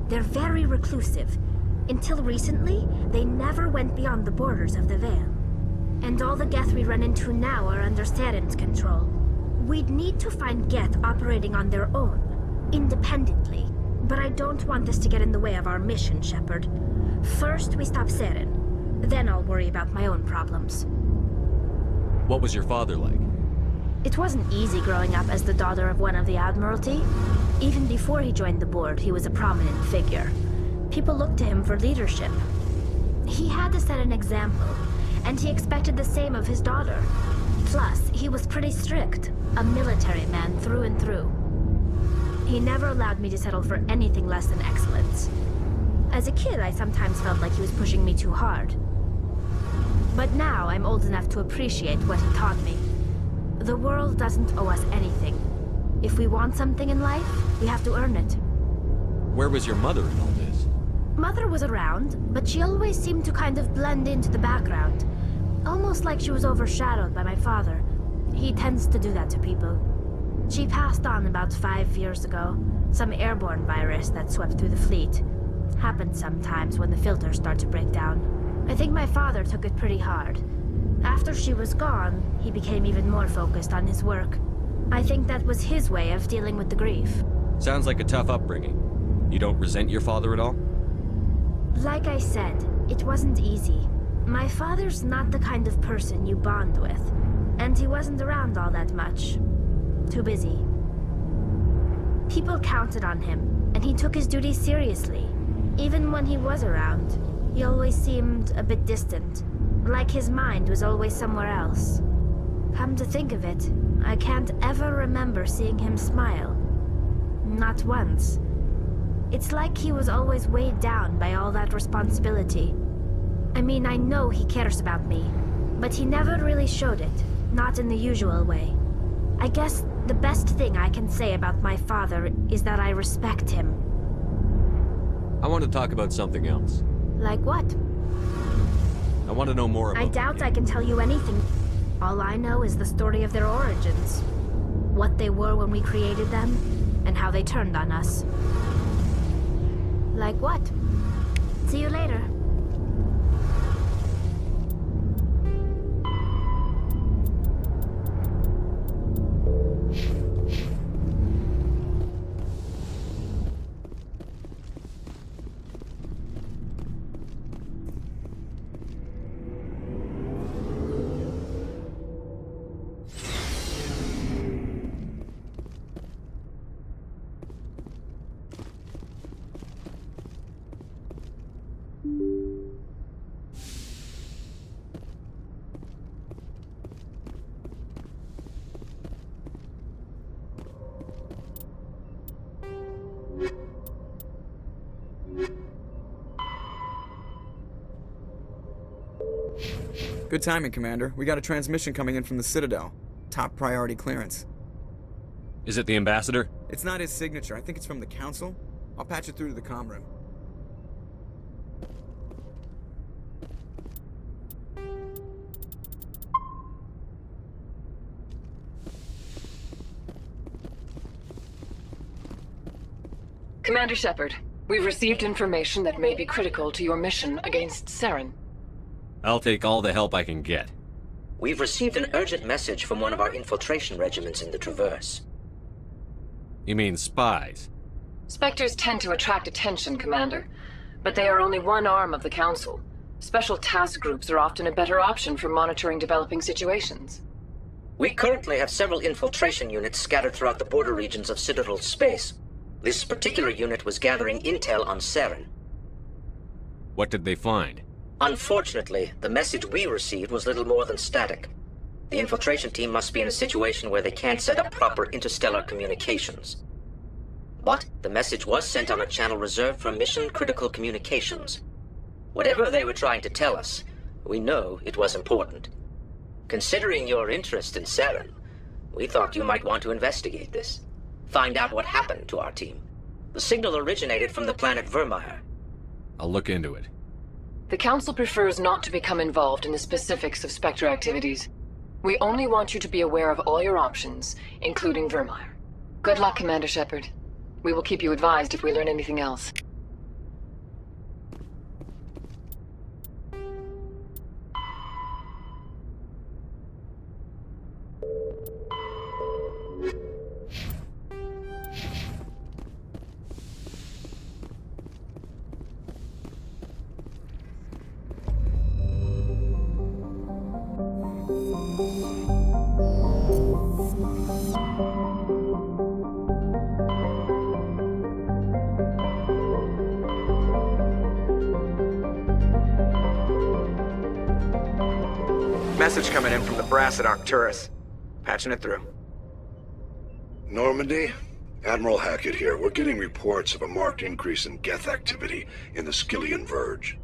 They're very reclusive. Until recently, they never went beyond the borders of the Veil. And all the Geth we run into now are under Saren's control. We'd need to find Geth operating on their own, independently. But I don't want this to get in the way of our mission, Shepard. First, we stop Saren. Then I'll worry about my own problems. What was your father like? It wasn't easy growing up as the daughter of one of the Admiralty. Even before he joined the board, he was a prominent figure. People looked to him for leadership. He had to set an example, and he expected the same of his daughter. Plus, he was pretty strict, a military man through and through. He never allowed me to settle for anything less than excellence. As a kid, I sometimes felt like he was pushing me too hard. But now, I'm old enough to appreciate what he taught me. The world doesn't owe us anything. If we want something in life, we have to earn it. Where was your mother in all this? Mother was around, but she always seemed to kind of blend into the background. Almost like she was overshadowed by my father. He tends to do that to people. She passed on about 5 years ago. Some airborne virus that swept through the fleet. Happens sometimes when the filters start to break down. I think my father took it pretty hard. After she was gone, he became even more focused on his work. I think that was his way of dealing with the grief. Sounds like a tough upbringing. You don't resent your father at all? Like I said, it wasn't easy. My father's not the kind of person you bond with, and he wasn't around all that much. Too busy. People counted on him, and he took his duties seriously. Even when he was around, he always seemed a bit distant, like his mind was always somewhere else. Come to think of it, I can't ever remember seeing him smile. Not once. It's like he was always weighed down by all that responsibility. I mean, I know he cares about me, but he never really showed it, not in the usual way. I guess the best thing I can say about my father is that I respect him. I want to talk about something else. Like what? I want to know more about I doubt I can tell you anything. All I know is the story of their origins. What they were when we created them, and how they turned on us. Like what? See you later. Good timing, Commander. We got a transmission coming in from the Citadel. Top priority clearance. Is it the Ambassador? It's not his signature. I think it's from the Council. I'll patch it through to the comm room. Commander Shepard, we've received information that may be critical to your mission against Saren. I'll take all the help I can get. We've received an urgent message from one of our infiltration regiments in the Traverse. You mean spies? Spectres tend to attract attention, Commander, but they are only one arm of the Council. Special task groups are often a better option for monitoring developing situations. We currently have several infiltration units scattered throughout the border regions of Citadel space. This particular unit was gathering intel on Saren. What did they find? Unfortunately, the message we received was little more than static. The infiltration team must be in a situation where they can't set up proper interstellar communications. But the message was sent on a channel reserved for mission-critical communications. Whatever they were trying to tell us, we know it was important. Considering your interest in Saren, we thought you might want to investigate this. Find out what happened to our team. The signal originated from the planet Vermeer. I'll look into it. The Council prefers not to become involved in the specifics of Spectre activities. We only want you to be aware of all your options, including Vermeer. Good luck, Commander Shepard. We will keep you advised if we learn anything else. Message coming in from the brass at Arcturus. Patching it through. Normandy? Admiral Hackett here. We're getting reports of a marked increase in Geth activity in the Skyllian Verge.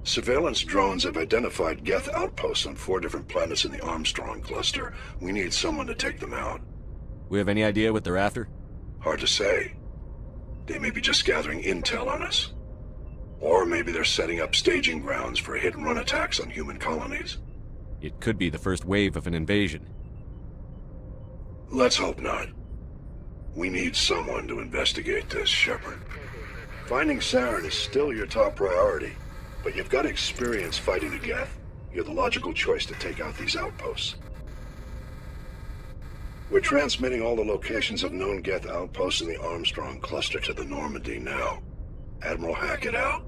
Surveillance drones have identified Geth outposts on 4 different planets in the Armstrong cluster. We need someone to take them out. We have any idea what they're after? Hard to say. They may be just gathering intel on us. Or maybe they're setting up staging grounds for hit-and-run attacks on human colonies. It could be the first wave of an invasion. Let's hope not. We need someone to investigate this, Shepard. Finding Saren is still your top priority, but you've got experience fighting the Geth. You're the logical choice to take out these outposts. We're transmitting all the locations of known Geth outposts in the Armstrong cluster to the Normandy now. Admiral Hackett out.